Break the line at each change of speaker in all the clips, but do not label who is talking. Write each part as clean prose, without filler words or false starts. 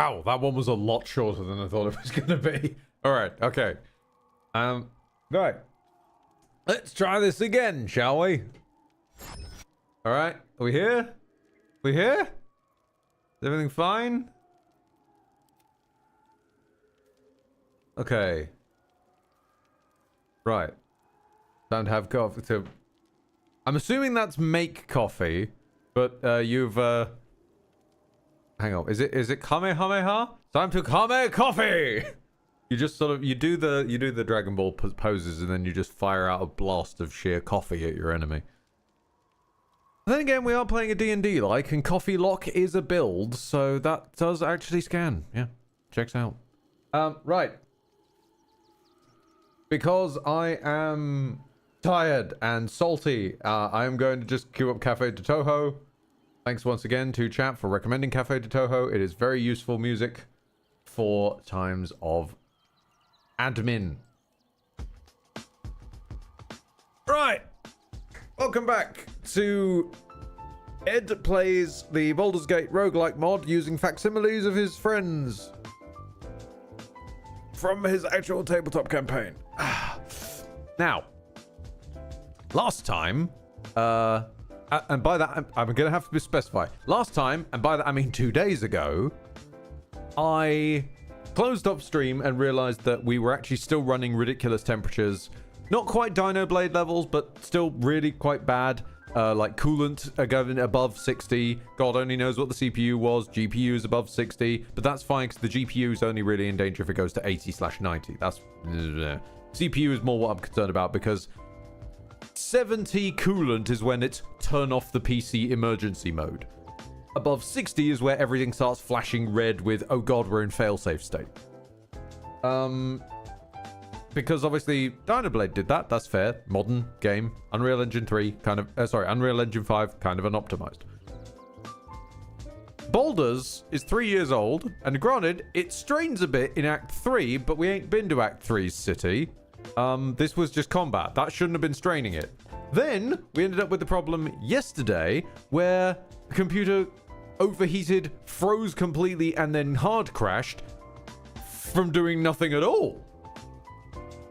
Wow, that one was a lot shorter than I thought it was gonna be. All right, okay. Right. Let's try this again, shall we? All right, are we here? We here? Is everything fine? Okay. Right. Don't have coffee to... I'm assuming that's make coffee, but you've hang on. Is it Kamehameha? Time to Kame coffee. You just sort of you do the Dragon Ball poses and then you just fire out a blast of sheer coffee at your enemy. Then again, we are playing a D&D like, and Coffee Lock is a build, so that does actually scan. Yeah, checks out. Right. Because I am tired and salty, I am going to just queue up Cafe de Toho. Thanks once again to chat for recommending Cafe de Toho. It is very useful music for times of admin. Right. Welcome back to Ed plays the Baldur's Gate roguelike mod using facsimiles of his friends from his actual tabletop campaign. Now, last time, and by that I'm going to have to specify. Last time, and by that I mean 2 days ago, I closed up stream and realized that we were actually still running ridiculous temperatures. Not quite Dino Blade levels, but still really quite bad. Like coolant going above 60. God only knows what the CPU was. GPU is above 60, but that's fine because the GPU is only really in danger if it goes to 80/90. That's CPU is more what I'm concerned about because 70 coolant is when it's turn off the PC emergency mode. Above 60 is where everything starts flashing red with, oh god, we're in failsafe state. Because obviously Dynablade did that, that's fair. Modern game. Unreal Engine 3, kind of, Unreal Engine 5, kind of unoptimized. Baldur's is 3 years old, and granted, it strains a bit in Act 3, but we ain't been to Act 3's city. This was just combat. That shouldn't have been straining it. Then, we ended up with the problem yesterday, where the computer overheated, froze completely, and then hard crashed from doing nothing at all.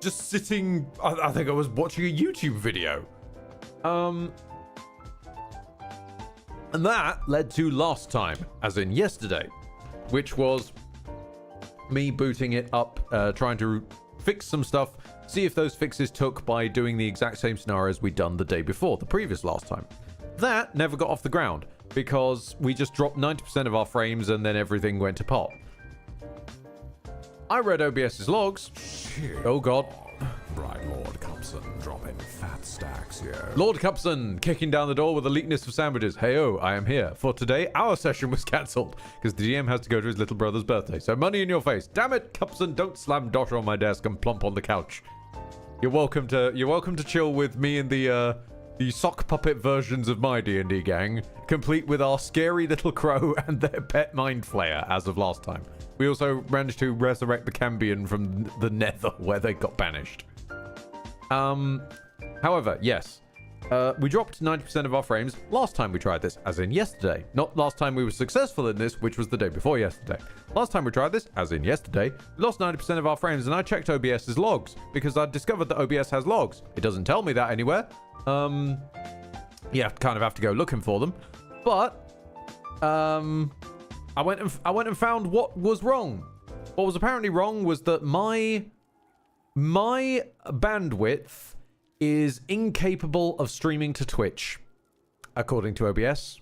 Just sitting, I think I was watching a YouTube video. And that led to last time, as in yesterday, which was me booting it up, trying to fix some stuff, see if those fixes took by doing the exact same scenarios we'd done the day before, the previous last time. That never got off the ground because we just dropped 90% of our frames and then everything went to pot. I read OBS's logs.
Shit.
Oh god.
Right, Lord Cupson dropping fat stacks here.
Lord Cupson kicking down the door with a leakness of sandwiches. Hey-oh, I am here. For today, our session was cancelled because the GM has to go to his little brother's birthday. So money in your face. Damn it, Cupson, don't slam Dosh on my desk and plump on the couch. You're welcome to chill with me and the sock puppet versions of my D&D gang, complete with our scary little crow and their pet mind flayer as of last time. We also managed to resurrect the Cambion from the Nether where they got banished. However, yes, we dropped 90% of our frames last time we tried this, as in yesterday. Not last time we were successful in this, which was the day before yesterday. Last time we tried this, as in yesterday, we lost 90% of our frames, and I checked OBS's logs because I discovered that OBS has logs. It doesn't tell me that anywhere. You kind of have to go looking for them. But I went and found what was wrong. What was apparently wrong was that my bandwidth is incapable of streaming to Twitch, according to OBS.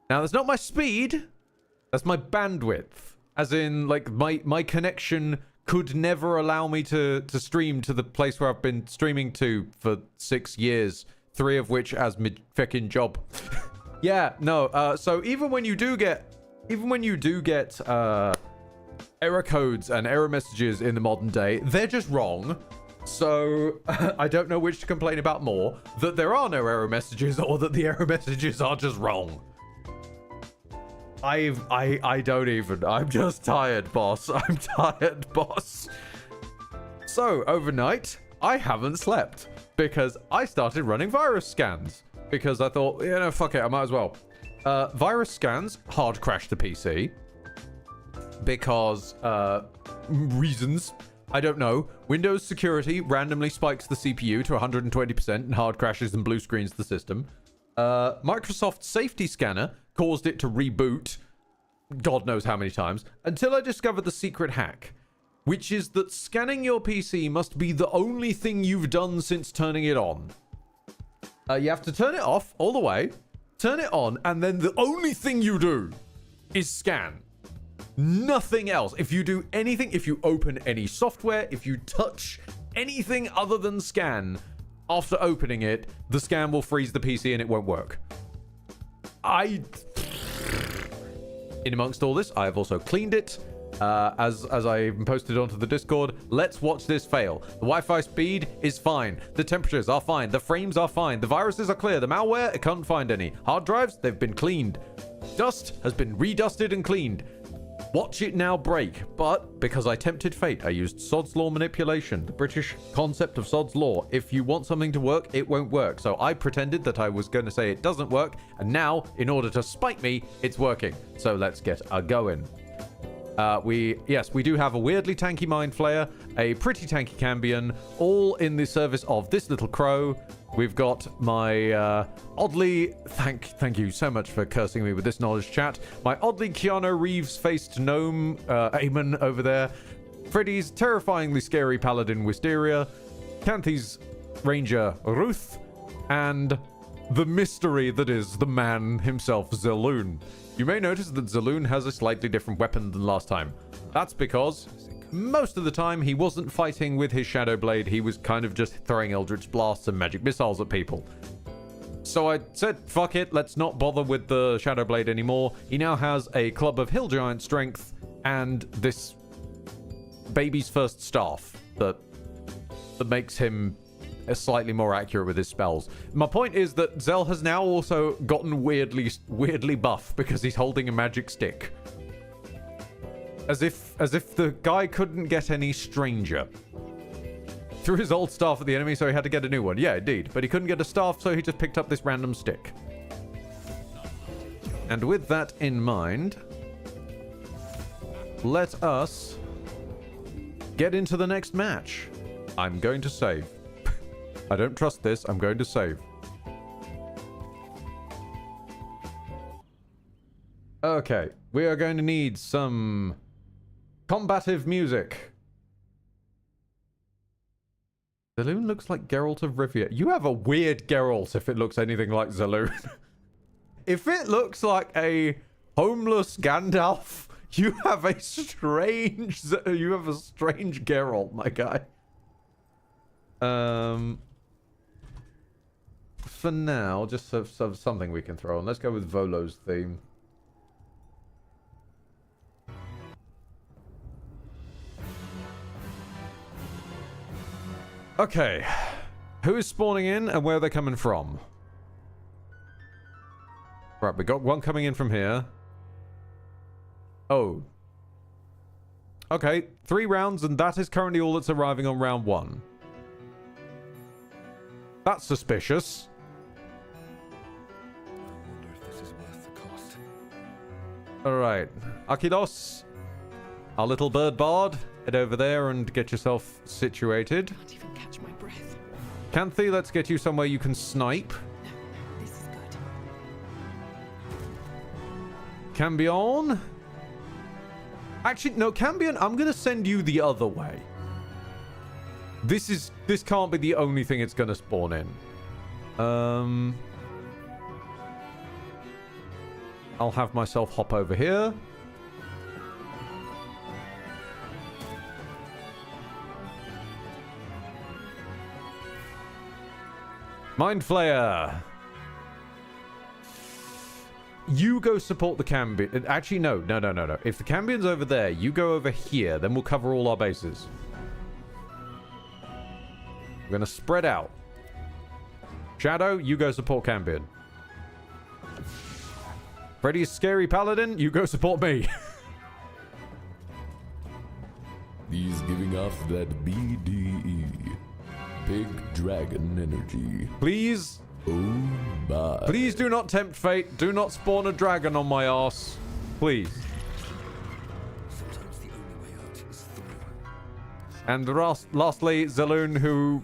Now, that's not my speed. That's my bandwidth. As in, like, my connection could never allow me to stream to the place where I've been streaming to for 6 years, 3 of which as my fucking job. Yeah, no. So even when you do get error codes and error messages in the modern day, they're just wrong. So I don't know which to complain about more, that there are no error messages or that the error messages are just wrong. I don't even. I'm just tired, boss. I'm tired, boss. So overnight, I haven't slept because I started running virus scans because I thought, fuck it, I might as well. Virus scans hard crashed the PC. because reasons. I don't know. Windows security randomly spikes the CPU to 120% and hard crashes and blue screens the system. Microsoft Safety Scanner caused it to reboot God knows how many times until I discovered the secret hack, which is that scanning your PC must be the only thing you've done since turning it on. You have to turn it off all the way, turn it on, and then the only thing you do is scan. Nothing else. If you do anything, if you open any software, if you touch anything other than scan after opening it, the scan will freeze the PC and it won't work. In amongst all this, I have also cleaned it. As I posted onto the Discord, let's watch this fail. The Wi-Fi speed is fine. The temperatures are fine. The frames are fine. The viruses are clear. The malware, I can't find any. Hard drives, they've been cleaned. Dust has been redusted and cleaned. Watch it now break. But because I tempted fate, I used Sod's Law manipulation, the British concept of Sod's Law. If you want something to work, it won't work. So I pretended that I was going to say it doesn't work. And now, in order to spite me, it's working. So let's get a going. We do have a weirdly tanky Mind Flayer, a pretty tanky Cambion, all in the service of this little crow. We've got my oddly... Thank you so much for cursing me with this knowledge, chat. My oddly Keanu Reeves-faced gnome, Eamon, over there. Freddy's terrifyingly scary paladin, Wisteria. Canthy's ranger, Ruth. And the mystery that is the man himself, Zaloon. You may notice that Zaloon has a slightly different weapon than last time. That's because most of the time he wasn't fighting with his Shadow Blade, he was kind of just throwing Eldritch Blasts and magic missiles at people. So I said, fuck it, let's not bother with the Shadow Blade anymore. He now has a Club of Hill Giant strength and this baby's first staff that makes him slightly more accurate with his spells. My point is that Zell has now also gotten weirdly buff because he's holding a magic stick. As if the guy couldn't get any stranger. Threw his old staff at the enemy, so he had to get a new one. Yeah, indeed. But he couldn't get a staff, so he just picked up this random stick. And with that in mind, let us get into the next match. I'm going to save. I don't trust this. I'm going to save. Okay. We are going to need some combative music. Zaloon looks like Geralt of Rivia. You have a weird Geralt if it looks anything like Zaloon. If it looks like a homeless Gandalf, you have a strange Geralt, my guy. For now, just something we can throw on. Let's go with Volo's theme. Okay. Who is spawning in and where are they coming from? Right, we got one coming in from here. Oh. Okay, 3 rounds and that is currently all that's arriving on round 1. That's suspicious. Alright. Akilos, our little bird bard, head over there and get yourself situated.
Can't even catch my breath.
Canthy, let's get you somewhere you can snipe.
No, this is good.
Cambion? Actually, no, Cambion, I'm gonna send you the other way. This can't be the only thing it's gonna spawn in. I'll have myself hop over here. Mind Flayer. You go support the Cambion. Actually, no. If the Cambion's over there, you go over here. Then we'll cover all our bases. We're going to spread out. Shadow, you go support Cambion. Freddy's scary paladin, you go support me.
He's giving off that BDE. Big Dragon Energy.
Please.
Oh my.
Please do not tempt fate. Do not spawn a dragon on my ass. Please. And lastly, Zaloon, who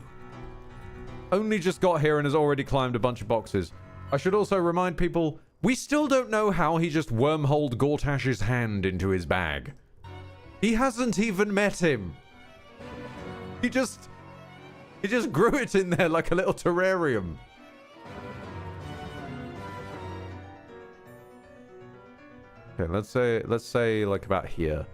only just got here and has already climbed a bunch of boxes. I should also remind people, we still don't know how he just wormholed Gortash's hand into his bag. He hasn't even met him. He just grew it in there like a little terrarium. Okay, let's say like about here.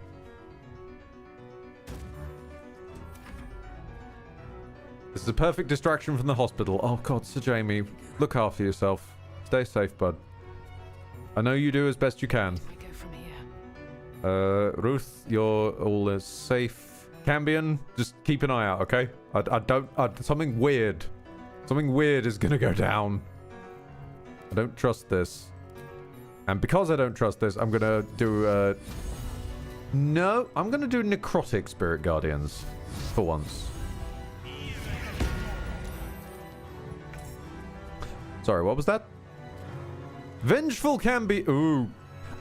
This is a perfect distraction from the hospital. Oh god, Sir Jamie, look after yourself. Stay safe, bud. I know you do as best you can.
I go from here.
Ruth, you're all safe. Cambion, just keep an eye out, okay? Something weird is gonna go down. I don't trust this. And because I don't trust this, I'm gonna do, no, I'm gonna do Necrotic Spirit Guardians. For once. Sorry, what was that? Vengeful Cambion. Ooh.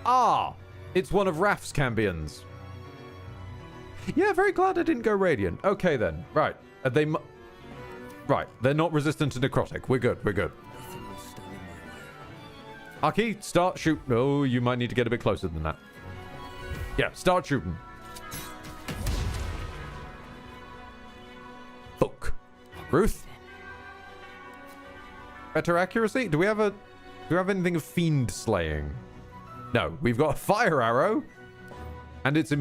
Ah! It's one of Raf's Cambions. Yeah, very glad I didn't go Radiant. Okay then. Right. Right. They're not resistant to Necrotic. We're good. We're good. Aki, start shoot. Oh, you might need to get a bit closer than that. Yeah, start shooting. Fuck. Ruth? Better accuracy? Do we have anything of fiend slaying? No, we've got a fire arrow, and it's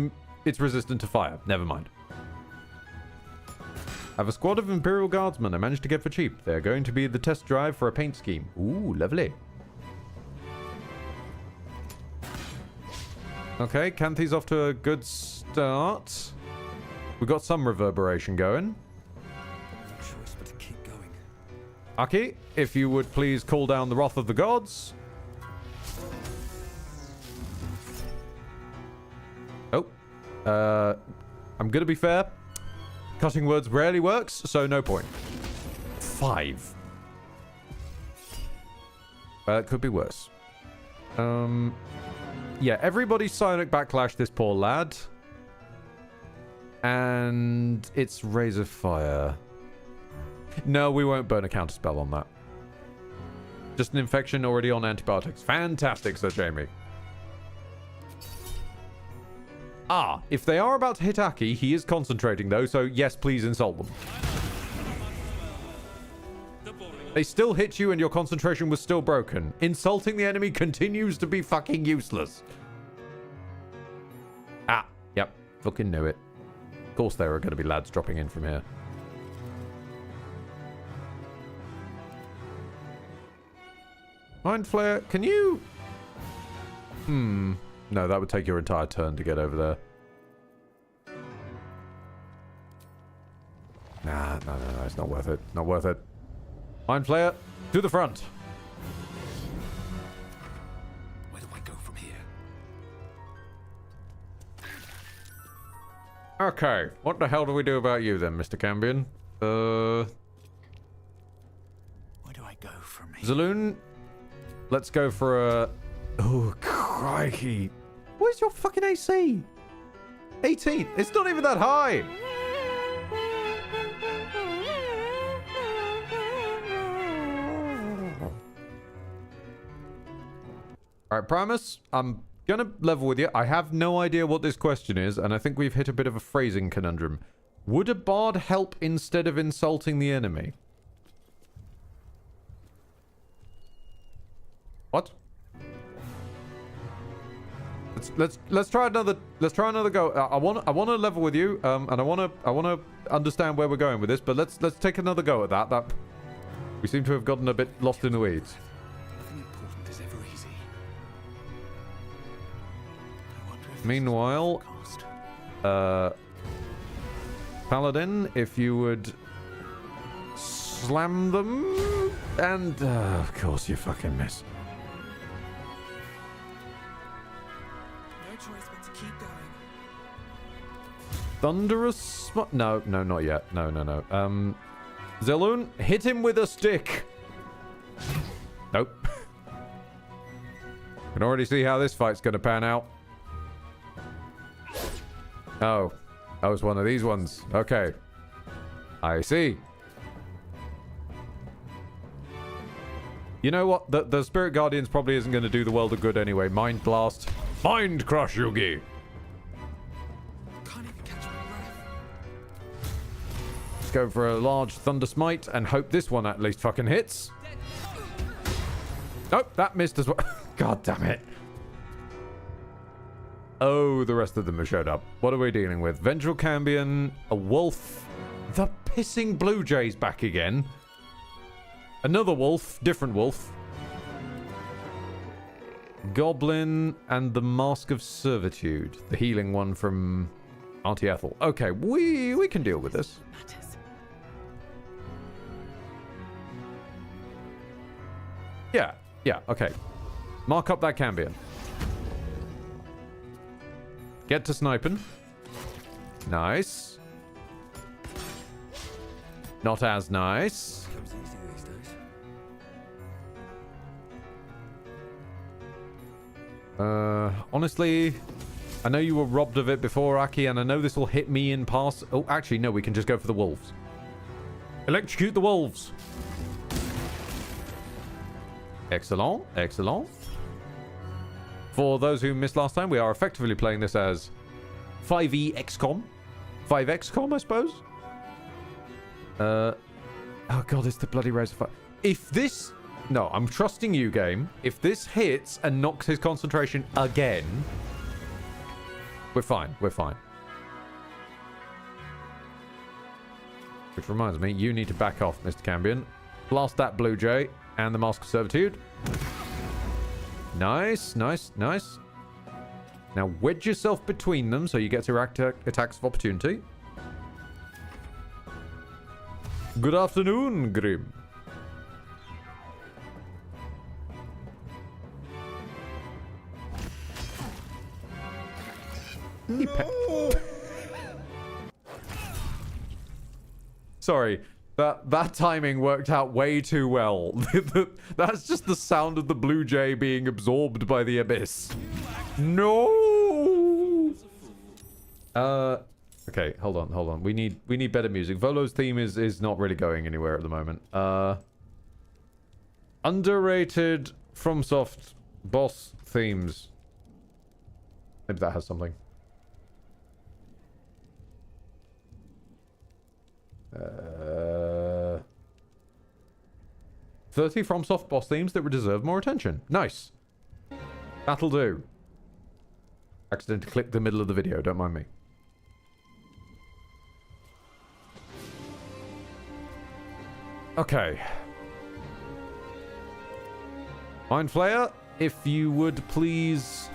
resistant to fire. Never mind. I have a squad of Imperial Guardsmen I managed to get for cheap. They're going to be the test drive for a paint scheme. Ooh, lovely. Okay, Kanthi's off to a good start. We've got some reverberation going.
Choice but to keep going.
Aki, if you would please call down the wrath of the gods. Oh. I'm gonna be fair. Cutting words rarely works, so no point. 5. It could be worse. Yeah, everybody Psionic Backlash this poor lad. And it's Razor Fire. No, we won't burn a counterspell on that. Just an infection already on antibiotics. Fantastic, Sir Jamie. Ah, if they are about to hit Aki, he is concentrating though, so yes, please insult them. They still hit you and your concentration was still broken. Insulting the enemy continues to be fucking useless. Ah, yep, fucking knew it. Of course there are going to be lads dropping in from here. Mind Flare, can you... No, that would take your entire turn to get over there. Nah, no, it's not worth it. Not worth it. Mind Flayer, to the front.
Where do I go from here?
Okay, what the hell do we do about you then, Mr. Cambion?
Where do I go from here?
Zaloon, let's go for a... Oh, crikey. Where's your fucking AC? 18. It's not even that high. Alright, Primus, I'm gonna level with you. I have no idea what this question is, and I think we've hit a bit of a phrasing conundrum. Would a bard help instead of insulting the enemy? What? Let's try another go. I want to level with you, and I want to understand where we're going with this. But let's take another go at that. We seem to have gotten a bit lost in the weeds.
Nothing important is ever easy. I wonder if
Meanwhile,
this is cost.
Paladin, if you would slam them, and of course you fucking miss.
No choice but to keep going.
Thunderous... No, not yet. No. Zaloon, hit him with a stick. Nope. Can already see how this fight's going to pan out. Oh. That was one of these ones. Okay. I see. You know what? The Spirit Guardians probably isn't going to do the world a good anyway. Mind Blast. Mind Crush, Yugi.
Can't even catch my breath.
Let's go for a large Thunder Smite and hope this one at least fucking hits. Nope, that missed as well. God damn it. Oh, the rest of them have showed up. What are we dealing with? Vengeful Cambion, a wolf. The pissing Blue Jay's back again. Another wolf, different wolf. Goblin and the Mask of Servitude. The healing one from Auntie Ethel. Okay, we can deal with this. Yeah, okay. Mark up that Cambion. Get to sniping. Nice. Not as nice.
Comes easy these days.
Honestly, I know you were robbed of it before, Aki, and I know this will hit me in pass. Oh, actually, no, we can just go for the wolves. Electrocute the wolves. Excellent, excellent. For those who missed last time, we are effectively playing this as 5e XCOM. 5 XCOM, I suppose. Oh god, it's the bloody Razor Fire. If this... No, I'm trusting you, game. If this hits and knocks his concentration again... We're fine, we're fine. Which reminds me, you need to back off, Mr. Cambion. Blast that Blue Jay and the Mask of Servitude. Nice, nice, nice. Now wedge yourself between them so you get to attacks of opportunity. Good afternoon, Grim. Sorry, that timing worked out way too well. That's just the sound of the Blue Jay being absorbed by the abyss. No. Okay, hold on. We need better music. Volo's theme is not really going anywhere at the moment. Underrated FromSoft boss themes. Maybe that has something. 30 FromSoft boss themes that would deserve more attention. Nice. That'll do. Accidentally clicked the middle of the video, don't mind me. Okay. Mind Flayer, if you would please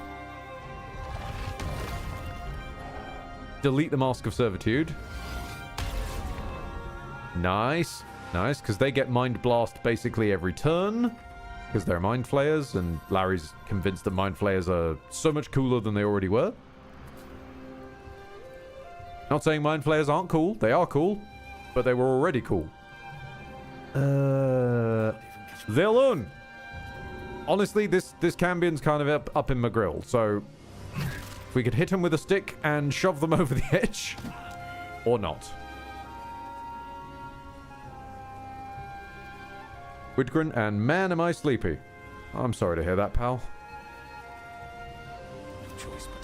delete the Mask of Servitude. Nice. Nice, because they get Mind Blast basically every turn. Because they're Mind Flayers, and Larry's convinced that Mind Flayers are so much cooler than they already were. Not saying Mind Flayers aren't cool. They are cool. But they were already cool. Zilun! Honestly, this Cambion's kind of up in my grill. So, if we could hit him with a stick and shove them over the edge. Or not. Widgren, and man, am I sleepy. I'm sorry to hear that, pal.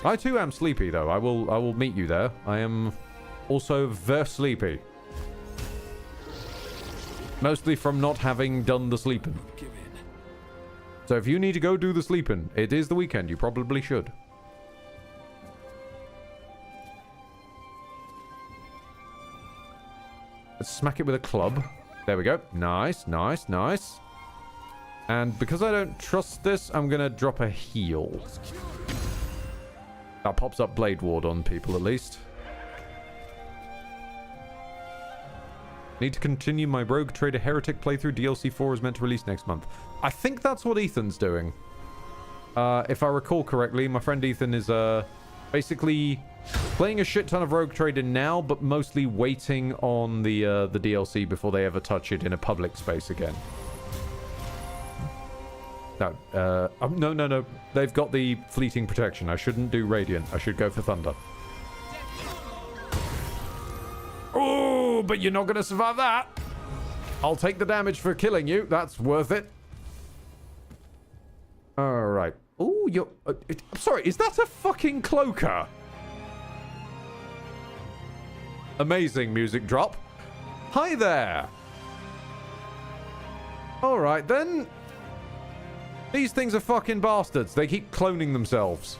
I too am sleepy, though. I will meet you there. I am also very sleepy. Mostly from not having done the sleeping. So if you need to go do the sleeping, it is the weekend. You probably should. Let's smack it with a club. There we go. Nice, nice, nice. And because I don't trust this, I'm going to drop a heal. That pops up Blade Ward on people, at least. Need to continue my Rogue Trader Heretic playthrough. DLC 4 is meant to release next month. I think that's what Ethan's doing. If I recall correctly, my friend Ethan is basically playing a shit ton of Rogue Trader now, but mostly waiting on the DLC before they ever touch it in a public space again. No, no. They've got the fleeting protection. I shouldn't do Radiant. I should go for Thunder. Oh, but you're not going to survive that. I'll take the damage for killing you. That's worth it. All right. Oh, you're... I'm sorry, is that a fucking cloaker? Amazing music drop. Hi there. All right, then. These things are fucking bastards. They keep cloning themselves.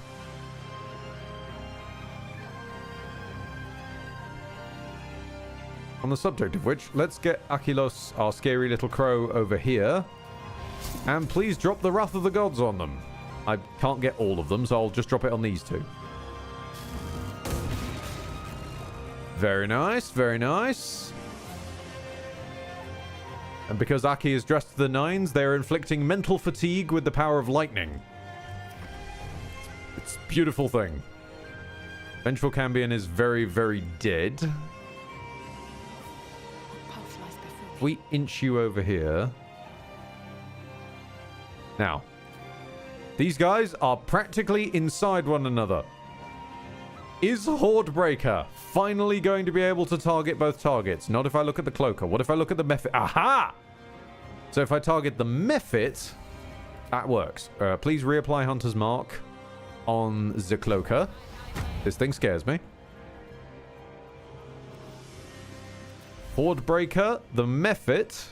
On the subject of which, let's get Achilos, our scary little crow, over here. And please drop the Wrath of the Gods on them. I can't get all of them, so I'll just drop it on these two. Very nice, very nice. And because Aki is dressed to the nines, they're inflicting mental fatigue with the power of lightning. It's a beautiful thing. Vengeful Cambion is very, very dead. We inch you over here. Now, these guys are practically inside one another. Is Hordebreaker finally going to be able to target both targets? Not if I look at the Cloaker. What if I look at the Mephit? Aha! So if I target the Mephit, that works. Please reapply Hunter's Mark on the Cloaker. This thing scares me. Hordebreaker, the Mephit,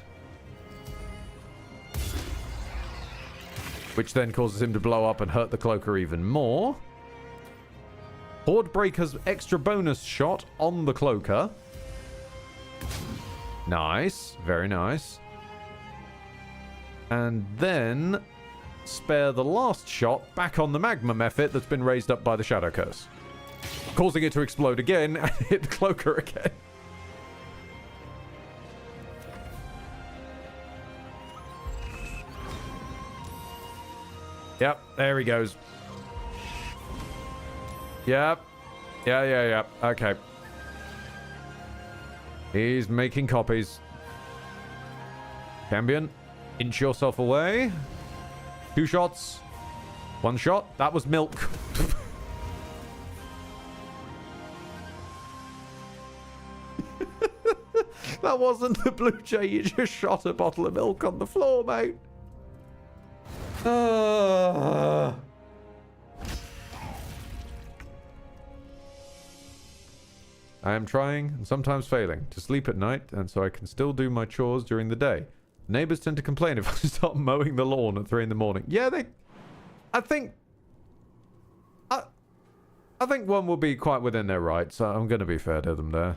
which then causes him to blow up and hurt the Cloaker even more. Hordebreaker's extra bonus shot on the Cloaker. Nice. Very nice. And then spare the last shot back on the Magma Mephit that's been raised up by the Shadow Curse, causing it to explode again and hit the Cloaker again. Yep, there he goes. Yep. Yeah. Okay. He's making copies. Cambion, inch yourself away. 2 shots. 1 shot. That was milk. That wasn't the blue jay. You just shot a bottle of milk on the floor, mate. I am trying, and sometimes failing, to sleep at night, and so I can still do my chores during the day. Neighbors tend to complain if I start mowing the lawn at 3 in the morning. Yeah, I think one will be quite within their rights, so I'm going to be fair to them there.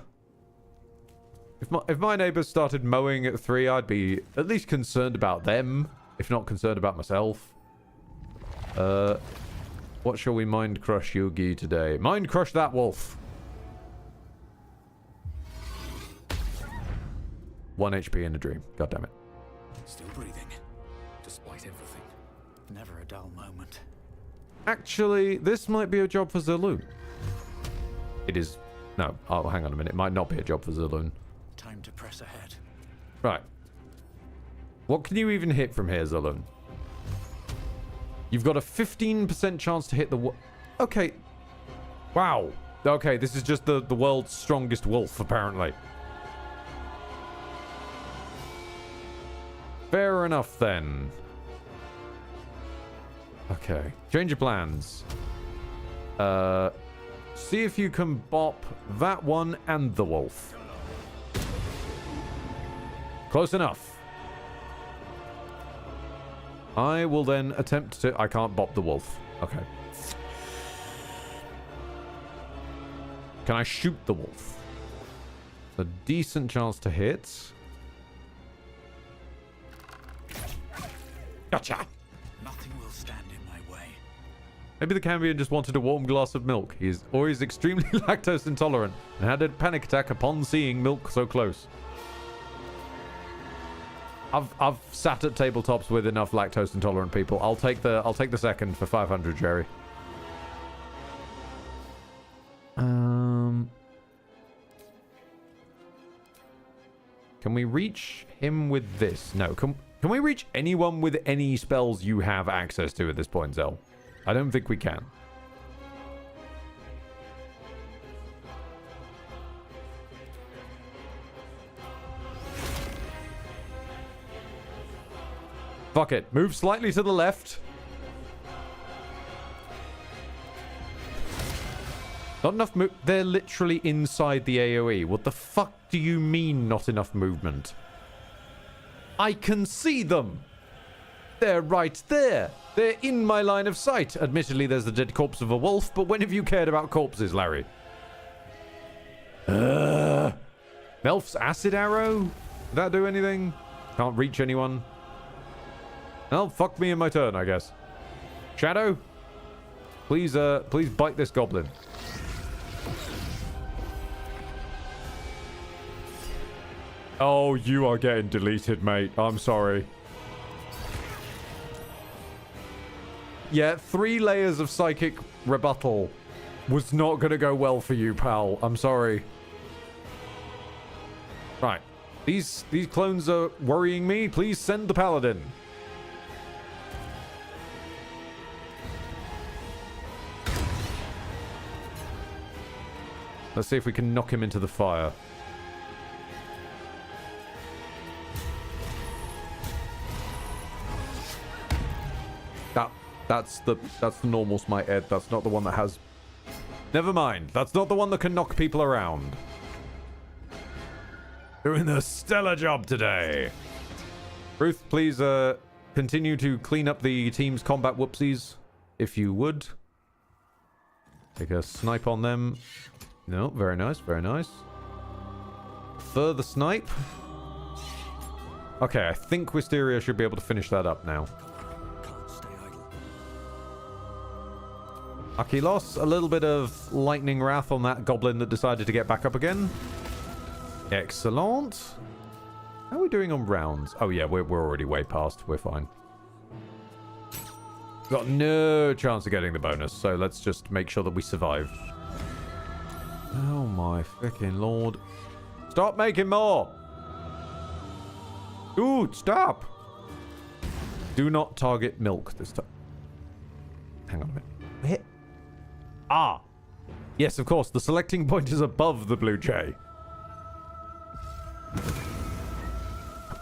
If my neighbors started mowing at 3, I'd be at least concerned about them, if not concerned about myself. What shall we mind crush Yugi today? Mind crush that wolf. 1 HP in a dream. God damn it.
Still breathing, despite everything. Never a dull moment.
Actually, this might be a job for Zaloon. It is... No, oh, hang on a minute. It might not be a job for Zaloon.
Time to press ahead.
Right. What can you even hit from here, Zaloon? You've got a 15% chance to hit the... Okay. Wow. Okay, this is just the world's strongest wolf, apparently. Fair enough, then. Okay. Change your plans. See if you can bop that one and the wolf. Close enough. I will then attempt to... I can't bop the wolf. Okay. Can I shoot the wolf? A decent chance to hit. Gotcha!
Nothing will stand in my way.
Maybe the Cambion just wanted a warm glass of milk. He's extremely lactose intolerant and had a panic attack upon seeing milk so close. I've sat at tabletops with enough lactose intolerant people. I'll take the second for 500, Jerry. Can we reach him with this? No. Can we reach anyone with any spells you have access to at this point, Zell? I don't think we can. Fuck it. Move slightly to the left. Not enough move. They're literally inside the AoE. What the fuck do you mean not enough movement? I can see them. They're right there. They're in my line of sight. Admittedly, there's the dead corpse of a wolf, but when have you cared about corpses, Larry? Melf's acid arrow? Did that do anything? Can't reach anyone. Well, fuck me in my turn, I guess. Shadow? Please bite this goblin. Oh, you are getting deleted, mate. I'm sorry. Yeah, 3 layers of psychic rebuttal was not going to go well for you, pal. I'm sorry. Right. These clones are worrying me. Please send the paladin. Let's see if we can knock him into the fire. That's the normal smite, Ed. That's not the one that has... Never mind. That's not the one that can knock people around. Doing a stellar job today. Ruth, please continue to clean up the team's combat whoopsies, if you would. Take a snipe on them. No, very nice, very nice. Further snipe. Okay, I think Wisteria should be able to finish that up now. Achilos, a little bit of lightning wrath on that goblin that decided to get back up again. Excellent. How are we doing on rounds? Oh yeah, we're already way past. We're fine. Got no chance of getting the bonus, so let's just make sure that we survive. Oh my freaking lord. Stop making more! Dude, stop! Do not target milk this time. Hang on a minute. Where? Ah! Yes, of course, the selecting point is above the blue jay.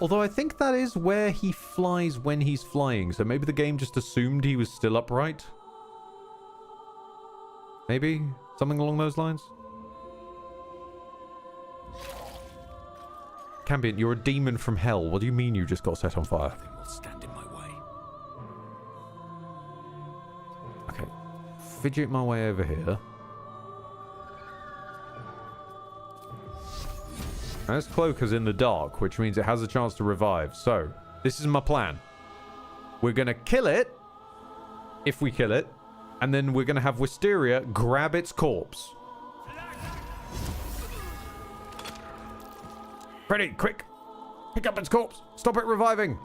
Although I think that is where he flies when he's flying, so maybe the game just assumed he was still upright? Maybe? Something along those lines? Cambion, you're a demon from hell. What do you mean you just got set on fire?
Nothing will stand in my way.
Okay. Fidget my way over here. Now, this cloak is in the dark, which means it has a chance to revive. So, this is my plan. We're going to kill it, if we kill it, and then we're going to have Wisteria grab its corpse. Freddy, quick! Pick up its corpse! Stop it reviving!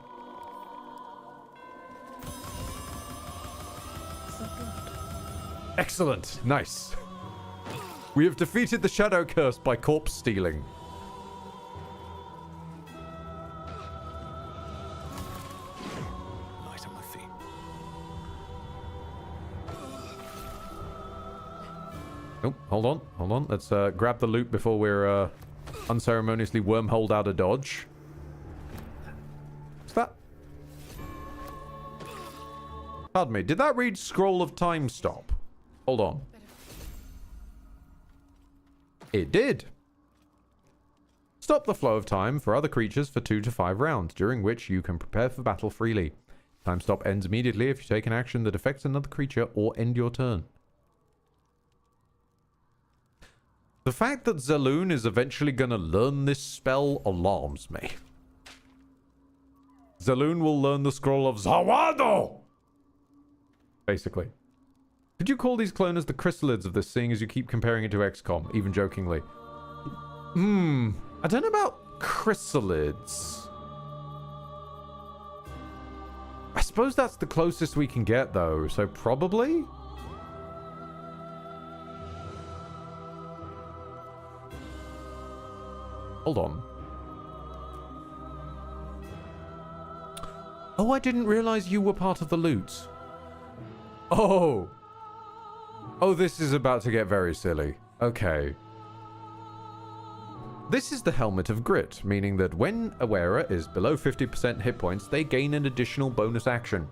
Excellent. Nice. We have defeated the Shadow Curse by corpse stealing.
Light on my feet.
Oh, hold on. Hold on. Let's grab the loot before we're unceremoniously wormholed out of dodge. What's that? Pardon me. Did that read Scroll of Time Stop? Hold on. It did. Stop the flow of time for other creatures for 2 to 5 rounds, during which you can prepare for battle freely. Time stop ends immediately if you take an action that affects another creature or end your turn. The fact that Zaloon is eventually going to learn this spell alarms me. Zaloon will learn the scroll of Zawado! Basically. Could you call these cloners the chrysalids of this, seeing as you keep comparing it to XCOM, even jokingly? I don't know about chrysalids. I suppose that's the closest we can get, though, so probably? Hold on. Oh, I didn't realize you were part of the loot. Oh. Oh, this is about to get very silly. Okay. This is the Helmet of Grit, meaning that when a wearer is below 50% hit points, they gain an additional bonus action.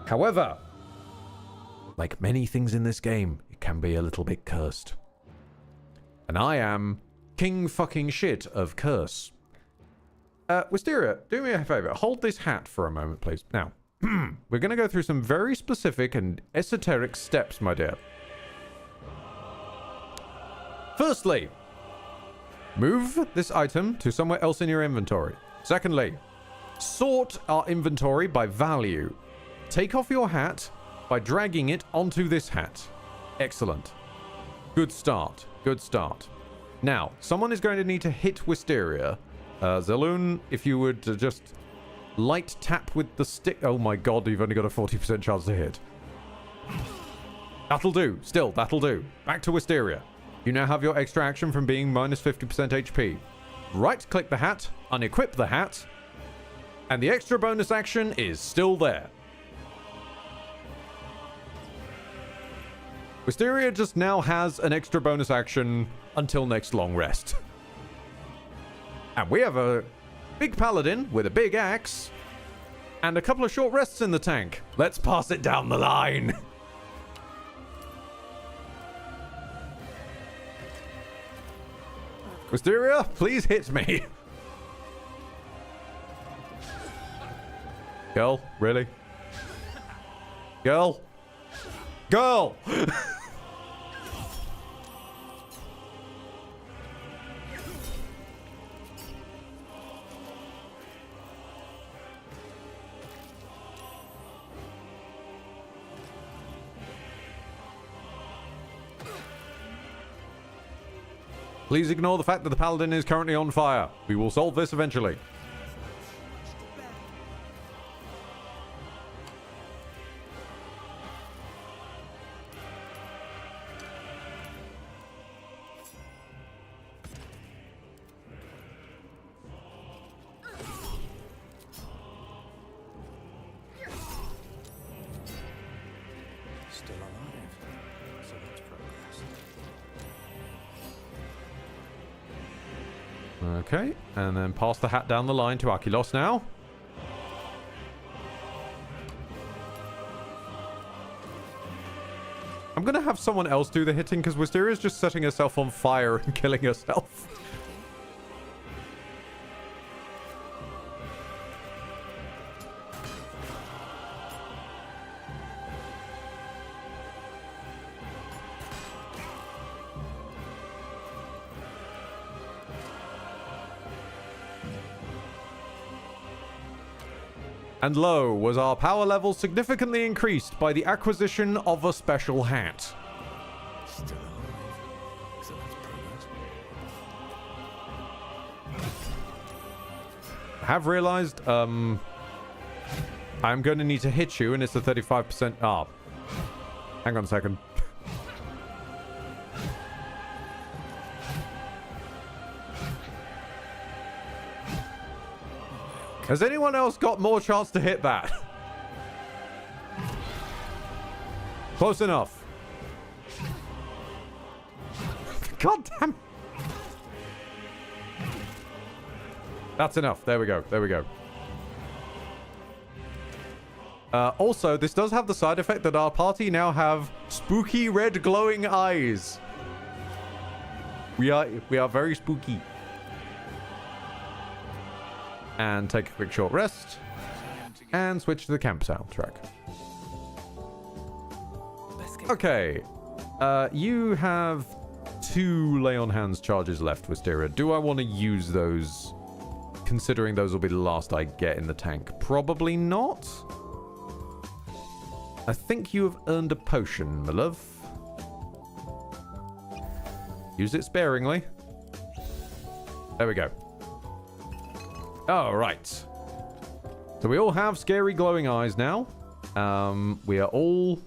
However, like many things in this game, it can be a little bit cursed. And I am king fucking shit of curse. Wisteria, do me a favor. Hold this hat for a moment, please. Now, we're going to go through some very specific and esoteric steps, my dear. Firstly, move this item to somewhere else in your inventory. Secondly, sort our inventory by value. Take off your hat by dragging it onto this hat. Excellent. Good start. Good start. Now, someone is going to need to hit Wisteria. Zaloon, if you would just light tap with the stick. Oh my god, you've only got a 40% chance to hit. That'll do. Still, that'll do. Back to Wisteria. You now have your extra action from being minus 50% HP. Right-click the hat, unequip the hat, and the extra bonus action is still there. Wisteria just now has an extra bonus action until next long rest. And we have a big paladin with a big axe and a couple of short rests in the tank. Let's pass it down the line. Wisteria, please hit me. Girl, really? Girl? Girl! Please ignore the fact that the paladin is currently on fire. We will solve this eventually.
Still alive. So that's progress.
Okay, and then pass the hat down the line to Akilos now. I'm going to have someone else do the hitting because Wisteria's just setting herself on fire and killing herself. And lo, was our power level significantly increased by the acquisition of a special hat.
Still alive. So that's progress.
I have realized, I'm going to need to hit you, and it's a 35%. Ah, hang on a second. Has anyone else got more chance to hit that? Close enough. God damn. That's enough. There we go. There we go. Also, this does have the side effect that our party now have spooky red glowing eyes. We are very spooky. And take a quick short rest. And switch to the camp soundtrack. Okay. You have 2 lay on hands charges left, Wisteria. Do I want to use those, considering those will be the last I get in the tank? Probably not. I think you have earned a potion, my love. Use it sparingly. There we go. All right. So we all have scary glowing eyes now. We are all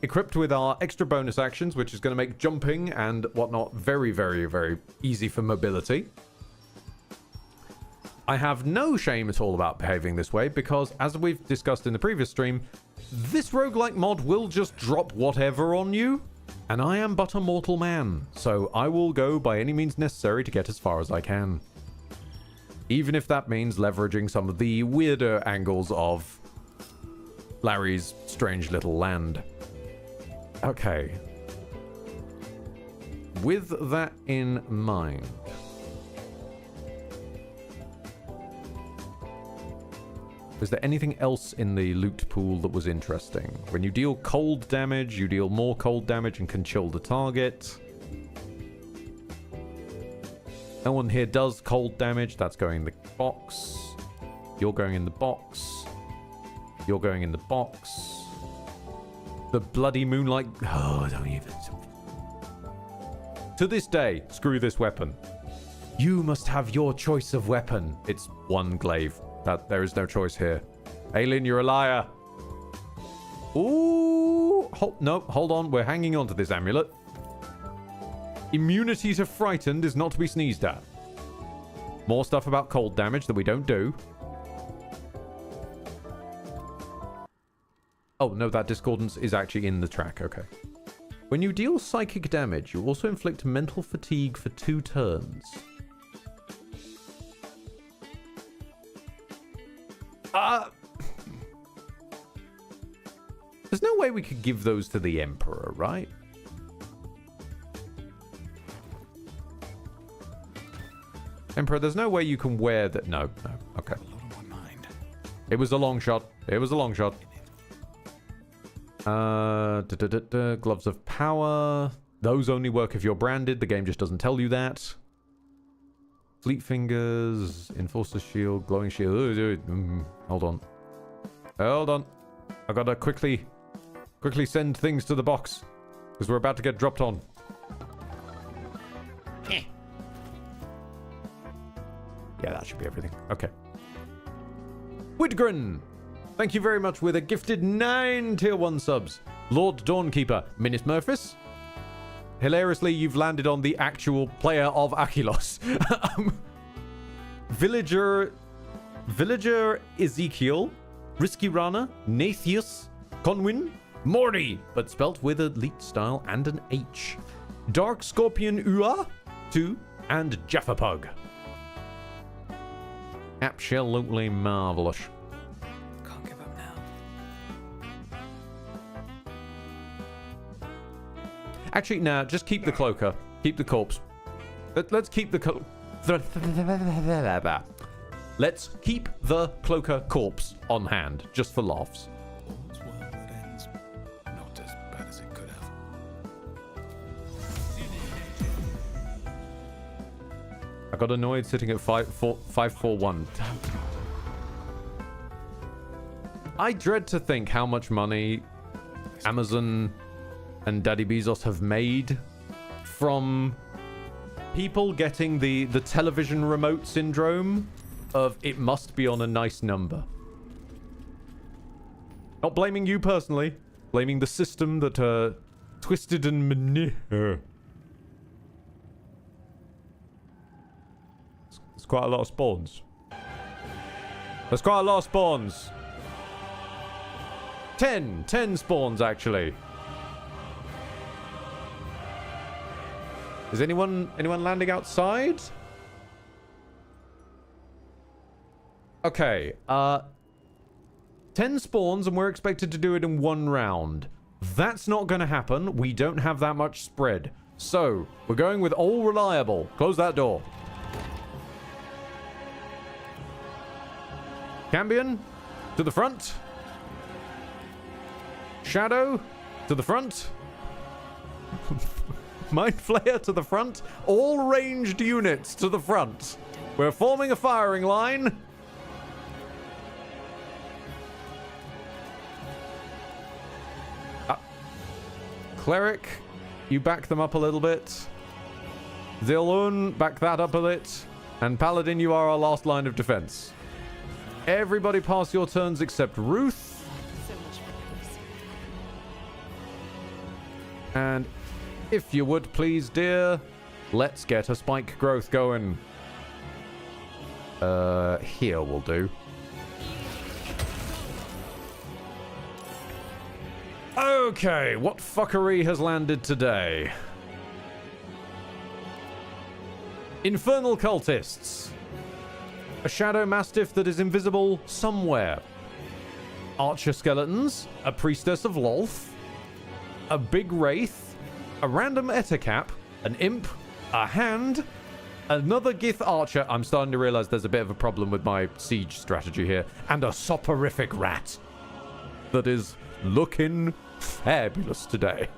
equipped with our extra bonus actions, which is going to make jumping and whatnot very, very, very easy for mobility. I have no shame at all about behaving this way because, as we've discussed in the previous stream, this roguelike mod will just drop whatever on you. And I am but a mortal man, so I will go by any means necessary to get as far as I can. Even if that means leveraging some of the weirder angles of Larry's strange little land. Okay. With that in mind... is there anything else in the loot pool that was interesting? When you deal cold damage, you deal more cold damage and can chill the target. No one here does cold damage. That's going in the box. You're going in the box. You're going in the box. The bloody moonlight... oh, don't even... To this day, screw this weapon. You must have your choice of weapon. It's one glaive. There is no choice here. Alien, you're a liar. Ooh. No, hold on. We're hanging on to this amulet. Immunity to frightened is not to be sneezed at. More stuff about cold damage that we don't do. Oh, no, that discordance is actually in the track. Okay. When you deal psychic damage, you also inflict mental fatigue for 2 turns. There's no way we could give those to the Emperor, right? Emperor, there's no way you can wear that. No. Okay. It was a long shot. It was a long shot. Gloves of power. Those only work if you're branded. The game just doesn't tell you that. Fleet fingers, enforcer shield, glowing shield. Hold on. Hold on. I gotta quickly send things to the box because we're about to get dropped on. Yeah, that should be everything. Okay. Whitgren, thank you very much with a gifted 9 tier 1 subs. Lord Dawnkeeper, Minis Murphys. Hilariously, you've landed on the actual player of Achilos. Villager Ezekiel, Risky Rana, Nathius, Conwyn, Morty, but spelt with a leet style and an H. Dark Scorpion Ua, 2, and Jaffapug. Absolutely marvelous.
Can't give up now.
Actually, nah, just keep the cloaker. Keep the corpse. Let's keep the Let's keep the cloaker corpse on hand, just for laughs.
All's well that ends not as bad as it could have.
I got annoyed sitting at 541. I dread to think how much money Amazon and Daddy Bezos have made from people getting the television remote syndrome of it must be on a nice number. Not blaming you personally, blaming the system that twisted and manipulated. It's quite a lot of spawns. There's quite a lot of spawns. 10 spawns actually. Is anyone landing outside? Okay, 10 spawns and we're expected to do it in 1 round. That's not going to happen. We don't have that much spread. So, we're going with all reliable. Close that door. Cambion, to the front. Shadow, to the front. Mind Flayer to the front. All ranged units to the front. We're forming a firing line. Cleric, you back them up a little bit. Zilun, back that up a bit. And Paladin, you are our last line of defense. Everybody pass your turns except Ruth.
So much for peace.
And if you would please, dear, let's get a spike growth going. Here will do. Okay, what fuckery has landed today? Infernal cultists. A shadow mastiff that is invisible somewhere. Archer skeletons. A priestess of Lolth. A big wraith. A random ettercap. An imp. A hand. Another Gith archer. I'm starting to realize there's a bit of a problem with my siege strategy here. And a soporific rat. That is looking fabulous today.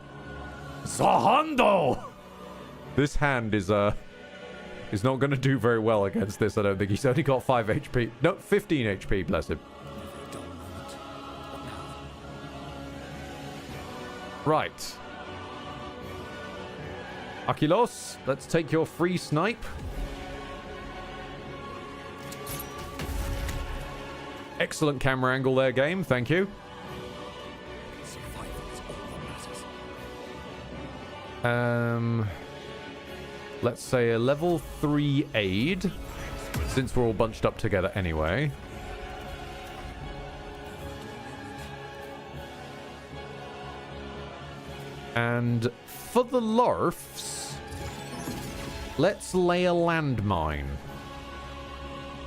Zahando! This hand is not going to do very well against this, I don't think. He's only got 5 HP. No, 15 HP, bless him. Right. Aquilos, let's take your free snipe. Excellent camera angle there, game. Thank you. Let's say a level 3 aid, since we're all bunched up together anyway. And for the Lorfs, let's lay a landmine.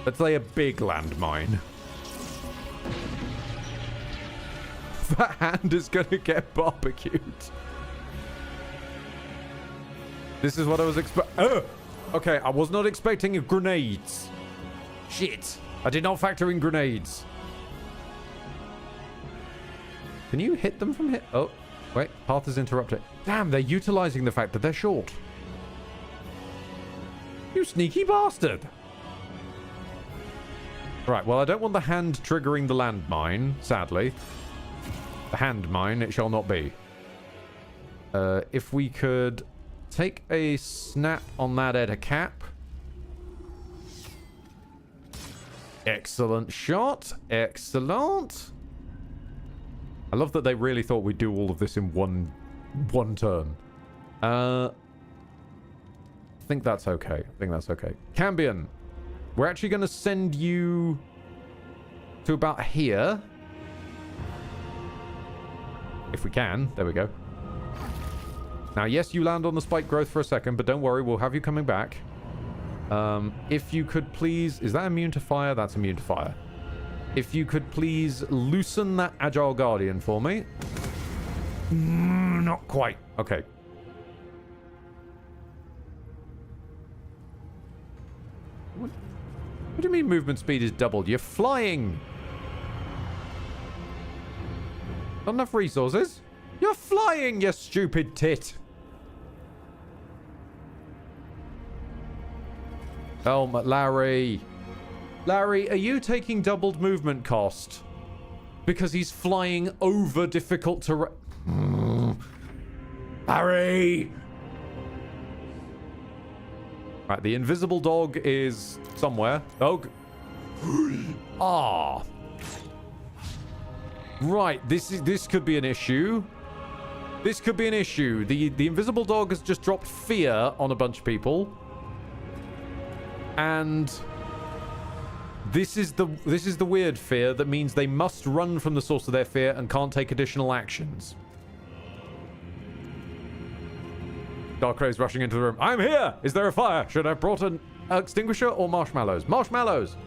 Let's lay a big landmine. That hand is gonna get barbecued. This is what I was expecting. Okay, I was not expecting grenades. Shit. I did not factor in grenades. Can you hit them from here? Oh, wait. Path is interrupted. Damn, they're utilizing the fact that they're short. You sneaky bastard. Right, well, I don't want the hand triggering the landmine, sadly. The hand mine, it shall not be. If we could take a snap on that ettercap. Excellent shot. Excellent. I love that they really thought we'd do all of this in one turn. I think that's okay. Cambion, we're actually going to send you to about here. If we can. There we go. Now, yes, you land on the spike growth for a second, but don't worry, we'll have you coming back. If you could please... Is that immune to fire? That's immune to fire. If you could please loosen that Agile Guardian for me. Not quite. Okay. What do you mean movement speed is doubled? You're flying! Not enough resources? You're flying, you stupid tit! Oh, Larry. Larry, are you taking doubled movement cost? Because he's flying over difficult terrain. Larry! Right, the invisible dog is somewhere. Oh. Ah. Right, this could be an issue. This could be an issue. The invisible dog has just dropped fear on a bunch of people. And this is the weird fear that means they must run from the source of their fear and can't take additional actions. Darkray's rushing into the room. I'm here! Is there a fire? Should I have brought an extinguisher or marshmallows? Marshmallows!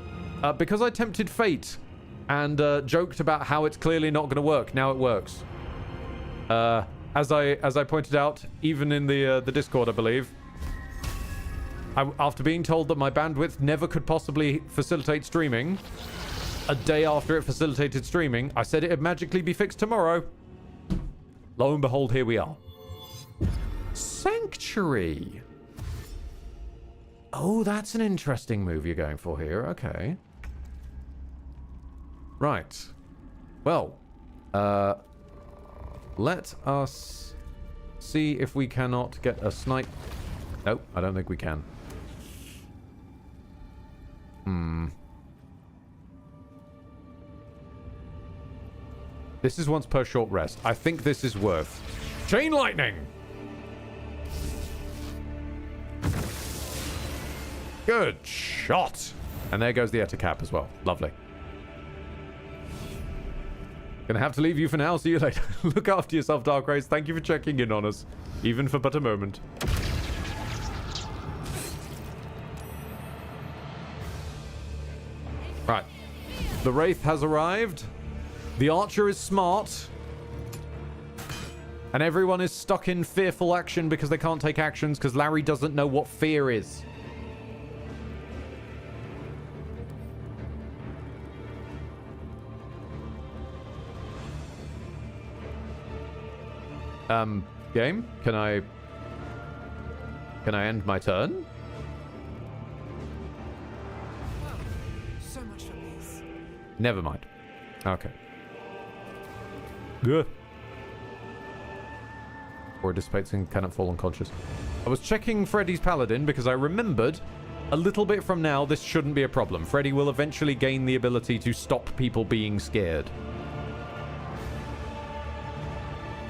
Because I tempted fate and joked about how it's clearly not going to work. Now it works. As I pointed out, even in the Discord, I believe, after being told that my bandwidth never could possibly facilitate streaming, a day after it facilitated streaming, I said it'd magically be fixed tomorrow. Lo and behold, here we are. Sanctuary. Oh, that's an interesting move you're going for here. Okay. Right. Well, let us see if we cannot get a snipe. Nope, I don't think we can. This is once per short rest. I think this is worth. Chain lightning! Good shot! And there goes the ettercap as well. Lovely. Gonna have to leave you for now. See you later. Look after yourself, Dark Race. Thank you for checking in on us, even for but a moment. Right. The Wraith has arrived. The Archer is smart. And everyone is stuck in fearful action because they can't take actions because Larry doesn't know what fear is. Game? Can I end my turn?
So much for peace.
Never mind. Okay. Good. Or dissipates and cannot fall unconscious. I was checking Freddy's Paladin because I remembered a little bit from now this shouldn't be a problem. Freddy will eventually gain the ability to stop people being scared.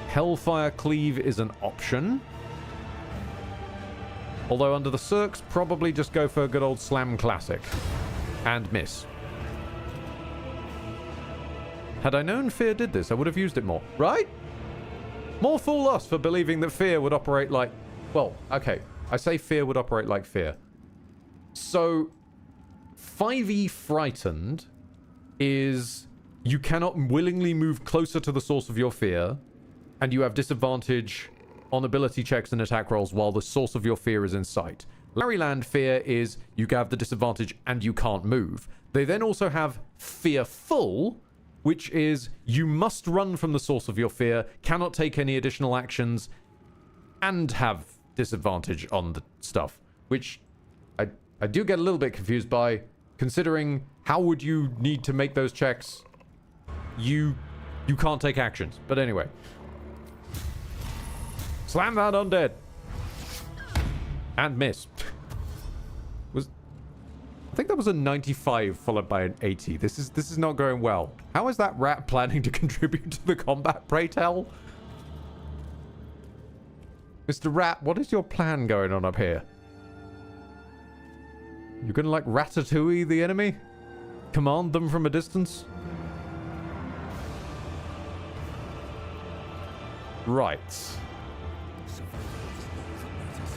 Hellfire Cleave is an option. Although under the Cirques, probably just go for a good old Slam Classic. And miss. Had I known Fear did this, I would have used it more. Right? More fool us for believing that Fear would operate like... Well, okay. I say Fear would operate like Fear. So, 5e Frightened is... You cannot willingly move closer to the source of your fear, and you have disadvantage on ability checks and attack rolls while the source of your fear is in sight. Larryland Fear is you have the disadvantage and you can't move. They then also have Fearful, which is you must run from the source of your fear, cannot take any additional actions, and have disadvantage on the stuff. Which I do get a little bit confused by, considering how would you need to make those checks? You can't take actions. But anyway. Slam that undead. And miss. I think that was a 95 followed by an 80. This is not going well. How is that rat planning to contribute to the combat, pray tell? Mr. Rat, what is your plan going on up here? You're gonna like Ratatouille the enemy? Command them from a distance? Right.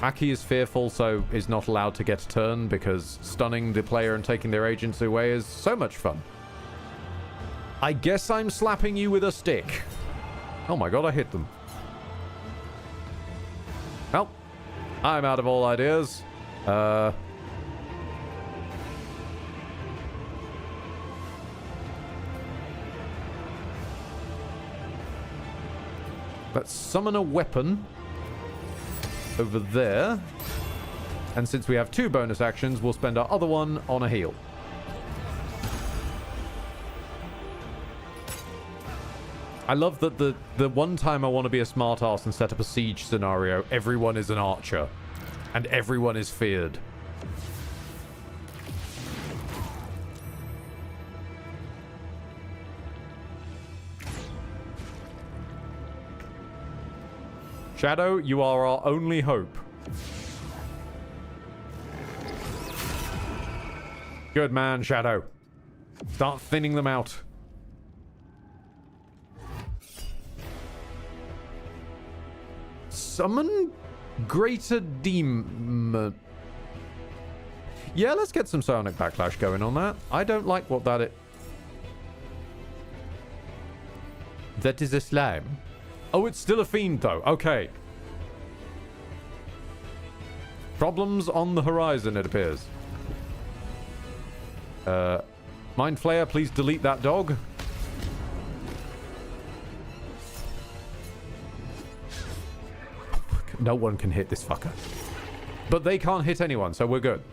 Aki is fearful, so is not allowed to get a turn because stunning the player and taking their agency away is so much fun. I guess I'm slapping you with a stick. Oh my god, I hit them. Well, I'm out of all ideas. Let's summon a weapon over there. And since we have 2 bonus actions, we'll spend our other one on a heal. I love that the one time I want to be a smartass and set up a siege scenario, everyone is an archer. And everyone is feared. Shadow, you are our only hope. Good man, Shadow. Start thinning them out. Summon Greater Demon. Yeah, let's get some Psionic Backlash going on that. I don't like what that is. That is a slime. Oh, it's still a fiend, though. Okay. Problems on the horizon, it appears. Mind Flayer, please delete that dog. No one can hit this fucker. But they can't hit anyone, so we're good.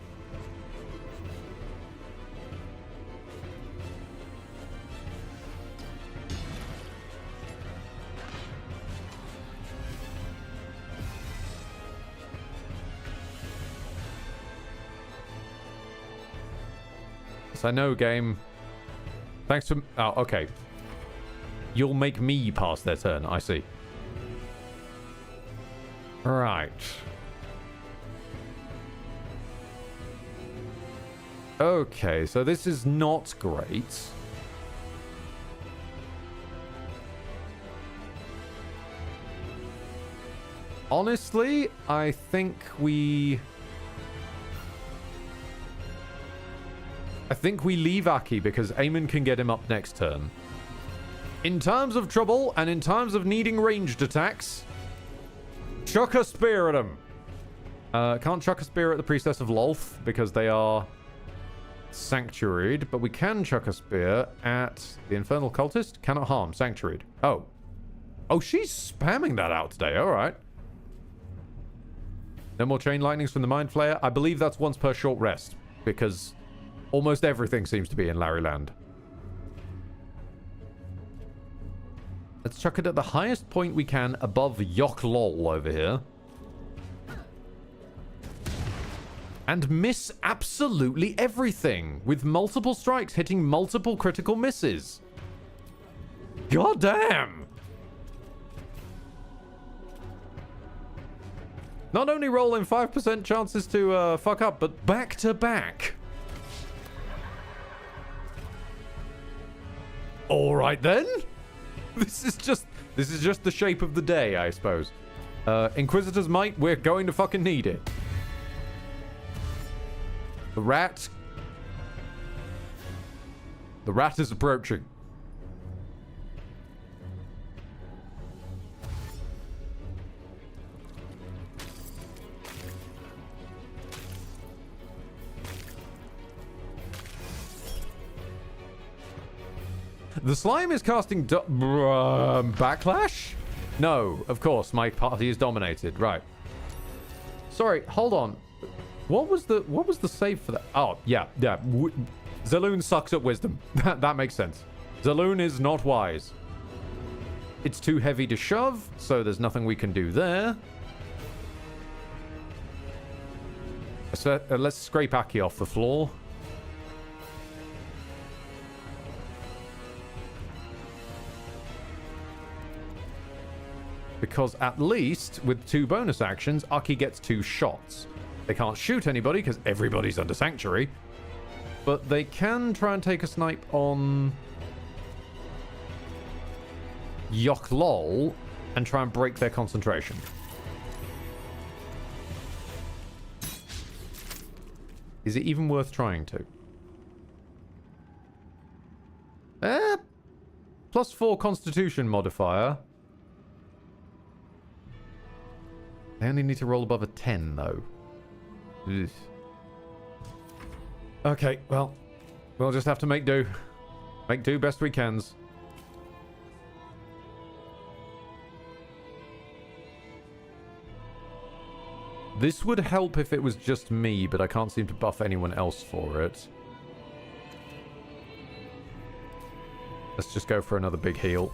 I know, game. Thanks for... Oh, okay. You'll make me pass their turn. I see. Right. Okay, so this is not great. Honestly, I think we leave Aki because Eamon can get him up next turn. In times of trouble and in times of needing ranged attacks, chuck a spear at him. Can't chuck a spear at the Priestess of Lolth because they are sanctuaried, but we can chuck a spear at the Infernal Cultist. Cannot harm, sanctuaried. Oh. Oh, she's spamming that out today. All right. No more chain lightnings from the Mind Flayer. I believe that's once per short rest because almost everything seems to be in Larryland. Let's chuck it at the highest point we can above Yok Lol over here. And miss absolutely everything with multiple strikes hitting multiple critical misses. God damn! Not only rolling 5% chances to fuck up, but back to back. All right then. This is just the shape of the day, I suppose. Inquisitor's Might, we're going to fucking need it. The rat is approaching. The slime is casting backlash? No, of course, my party is dominated. Right. Sorry, hold on. What was the save for that? Oh, yeah. Zaloon sucks at wisdom. That makes sense. Zaloon is not wise. It's too heavy to shove, so there's nothing we can do there. So, let's scrape Aki off the floor. Because at least with 2 bonus actions, Aki gets 2 shots. They can't shoot anybody because everybody's under Sanctuary. But they can try and take a snipe on Yok Lol and try and break their concentration. Is it even worth trying to? +4 Constitution modifier. They only need to roll above a 10, though. Ugh. Okay, well, we'll just have to make do. Make do best we can. This would help if it was just me, but I can't seem to buff anyone else for it. Let's just go for another big heal.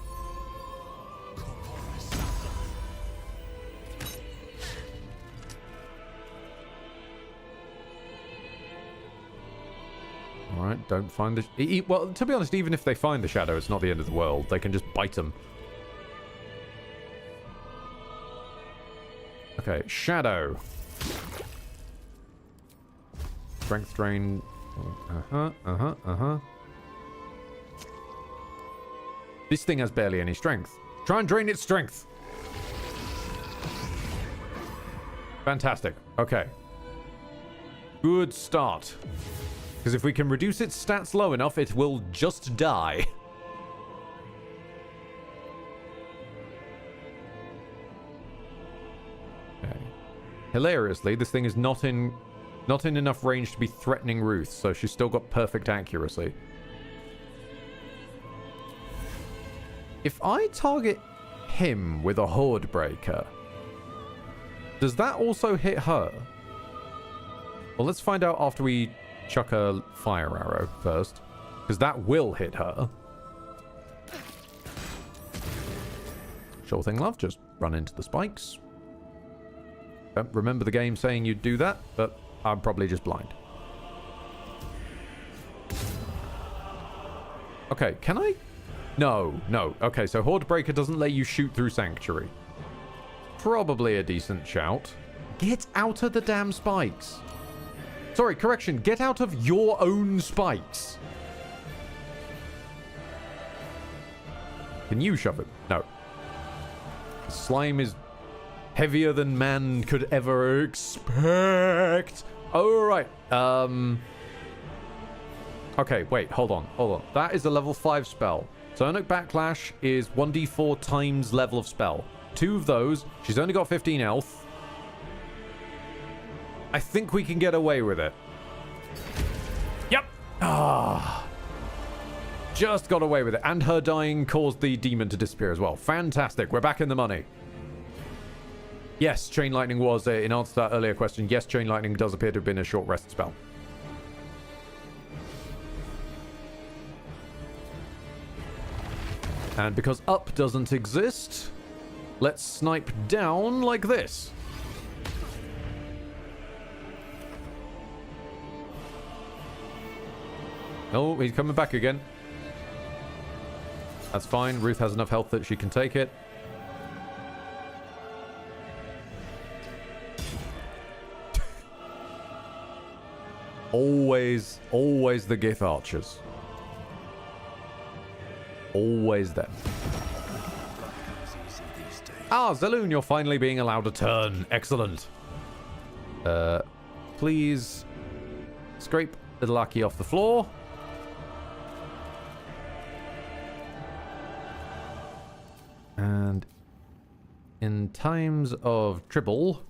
Alright, don't find the... Well, to be honest, even if they find the shadow, it's not the end of the world. They can just bite them. Okay, shadow. Strength drain. This thing has barely any strength. Try and drain its strength. Fantastic. Okay. Good start. Because if we can reduce its stats low enough, it will just die. Okay. Hilariously, this thing is not in enough range to be threatening Ruth, so she's still got perfect accuracy. If I target him with a Horde Breaker, does that also hit her? Well, let's find out after we chuck a fire arrow first, because that will hit her. Sure thing, love. Just run into the spikes. Don't remember the game saying you'd do that, but I'm probably just blind. Okay, can I? No. Okay, so Horde Breaker doesn't let you shoot through Sanctuary. Probably a decent shout. Get out of the damn spikes. Sorry, correction. Get out of your own spikes. Can you shove it? No. The slime is Heavier than man could ever expect. All right. Okay, wait, hold on. That is a level 5 spell. Sonic Backlash is 1d4 times level of spell. 2 of those. She's only got 15 health. I think we can get away with it. Yep. Just got away with it. And her dying caused the demon to disappear as well. Fantastic. We're back in the money. Yes, Chain Lightning was, in answer to that earlier question, yes, Chain Lightning does appear to have been a short rest spell. And because up doesn't exist, let's snipe down like this. Oh, he's coming back again. That's fine. Ruth has enough health that she can take it. Always the Gith archers. Always them. Ah, Zaloon, you're finally being allowed a turn. Excellent. Please scrape Little Aki off the floor. And in times of trouble,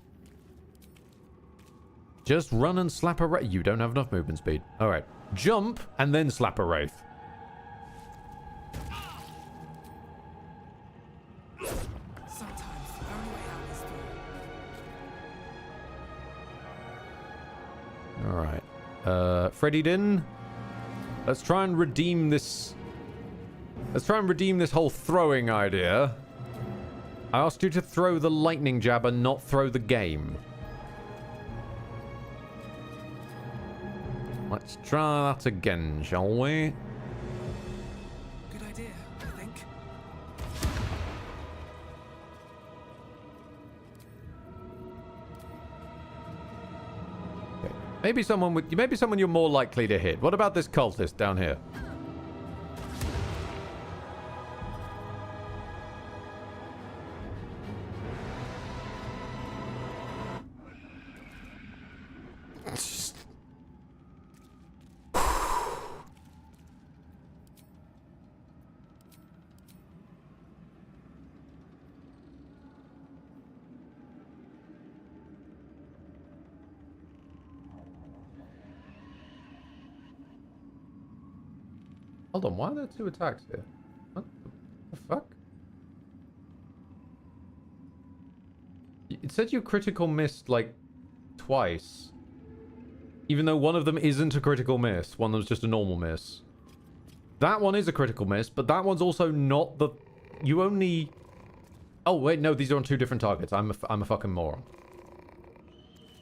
just run and slap a wraith. You don't have enough movement speed. All right. Jump and then slap a wraith.
Sometimes the only way out is through.
All right. Freddy Din. Let's try and redeem this. Let's try and redeem this whole throwing idea. I asked you to throw the lightning jab and not throw the game. Let's try that again, shall we?
Good idea, I think.
Okay. Maybe someone you're more likely to hit. What about this cultist down here? Hold on, why are there 2 attacks here? What the fuck? It said you critical missed, like, twice. Even though one of them isn't a critical miss. One of them's just a normal miss. That one is a critical miss, but that one's also not the... You only... Oh, wait, no, these are on 2 different targets. I'm a fucking moron.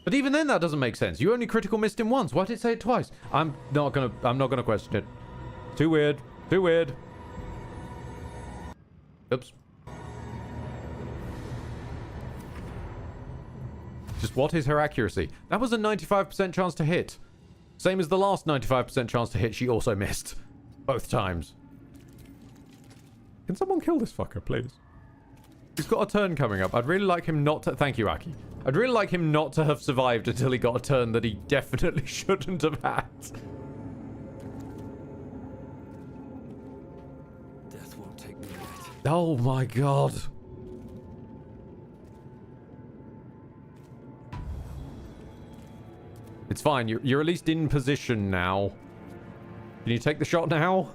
But even then, that doesn't make sense. You only critical missed him once. Why did it say it twice? I'm not gonna question it. Too weird. Too weird. Oops. Just what is her accuracy? That was a 95% chance to hit. Same as the last 95% chance to hit she also missed. Both times. Can someone kill this fucker, please? He's got a turn coming up. I'd really like him not to... Thank you, Aki. I'd really like him not to have survived until he got a turn that he definitely shouldn't have had. Oh my god. It's fine. You're at least in position now. Can you take the shot now?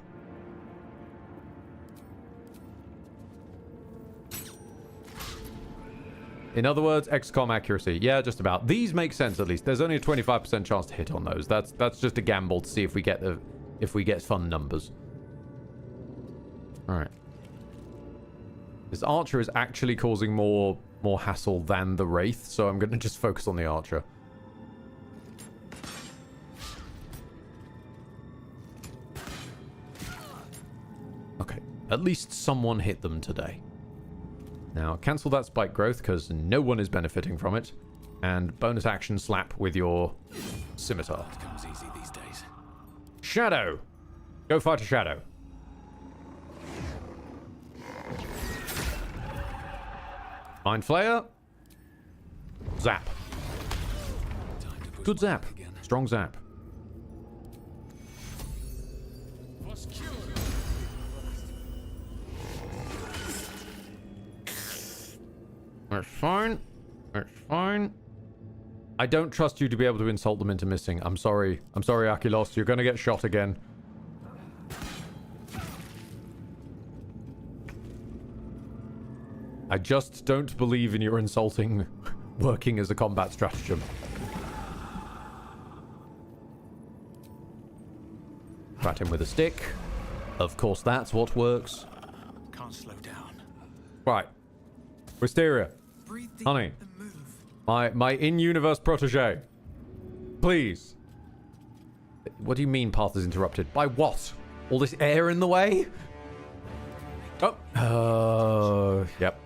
In other words, XCOM accuracy. Yeah, just about. These make sense at least. There's only a 25% chance to hit on those. That's just a gamble to see if we get fun numbers. All right. This archer is actually causing more hassle than the wraith, so I'm going to just focus on the archer. Okay, at least someone hit them today. Now, cancel that spike growth, because no one is benefiting from it. And bonus action slap with your scimitar.
It comes easy these days.
Shadow! Go fight a shadow. Mind Flayer. Zap.
Time to push
Good
my
zap.
luck again.
Strong zap. That's fine. That's fine. I don't trust you to be able to insult them into missing. I'm sorry. I'm sorry, Akilos. You're going to get shot again. I just don't believe in your insulting working as a combat stratagem. Rat him with a stick. Of course, that's what works.
Can't slow down.
Right. Wisteria.
Breathe deep
Honey.
and move.
My in-universe protege. Please. What do you mean path is interrupted? By what? All this air in the way? Oh. Yep.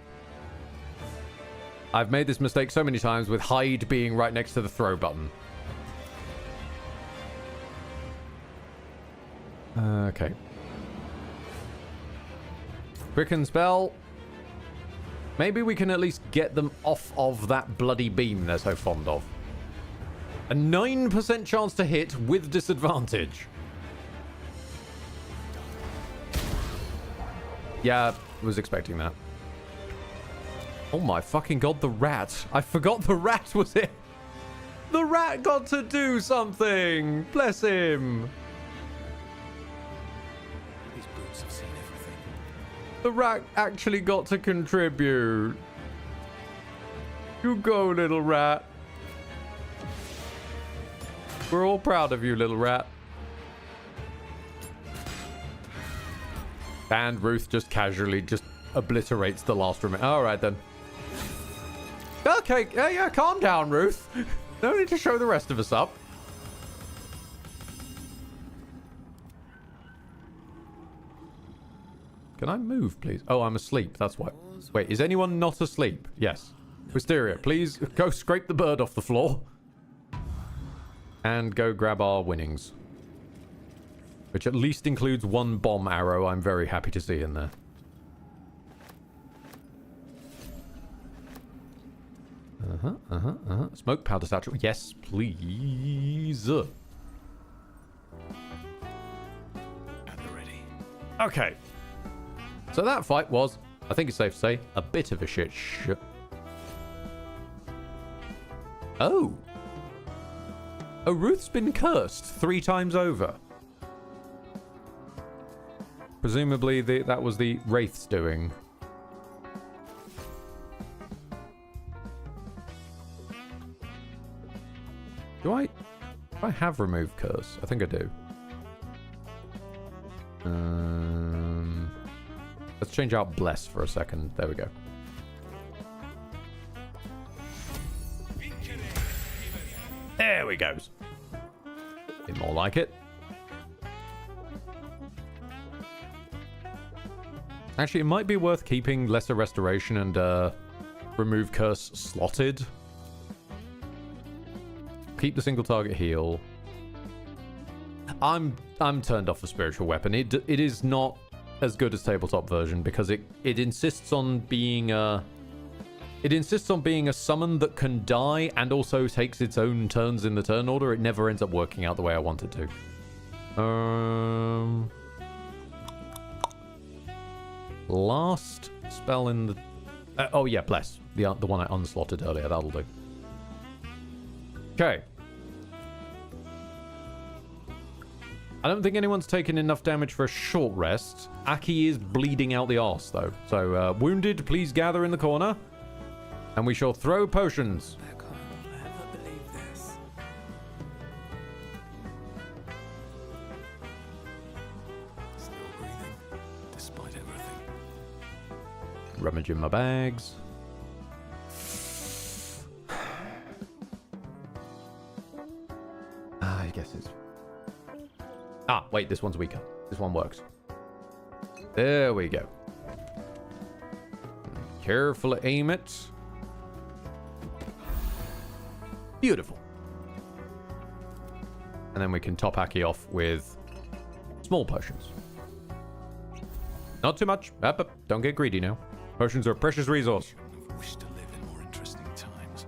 I've made this mistake so many times with hide being right next to the throw button. Okay. Quicken spell. Maybe we can at least get them off of that bloody beam they're so fond of. A 9% chance to hit with disadvantage. Yeah, was expecting that. Oh my fucking god, the rat. I forgot the rat was it. The rat got to do something. Bless him.
These boots have seen everything.
The rat actually got to contribute. You go, little rat. We're all proud of you, little rat. And Ruth just casually just obliterates the last room. All right, then. Okay, yeah, calm down, Ruth. No need to show the rest of us up. Can I move, please? Oh, I'm asleep. That's why. Wait, is anyone not asleep? Yes. Wisteria, please go scrape the bird off the floor. And go grab our winnings. Which at least includes one bomb arrow I'm very happy to see in there. Smoke powder satchel. Yes, please.
At the ready.
Okay. So that fight was, I think it's safe to say, a bit of a shit show. Oh. Oh, Ruth's been cursed 3 times over. Presumably that was the Wraith's doing. Do I have remove curse? I think I do. Let's change out bless for a second. There we go. There we go. Bit more like it. Actually, it might be worth keeping lesser restoration and remove curse slotted. Keep the single target heal. I'm turned off the spiritual weapon. It is not as good as tabletop version because it insists on being a summon that can die and also takes its own turns in the turn order. It never ends up working out the way I want it to. Last spell in the oh yeah, bless the one I unslotted earlier. That'll do. Okay. I don't think anyone's taken enough damage for a short rest. Aki is bleeding out the arse, though. So, wounded, please gather in the corner. And we shall throw potions.
I can't ever believe this.
Still breathing, despite everything.
Rummage in my bags. I guess it's... Ah, wait, this one's weaker. This one works. There we go. Carefully aim it. Beautiful. And then we can top Aki off with small potions. Not too much. Up. Don't get greedy now. Potions are a precious resource.
I've wished to live in more interesting times.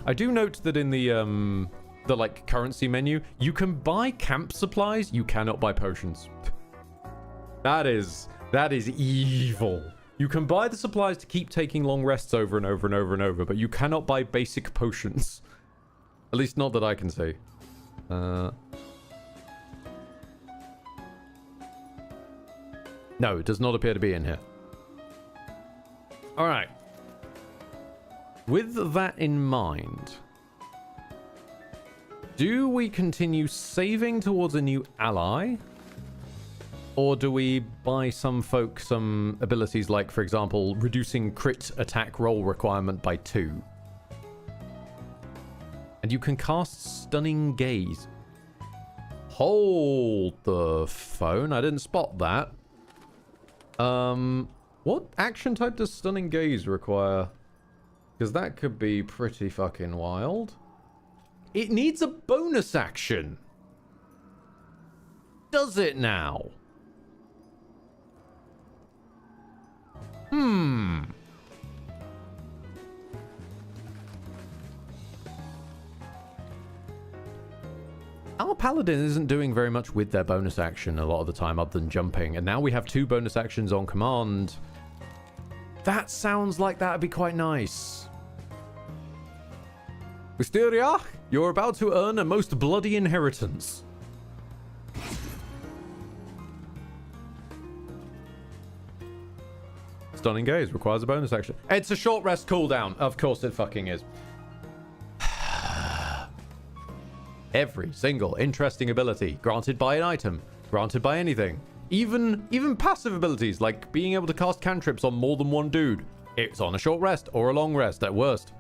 I do note that in the like currency menu, you can buy camp supplies. You cannot buy potions. That is evil. You can buy the supplies to keep taking long rests over and over and over and over, but you cannot buy basic potions. At least not that I can see. No, it does not appear to be in here. All right. With that in mind, do we continue saving towards a new ally? Or do we buy some folk some abilities like, for example, reducing crit attack roll requirement by 2? And you can cast Stunning Gaze. Hold the phone. I didn't spot that. What action type does Stunning Gaze require? Because that could be pretty fucking wild. It needs a bonus action. Does it now? Our paladin isn't doing very much with their bonus action a lot of the time other than jumping, and now we have 2 bonus actions on command. That sounds like that would be quite nice. Wisteria, you're about to earn a most bloody inheritance. Stunning Gaze requires a bonus action. It's a short rest cooldown. Of course it fucking is. Every single interesting ability granted by an item, granted by anything. Even passive abilities like being able to cast cantrips on more than one dude. It's on a short rest or a long rest at worst.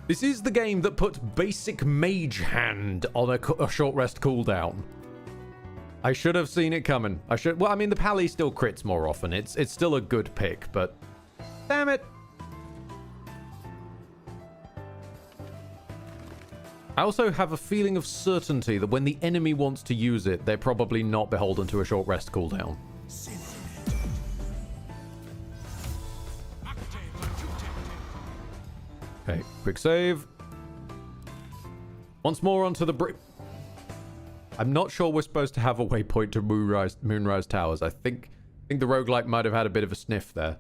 This is the game that put basic mage hand on a short rest cooldown. I should have seen it coming. Well, I mean, the pally still crits more often. It's still a good pick, but damn it. I also have a feeling of certainty that when the enemy wants to use it, they're probably not beholden to a short rest cooldown. Okay, quick save. Once more onto the brick. I'm not sure we're supposed to have a waypoint to Moonrise Towers. I think the roguelike might have had a bit of a sniff there.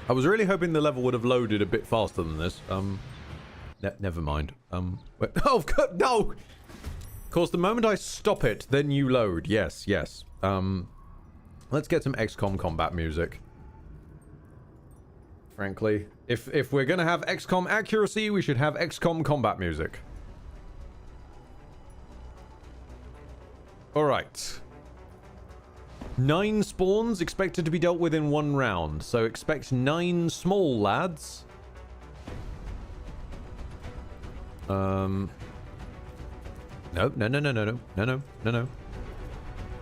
I was really hoping the level would have loaded a bit faster than this. Never mind. Wait. Oh, God, no! Of course, the moment I stop it, then you load. Yes, yes. Let's get some XCOM combat music. Frankly, if we're gonna have XCOM accuracy, we should have XCOM combat music. Alright. 9 spawns expected to be dealt with in 1 round, so expect 9 small lads. No.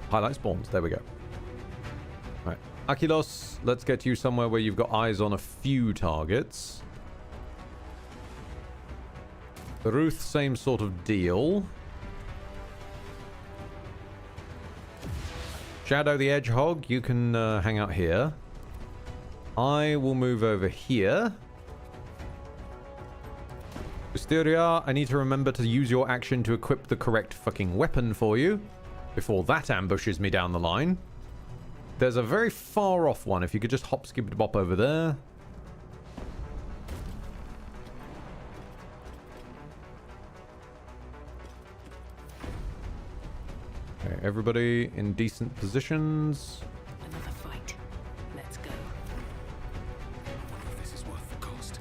Highlight spawns. There we go. Right. Akilos, let's get you somewhere where you've got eyes on a few targets. Ruth, same sort of deal. Shadow the Hedgehog, you can hang out here. I will move over here. Wisteria, I need to remember to use your action to equip the correct fucking weapon for you before that ambushes me down the line. There's a very far off one. If you could just hop, skip, bop over there. Okay, everybody in decent positions.
Another fight. Let's go.
I wonder if this is worth the cost.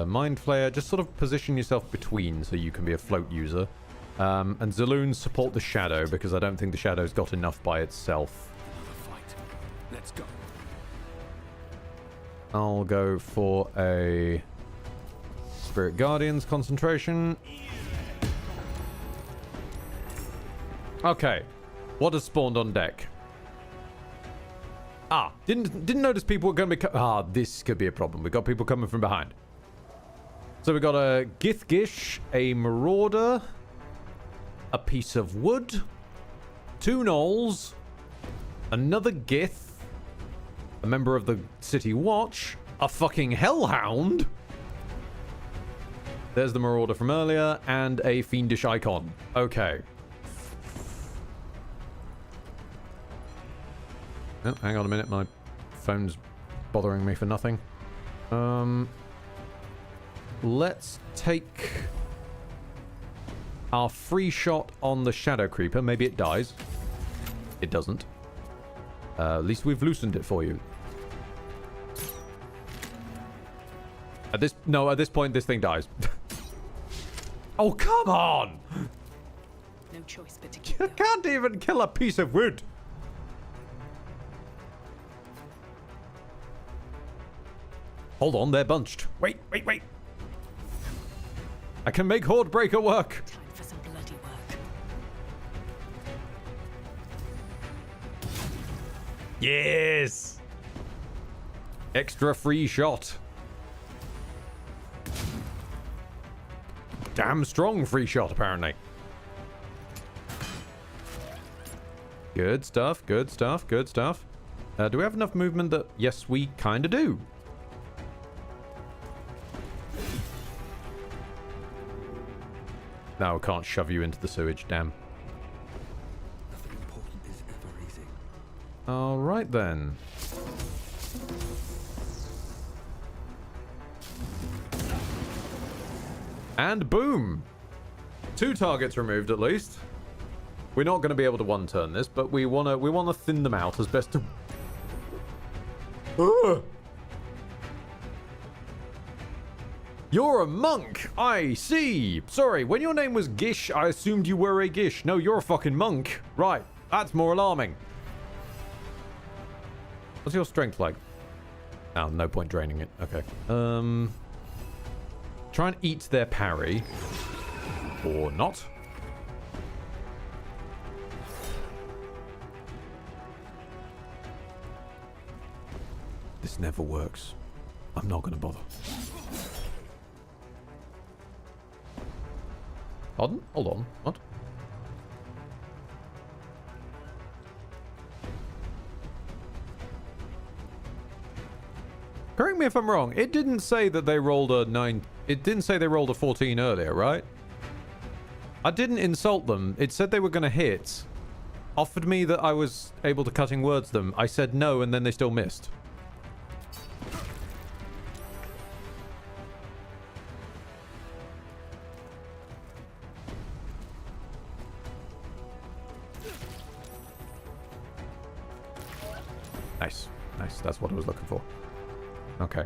Mind Flayer, just sort of position yourself between so you can be a float user. And Zaloon, support the Shadow because I don't think the Shadow's got enough by itself.
Another fight. Let's go.
I'll go for a Spirit Guardians concentration. Okay. What has spawned on deck? Didn't notice people were going to be... this could be a problem. We got people coming from behind. So we got a Githgish, a Marauder, a piece of wood, 2 gnolls, another Gith, a member of the City Watch, a fucking Hellhound. There's the Marauder from earlier, and a Fiendish Icon. Okay. Oh, hang on a minute, my phone's bothering me for nothing. Let's take our free shot on the Shadow Creeper. Maybe it dies. It doesn't. At least we've loosened it for you. At this point, this thing dies. Oh, come on!
No choice but to keep
You
going.
can't even kill a piece of wood. Hold on, they're bunched. Wait. I can make Hordebreaker work.
Time for some bloody work.
Yes! Extra free shot. Damn strong free shot, apparently. Good stuff. Do we have enough movement that... Yes, we kind of do. Now I can't shove you into the sewage, damn.
Nothing important is ever easy.
Alright then. And boom! 2 targets removed at least. We're not going to be able to one-turn this, but we wanna thin them out as best to... Ugh! You're a monk! I see! Sorry, when your name was Gish, I assumed you were a Gish. No, you're a fucking monk. Right, that's more alarming. What's your strength like? Oh, no point draining it. Okay. Try and eat their parry. Or not. This never works. I'm not gonna bother. Pardon? Hold on. What? Correct me if I'm wrong. It didn't say that they rolled a 9... It didn't say they rolled a 14 earlier, right? I didn't insult them. It said they were going to hit. Offered me that I was able to cutting words them. I said no, and then they still missed. Nice. Nice. That's what I was looking for. Okay.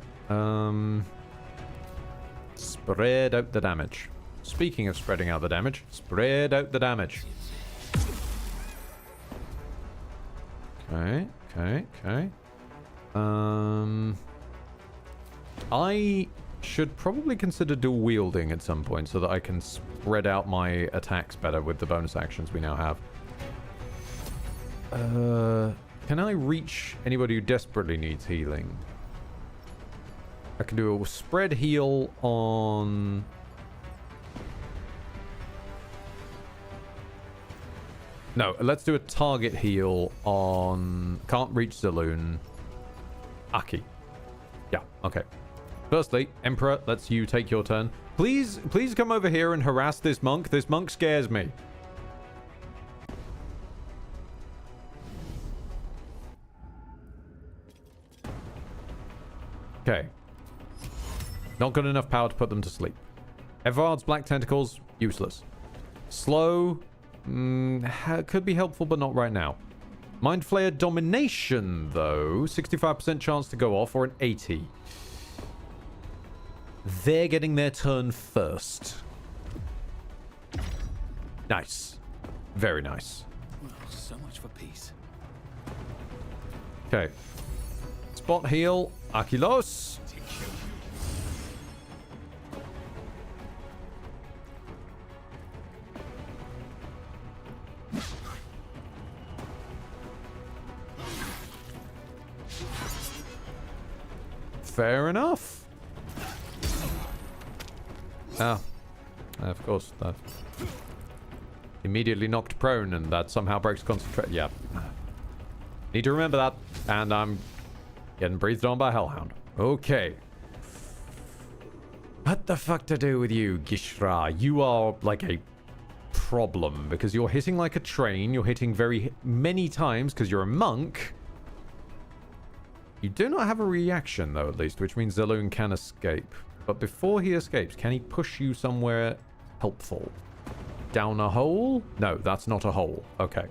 Spread out the damage. Speaking of spreading out the damage, spread out the damage. Okay. I should probably consider dual wielding at some point so that I can spread out my attacks better with the bonus actions we now have. Can I reach anybody who desperately needs healing? I can do a spread heal on... No, let's do a target heal on... Can't reach Zaloon. Aki. Yeah, okay. Firstly, Emperor, let's you take your turn. Please come over here and harass this monk. This monk scares me. Okay. Not good enough power to put them to sleep. Evard's Black Tentacles, useless. Slow, could be helpful, but not right now. Mind Flayer Domination, though. 65% chance to go off, or an 80. They're getting their turn first. Nice. Very nice.
Well, so much for peace.
Okay. Spot heal. Aquilos. Fair enough. Ah. Of course. That immediately knocked prone, and that somehow breaks concentration. Yeah. Need to remember that. And I'm getting breathed on by Hellhound. Okay. What the fuck to do with you, Gishra? You are like a problem because you're hitting like a train. You're hitting very many times because you're a monk. You do not have a reaction though, at least, which means Zaloon can escape. But before he escapes, can he push you somewhere helpful? Down a hole? No, that's not a hole. Okay.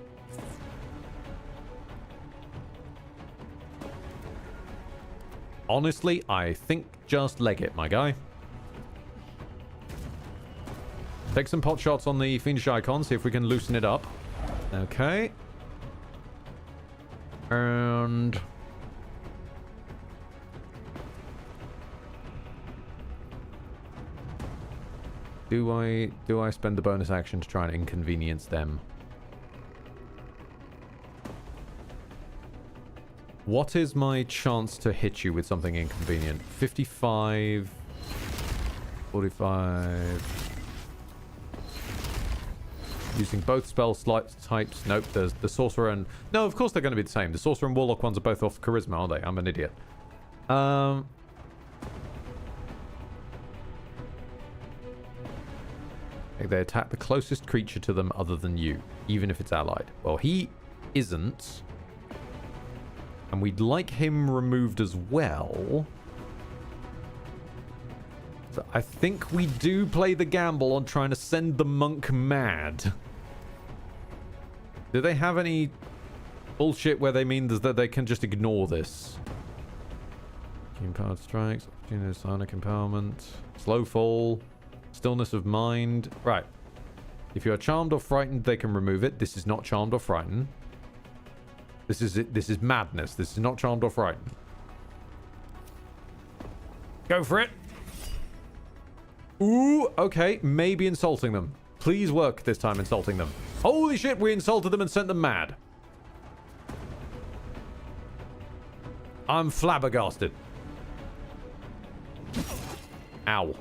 Honestly, I think just leg it, my guy. Take some pot shots on the Fiendish icon, see if we can loosen it up. Okay. And... Do I spend the bonus action to try and inconvenience them? What is my chance to hit you with something inconvenient? 55... 45... Using both spell types. Nope, there's the Sorcerer and... No, of course they're going to be the same. The Sorcerer and Warlock ones are both off Charisma, aren't they? I'm an idiot. They attack the closest creature to them other than you, even if it's allied. Well, he isn't. And we'd like him removed as well. So I think we do play the gamble on trying to send the monk mad. Do they have any bullshit where they mean that they can just ignore this? Empowered strikes, opportunity, psionic empowerment, slow fall, stillness of mind. Right. If you are charmed or frightened, they can remove it. This is not charmed or frightened. This is it. This is madness. This is not charmed or frightened. Go for it. Ooh, okay. Maybe insulting them. Please work this time insulting them. Holy shit, we insulted them and sent them mad. I'm flabbergasted. Ow.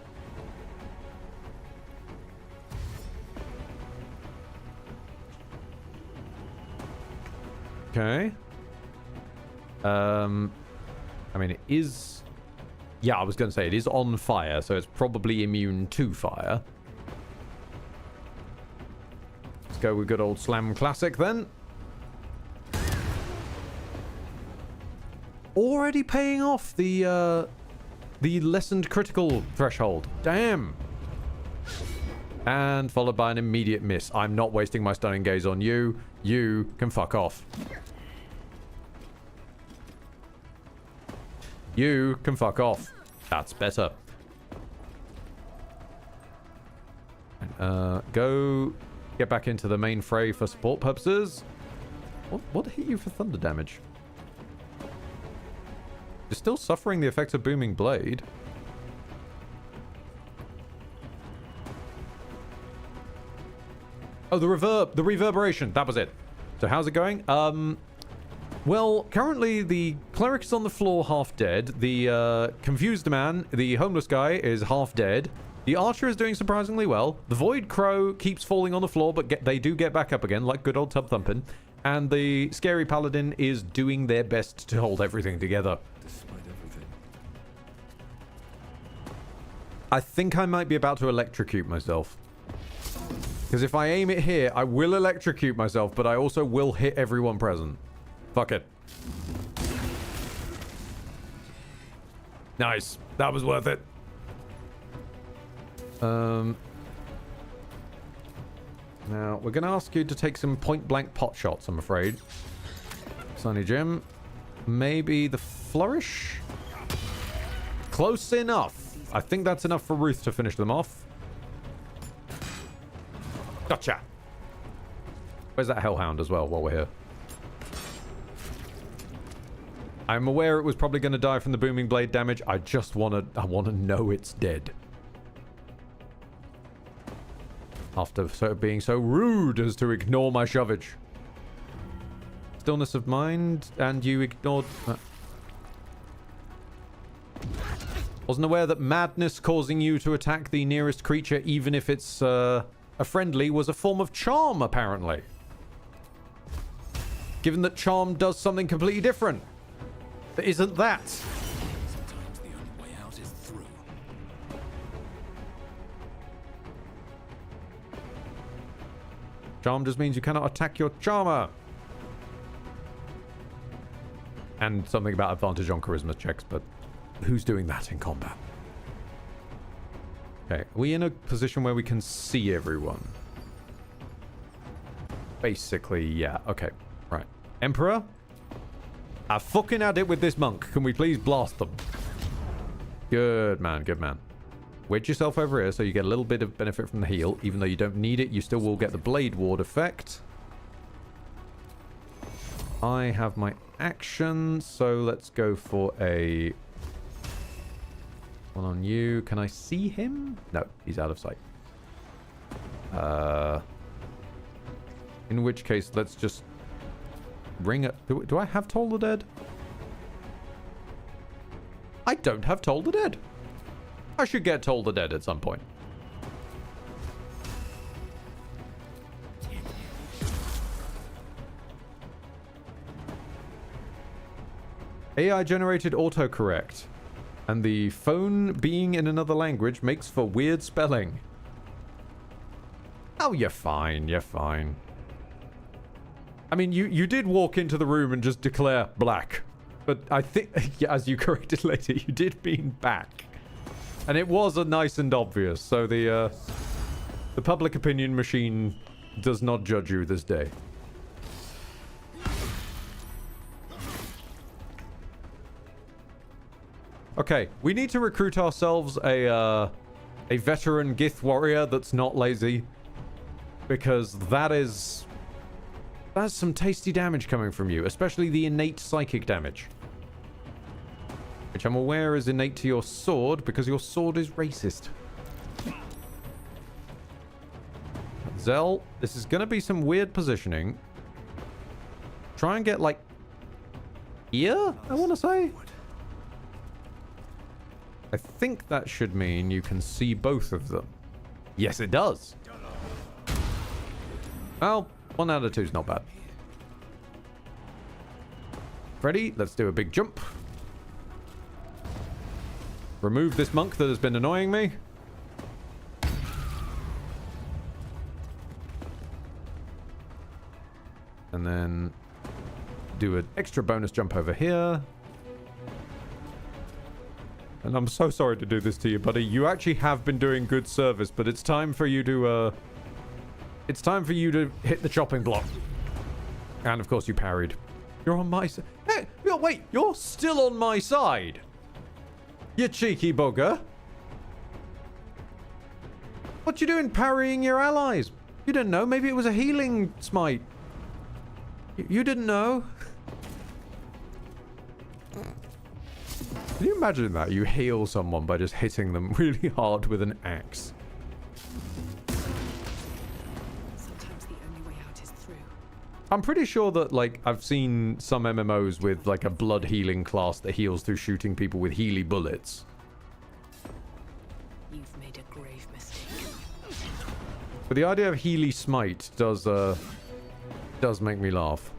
Okay. I mean, it is... Yeah, I was going to say, it is on fire, so it's probably immune to fire. Let's go with good old Slam Classic, then. Already paying off the lessened critical threshold. Damn. And followed by an immediate miss. I'm not wasting my Stunning Gaze on you. You can fuck off. You can fuck off. That's better. Go get back into the main fray for support purposes. What hit you for thunder damage? You're still suffering the effects of Booming Blade. Oh, the reverberation. That was it. So how's it going? Well, currently the cleric is on the floor half dead. The confused man, the homeless guy, is half dead. The archer is doing surprisingly well. The void crow keeps falling on the floor, but they do get back up again, like good old tub thumping. And the scary paladin is doing their best to hold everything together.
Despite everything.
I think I might be about to electrocute myself. Because if I aim it here, I will electrocute myself, but I also will hit everyone present. Fuck it. Nice. That was worth it. Now, we're going to ask you to take some point-blank pot shots, I'm afraid. Sunny Jim. Maybe the flourish? Close enough. I think that's enough for Ruth to finish them off. Gotcha. Where's that Hellhound as well while we're here? I'm aware it was probably going to die from the Booming Blade damage. I just want to know it's dead. After being so rude as to ignore my shovage. Stillness of mind, and you ignored... Wasn't aware that madness causing you to attack the nearest creature, even if it's a friendly, was a form of charm, apparently. Given that charm does something completely different. But isn't that?
Sometimes the only way out is through.
Charm just means you cannot attack your charmer. And something about advantage on charisma checks, but who's doing that in combat? Okay, are we in a position where we can see everyone? Basically, yeah. Okay, right. Emperor? I fucking had it with this monk. Can we please blast them? Good man, good man. Wedge yourself over here so you get a little bit of benefit from the heal. Even though you don't need it, you still will get the blade ward effect. I have my action, so let's go for a one on you. Can I see him? No, he's out of sight. In which case, let's just ring it. Do I have Toll the Dead? I don't have Toll the Dead. I should get Toll the Dead at some point. AI generated autocorrect. And the phone being in another language makes for weird spelling. Oh, you're fine. You're fine. I mean, you did walk into the room and just declare black. But I think, yeah, as you corrected later, you did mean back. And it was a nice and obvious. So the public opinion machine does not judge you this day. Okay, we need to recruit ourselves a veteran Gith warrior that's not lazy. Because that's some tasty damage coming from you, especially the innate psychic damage. Which I'm aware is innate to your sword, because your sword is racist. Zell, this is going to be some weird positioning. Try and get, like, here, I want to say. I think that should mean you can see both of them. Yes, it does. Well, 1 out of 2 is not bad. Ready? Let's do a big jump. Remove this monk that has been annoying me. And then do an extra bonus jump over here. And I'm so sorry to do this to you, buddy. You actually have been doing good service, but it's time for you to, it's time for you to hit the chopping block. And of course you parried. You're on my side. Hey, wait, you're still on my side. You cheeky bugger. What you doing parrying your allies? You didn't know. Maybe it was a healing smite. You didn't know. Can you imagine that? You heal someone by just hitting them really hard with an axe.
Sometimes the only way out is through.
I'm pretty sure that, like, I've seen some MMOs with, like, a blood healing class that heals through shooting people with Healy bullets.
You've made a grave mistake.
But the idea of Healy smite does make me laugh.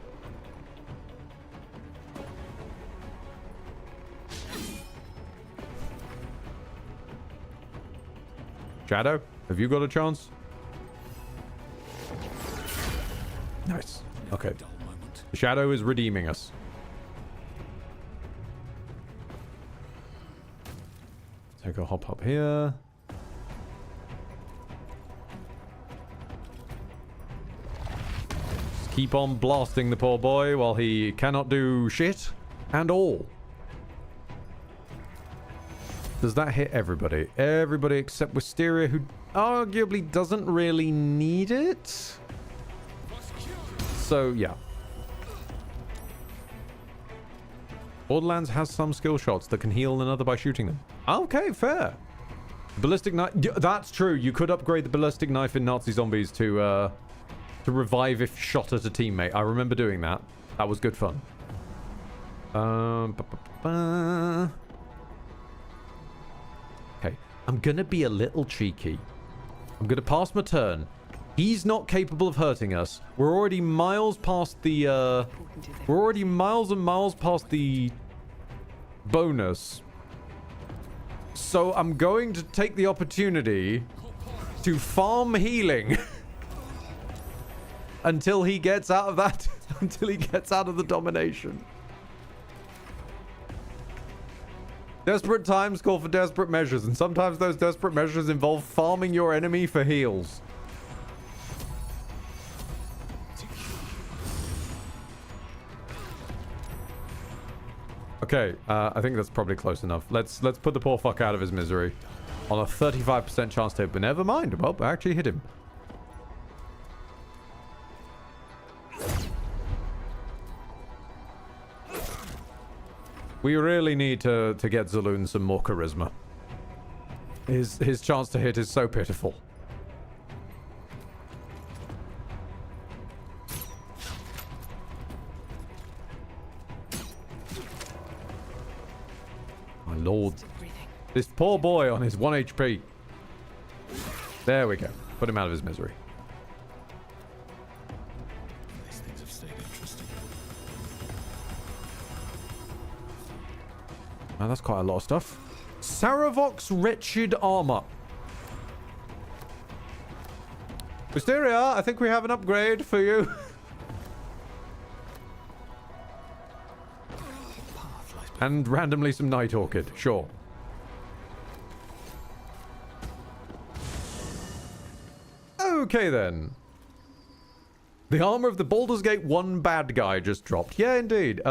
Shadow, have you got a chance? Nice. Okay. The Shadow is redeeming us. Take a hop up here. Just keep on blasting the poor boy while he cannot do shit and all. Does that hit everybody? Everybody except Wisteria, who arguably doesn't really need it. So, yeah. Borderlands has some skill shots that can heal another by shooting them. Okay, fair. Ballistic knife. That's true. You could upgrade the ballistic knife in Nazi zombies to revive if shot at a teammate. I remember doing that. That was good fun. I'm going to be a little cheeky. I'm going to pass my turn. He's not capable of hurting us. We're already miles past the, we're already miles and miles past the bonus. So I'm going to take the opportunity to farm healing until he gets out of that, until he gets out of the domination. Desperate times call for desperate measures, and sometimes those desperate measures involve farming your enemy for heals. Okay, I think that's probably close enough. Let's put the poor fuck out of his misery. On a 35% chance to hit, but never mind. Well, I actually hit him. We really need to get Zaloon some more charisma. His chance to hit is so pitiful. My lord. This poor boy on his 1 HP. There we go. Put him out of his misery.
These things have stayed interesting.
Now that's quite a lot of stuff. Saravok's wretched armor. Wisteria, I think we have an upgrade for you. And randomly some Night Orchid. Sure. Okay then. The armor of the Baldur's Gate 1 bad guy just dropped. Yeah, indeed.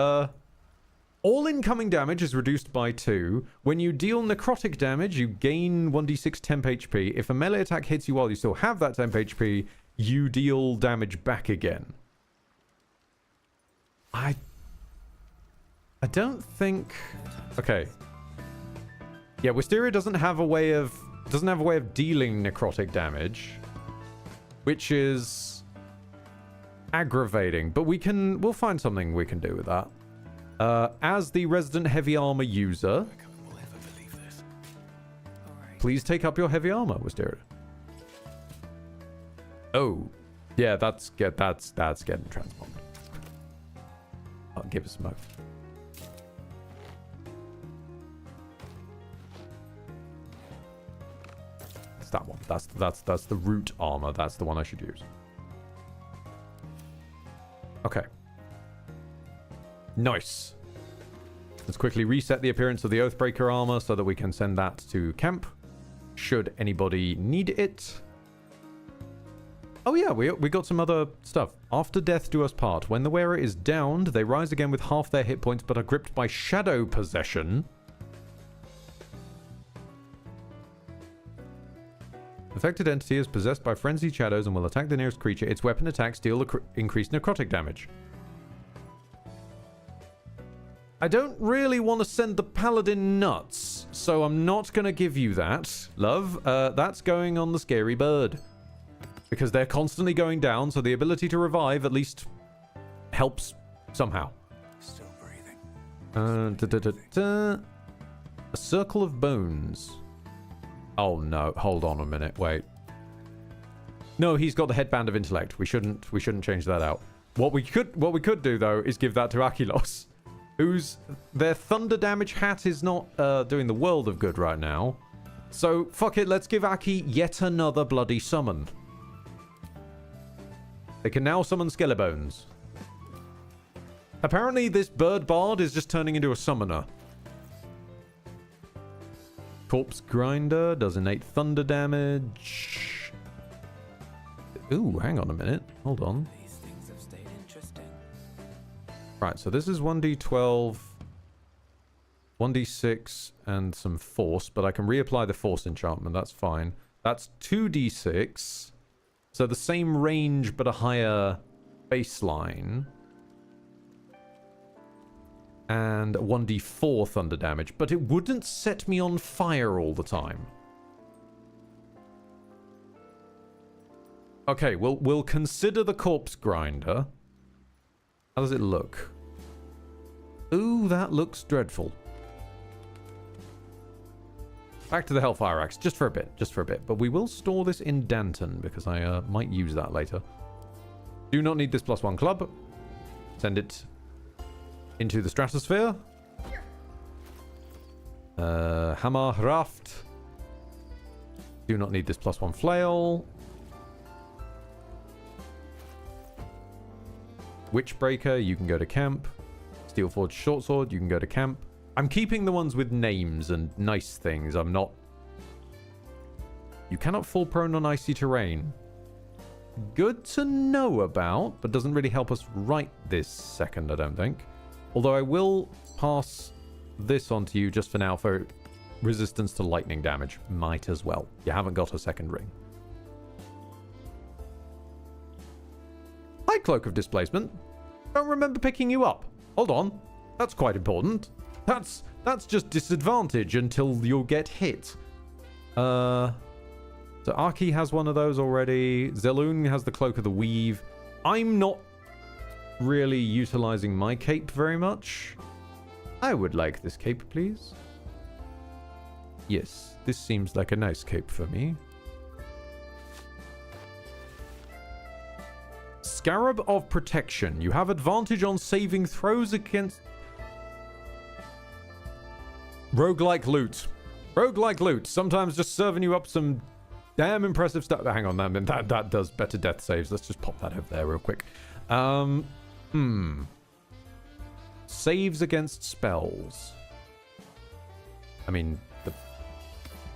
All incoming damage is reduced by 2. When you deal necrotic damage, you gain 1d6 temp HP. If a melee attack hits you while you still have that temp HP, you deal damage back again. I don't think... Okay. Yeah, Wisteria doesn't have a way of dealing necrotic damage, which is aggravating, but we'll find something we can do with that. As the resident heavy armor user, please take up your heavy armor, Wisteria. Oh, yeah, that's getting transformed. I'll give it a smoke. It's that one. That's the root armor. That's the one I should use. Okay. Nice. Let's quickly reset the appearance of the Oathbreaker armor so that we can send that to camp, should anybody need it. Oh yeah, we got some other stuff. After death do us part. When the wearer is downed, they rise again with half their hit points but are gripped by shadow possession. Affected entity is possessed by frenzied shadows and will attack the nearest creature. Its weapon attacks deal increased necrotic damage. I don't really want to send the paladin nuts, so I'm not going to give you that, love. That's going on the scary bird. Because they're constantly going down, so the ability to revive at least helps somehow.
Still breathing.
A circle of bones. Oh no, hold on a minute, wait. No, he's got the headband of intellect. We shouldn't change that out. What we could do though is give that to Achelos, whose their thunder damage hat is not doing the world of good right now. So fuck it, let's give Aki yet another bloody summon. They can now summon Skelebones. Apparently this bird bard is just turning into a summoner. Corpse Grinder does innate thunder damage. Ooh, hang on a minute. Hold on.
These things have stayed interesting.
Right, so this is 1d12, 1d6, and some force, but I can reapply the force enchantment. That's fine. That's 2d6. So the same range, but a higher baseline. And 1d4 thunder damage, but it wouldn't set me on fire all the time. Okay, we'll consider the Corpse Grinder. How does it look? Ooh, that looks dreadful. Back to the Hellfire Axe, just for a bit, just for a bit. But we will store this in Danton, because I might use that later. Do not need this +1 club. Send it into the stratosphere. Hammer Raft. Do not need this +1 flail. Witchbreaker, you can go to camp. Steelforged Shortsword, you can go to camp. I'm keeping the ones with names and nice things. I'm not... You cannot fall prone on icy terrain. Good to know about, but doesn't really help us right this second, I don't think. Although I will pass this on to you just for now for resistance to lightning damage. Might as well. You haven't got a second ring. Hi, Cloak of Displacement. Don't remember picking you up. Hold on. That's quite important. That's just disadvantage until you'll get hit. So Arki has one of those already. Zelun has the Cloak of the Weave. I'm not really utilizing my cape very much. I would like this cape, please. Yes, this seems like a nice cape for me. Scarab of Protection. You have advantage on saving throws against... Roguelike loot. Roguelike loot. Sometimes just serving you up some damn impressive stuff. Hang on, that does better death saves. Let's just pop that over there real quick. Saves against spells. I mean,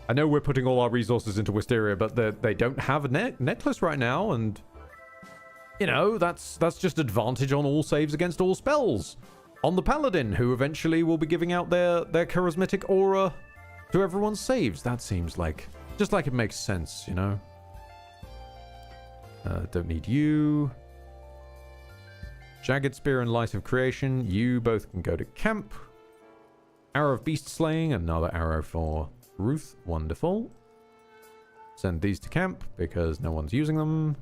I know we're putting all our resources into Wisteria, but they don't have a necklace right now, and you know, that's just advantage on all saves against all spells. On the Paladin, who eventually will be giving out their charismatic aura to everyone's saves. That seems like... Just like it makes sense, you know? Don't need you. Jagged Spear and Light of Creation. You both can go to camp. Arrow of Beast Slaying. Another arrow for Ruth. Wonderful. Send these to camp because no one's using them.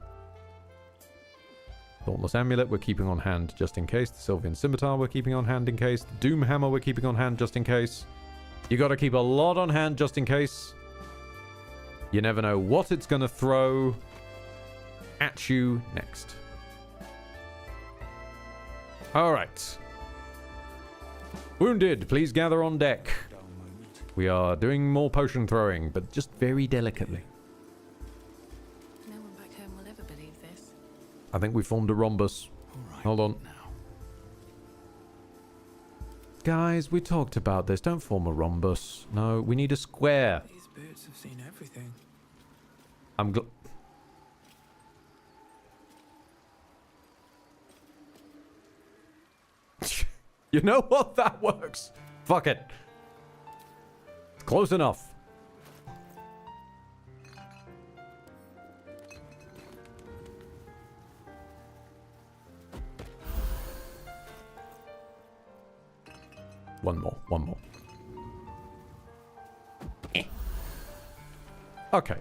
Dauntless Amulet we're keeping on hand just in case. The Sylvian Scimitar we're keeping on hand in case. The Doom Hammer we're keeping on hand just in case. You got to keep a lot on hand just in case. You never know what it's going to throw at you next. All right. Wounded, please gather on deck. We are doing more potion throwing, but just very delicately.
No one back home will ever believe this.
I think we formed a rhombus.
Right,
Hold on.
now.
Guys, we talked about this. Don't form a rhombus. No, we need a square.
These birds have seen everything.
I'm You know what? That works. Fuck it. Close enough. One more. Okay.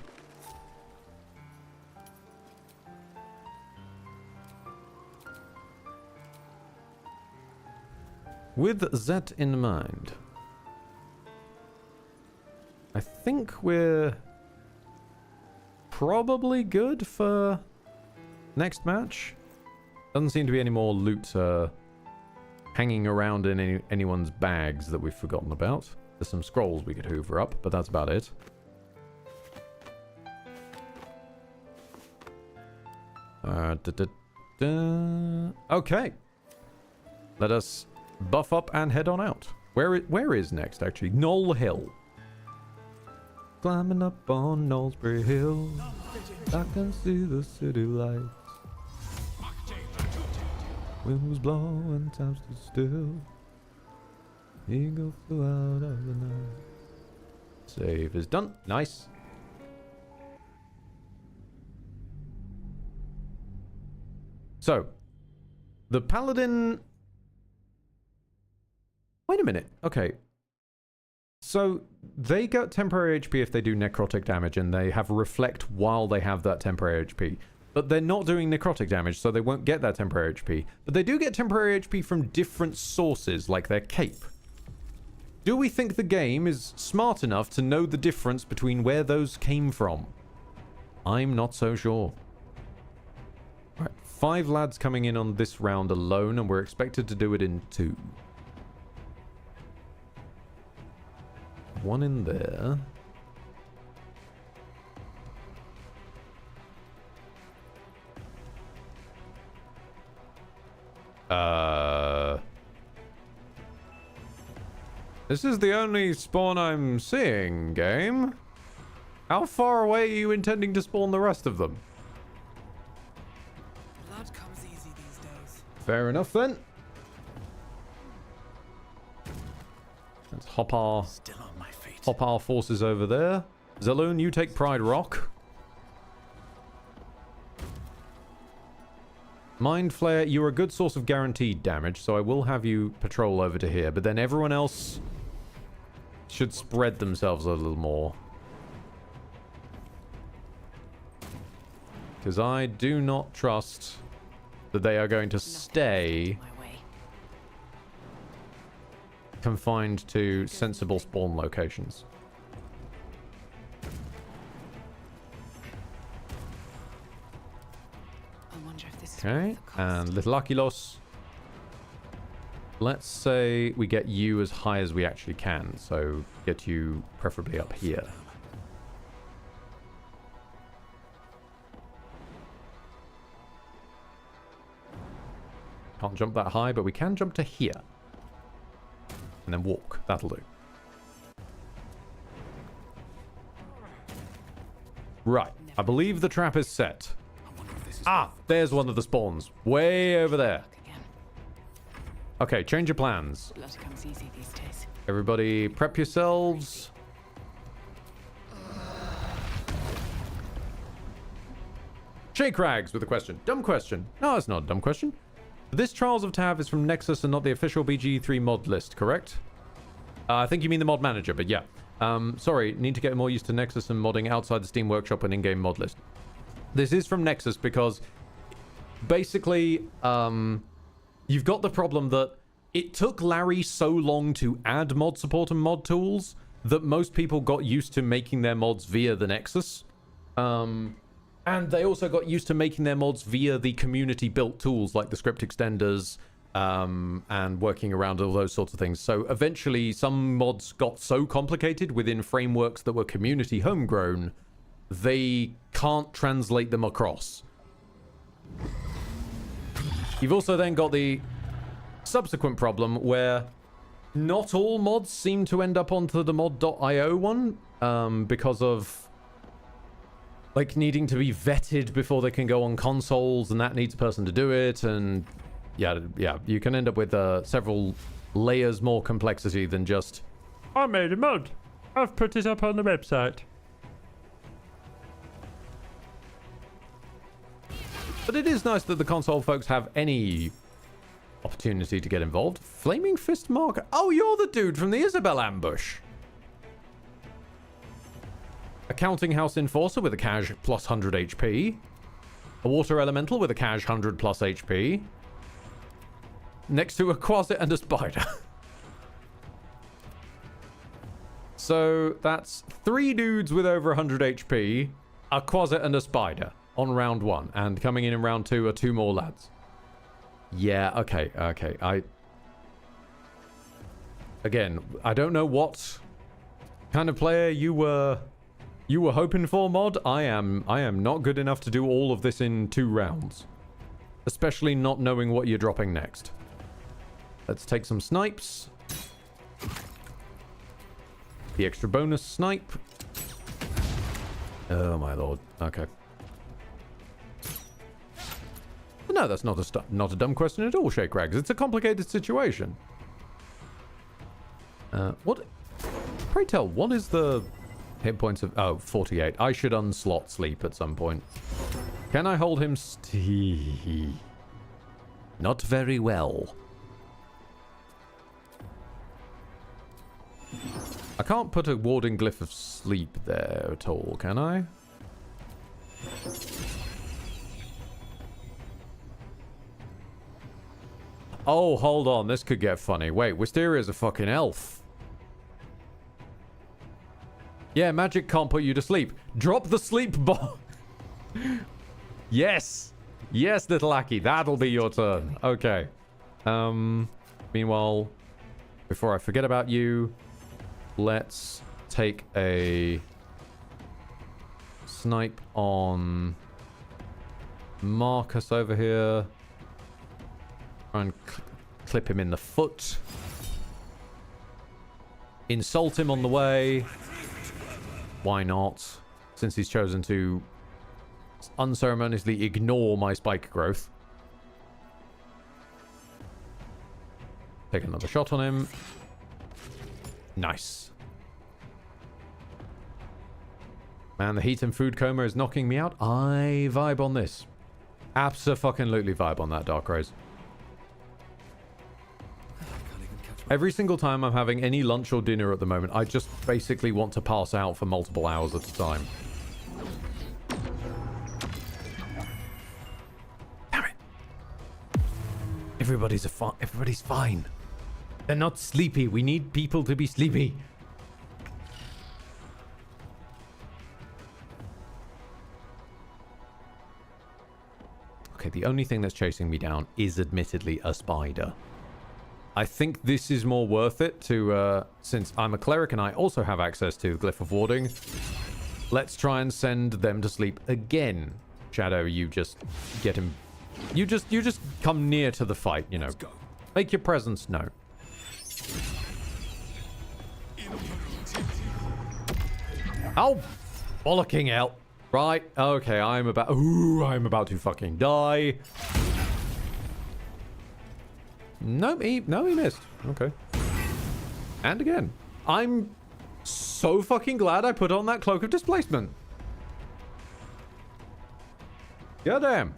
With that in mind, I think we're probably good for next match. Doesn't seem to be any more loot hanging around in anyone's bags that we've forgotten about. There's some scrolls we could hoover up, but that's about it. Okay. Let us buff up and head on out. Where is next, actually? Knoll Hill. Climbing up on Knollsbury Hill. I can see the city lights. Wind was blowing, time stood still. Eagle flew out of the night. Save is done. Nice. So, the Paladin... Wait a minute. Okay. So, they get temporary HP if they do necrotic damage, and they have reflect while they have that temporary HP. But they're not doing necrotic damage, so they won't get that temporary HP. But they do get temporary HP from different sources, like their cape. Do we think the game is smart enough to know the difference between where those came from? I'm not so sure. Right, 5 lads coming in on this round alone, and we're expected to do it in 2. 1 in there. This is the only spawn I'm seeing, game. How far away are you intending to spawn the rest of them?
Blood comes easy these days.
Fair enough then. Let's hop our
Still on my feet.
forces over there. Zaloon, you take Pride Rock. Mind Flare, you're a good source of guaranteed damage, so I will have you patrol over to here, but then everyone else should spread themselves a little more. Because I do not trust that they are going to stay
My way.
confined to sensible spawn locations.
I wonder if this is
Okay,
worth the cost.
and Little Aquilos. Let's say we get you as high as we actually can, so get you preferably up here. Can't jump that high, but we can jump to here. And then walk. That'll do. Right. I believe the trap is set.
I wonder if this is
Ah, there's one of the spawns. Way over there.
Back again.
Okay, change your plans.
Blood comes easy these days.
Everybody prep yourselves. Shake Rags with a question. Dumb question. No, it's not a dumb question. This Trials of Tav is from Nexus and not the official BG3 mod list, correct? I think you mean the mod manager, but yeah. Sorry, need to get more used to Nexus and modding outside the Steam Workshop and in-game mod list. This is from Nexus because basically, you've got the problem that it took Larry so long to add mod support and mod tools that most people got used to making their mods via the Nexus. And they also got used to making their mods via the community-built tools like the script extenders and working around all those sorts of things. So eventually, some mods got so complicated within frameworks that were community homegrown, they can't translate them across. You've also then got the subsequent problem where not all mods seem to end up onto the mod.io one because of like needing to be vetted before they can go on consoles, and that needs a person to do it, and yeah, you can end up with several layers more complexity than just I made a mod, I've put it up on the website. But it is nice that the console folks have any opportunity to get involved. Flaming Fist Marker. Oh, you're the dude from the Isabel ambush. A Counting House Enforcer with a cash plus 100 HP. A Water Elemental with a cash 100 plus HP. Next to a Quasit and a Spider. So that's 3 dudes with over 100 HP, a Quasit and a Spider on round 1. And coming in round 2 are 2 more lads. Yeah, okay. Again, I don't know what kind of player you were hoping for, mod. I am not good enough to do all of this in 2 rounds. Especially not knowing what you're dropping next. Let's take some snipes. The extra bonus snipe. Oh my lord. Okay. No, that's not a dumb question at all, Shake Rags. It's a complicated situation. What? Pray tell, what is the hit points of... Oh, 48. I should unslot sleep at some point. Can I hold him Not very well. I can't put a warding glyph of sleep there at all, can I? Oh, hold on. This could get funny. Wait, Wisteria's a fucking elf. Yeah, magic can't put you to sleep. Drop the sleep bomb. Yes. Yes, little Aki. That'll be your turn. Okay. Meanwhile, before I forget about you, let's take a snipe on Marcus over here. Try and clip him in the foot. Insult him on the way. Why not? Since he's chosen to unceremoniously ignore my spike growth. Take another shot on him. Nice. Man, the heat and food coma is knocking me out. I vibe on this. Abso-fucking-lutely vibe on that, Dark Rays. Every single time I'm having any lunch or dinner at the moment, I just basically want to pass out for multiple hours at a time. Damn it. Everybody's fine. They're not sleepy. We need people to be sleepy. Okay, the only thing that's chasing me down is admittedly a spider. I think this is more worth it to, since I'm a cleric and I also have access to the Glyph of Warding, let's try and send them to sleep again. Shadow, you just get him. You just come near to the fight, you know. Make your presence known. Oh, bollocking out. Right, okay, I'm about to fucking die. No, he missed. Okay. And again. I'm so fucking glad I put on that Cloak of Displacement. Goddamn.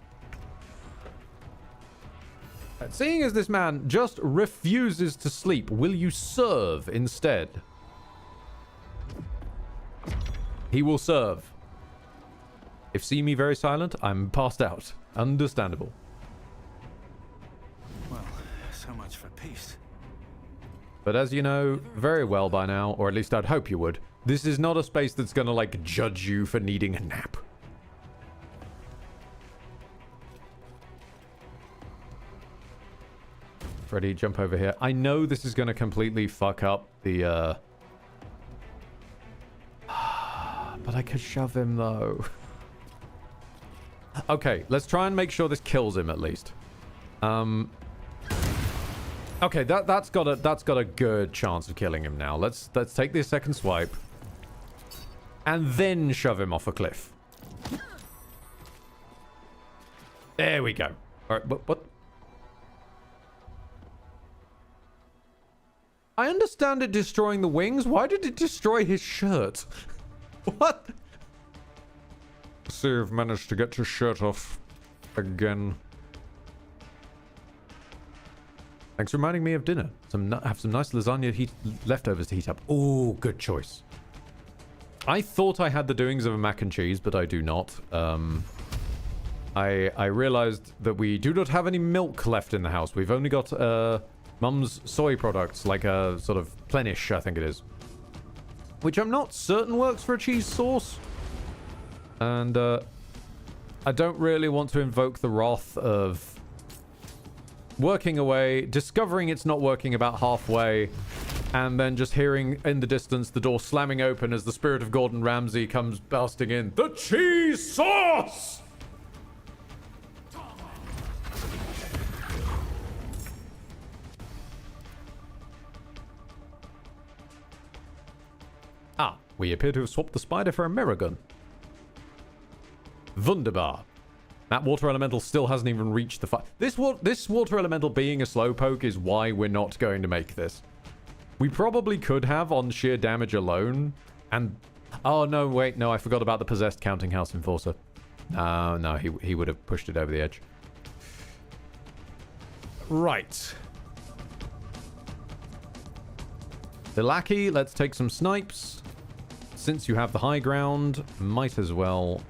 Seeing as this man just refuses to sleep, will you serve instead? He will serve. If see me very silent, I'm passed out. Understandable.
Well, so much for peace.
But as you know very well by now, or at least I'd hope you would, this is not a space that's gonna, like, judge you for needing a nap. Freddy, jump over here. I know this is gonna completely fuck up the, but I could shove him, though. Okay, let's try and make sure this kills him, at least. Okay, that's got a good chance of killing him now. Let's take this second swipe. And then shove him off a cliff. There we go. Alright, what? I understand it destroying the wings. Why did it destroy his shirt? What? See, I've managed to get your shirt off again. Thanks for reminding me of dinner. Have some nice lasagna leftovers to heat up. Oh, good choice. I thought I had the doings of a mac and cheese, but I do not. I realized that we do not have any milk left in the house. We've only got Mum's soy products, like a sort of Plenish, I think it is. Which I'm not certain works for a cheese sauce. And I don't really want to invoke the wrath of working away, discovering it's not working about halfway, and then just hearing in the distance the door slamming open as the spirit of Gordon Ramsay comes bursting in. The cheese sauce! Ah, we appear to have swapped the spider for a mirror gun. Wunderbar. That water elemental still hasn't even reached the fight. This water elemental being a slowpoke is why we're not going to make this. We probably could have on sheer damage alone. And... oh, no, wait. No, I forgot about the possessed counting house enforcer. No, he would have pushed it over the edge. Right. The lackey, let's take some snipes. Since you have the high ground, might as well...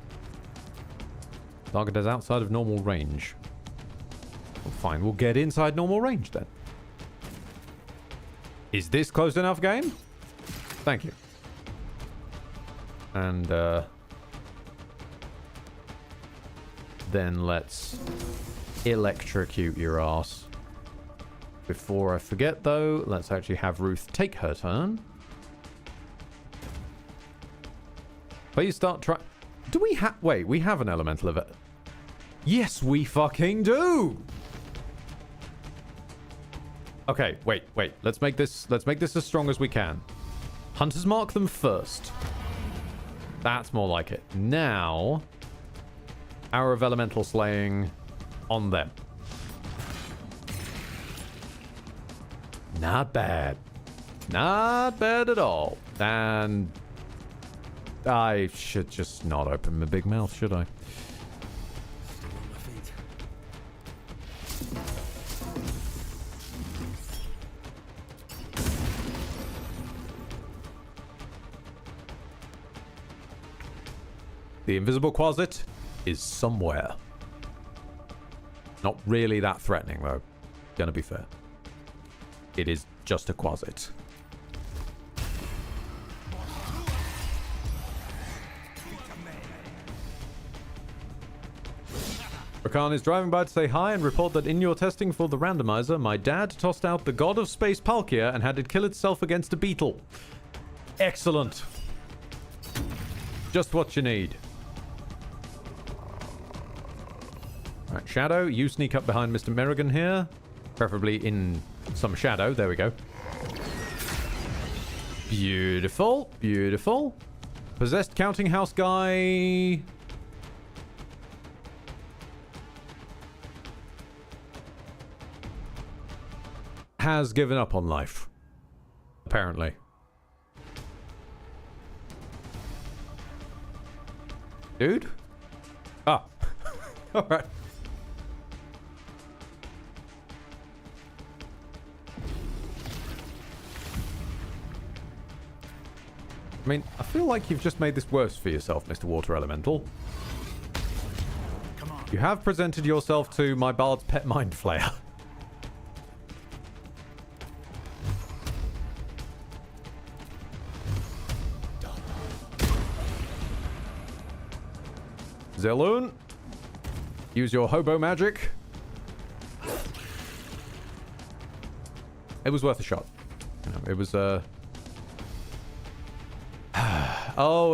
target is outside of normal range. Well, fine, we'll get inside normal range then. Is this close enough, game? Thank you. And then let's electrocute your ass. Before I forget, though, let's actually have Ruth take her turn. Please start trying. Do we have... Wait, we have an elemental event. Yes, we fucking do! Okay, wait. Let's make this as strong as we can. Hunters mark them first. That's more like it. Now, Hour of Elemental Slaying on them. Not bad. Not bad at all. And I should just not open my big mouth, should I?
Still on my feet.
The invisible closet is somewhere. Not really that threatening, though. Gonna be fair. It is just a closet. Rakan is driving by to say hi and report that in your testing for the randomizer, my dad tossed out the god of space Palkia and had it kill itself against a beetle. Excellent. Just what you need. Alright, Shadow, you sneak up behind Mr. Merrigan here. Preferably in some shadow. There we go. Beautiful. Beautiful. Possessed counting house guy... has given up on life. Apparently. Dude? Ah. Alright. I mean, I feel like you've just made this worse for yourself, Mr. Water Elemental.
Come on.
You have presented yourself to my bard's pet mind flayer. Zeloon, use your hobo magic. It was worth a shot. You know, it was oh,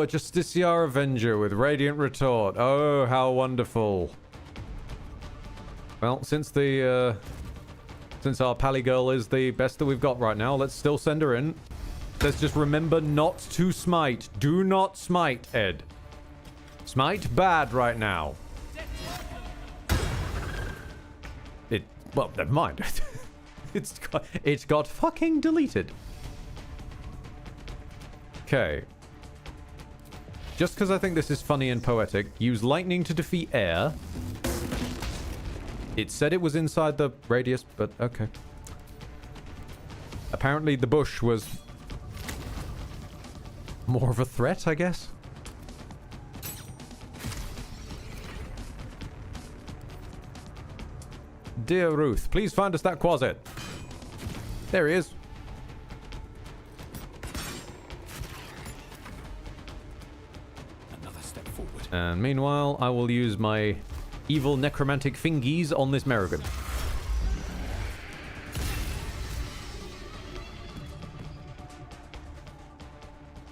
a Justiciar Avenger with Radiant Retort. Oh, how wonderful. Well, since our Pally girl is the best that we've got right now, let's still send her in. Let's just remember not to smite. Do not smite, Ed. Smite bad right now. Well, never mind. It's got fucking deleted. Okay. Just because I think this is funny and poetic, use lightning to defeat air. It said it was inside the radius, but okay. Apparently the bush was more of a threat, I guess. Dear Ruth, please find us that closet. There he is.
Another step forward.
And meanwhile, I will use my evil necromantic fingies on this Merrigan.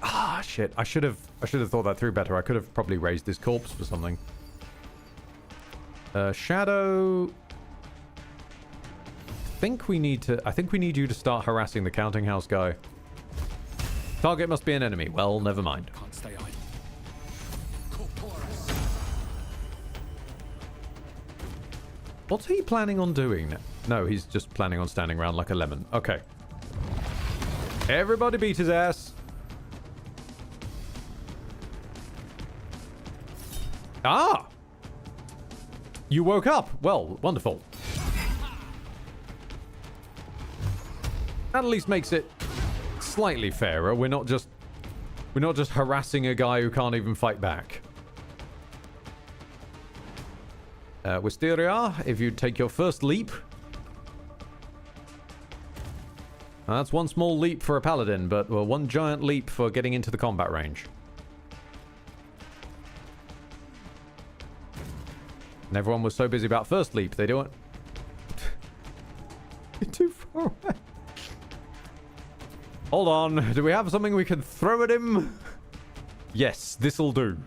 Ah, shit. I should have thought that through better. I could have probably raised this corpse for something. Shadow. I think we need you to start harassing the counting house guy. Target must be an enemy. Well, never mind.
Can't stay idle.
What's he planning on doing? No, he's just planning on standing around like a lemon. Okay. Everybody beat his ass. Ah! You woke up. Well, wonderful. That at least makes it slightly fairer. We're not just harassing a guy who can't even fight back. Wisteria, if you take your first leap. That's one small leap for a paladin, but one giant leap for getting into the combat range. And everyone was so busy about first leap, they don't... You're too far away. Hold on. Do we have something we can throw at him? Yes, this'll do.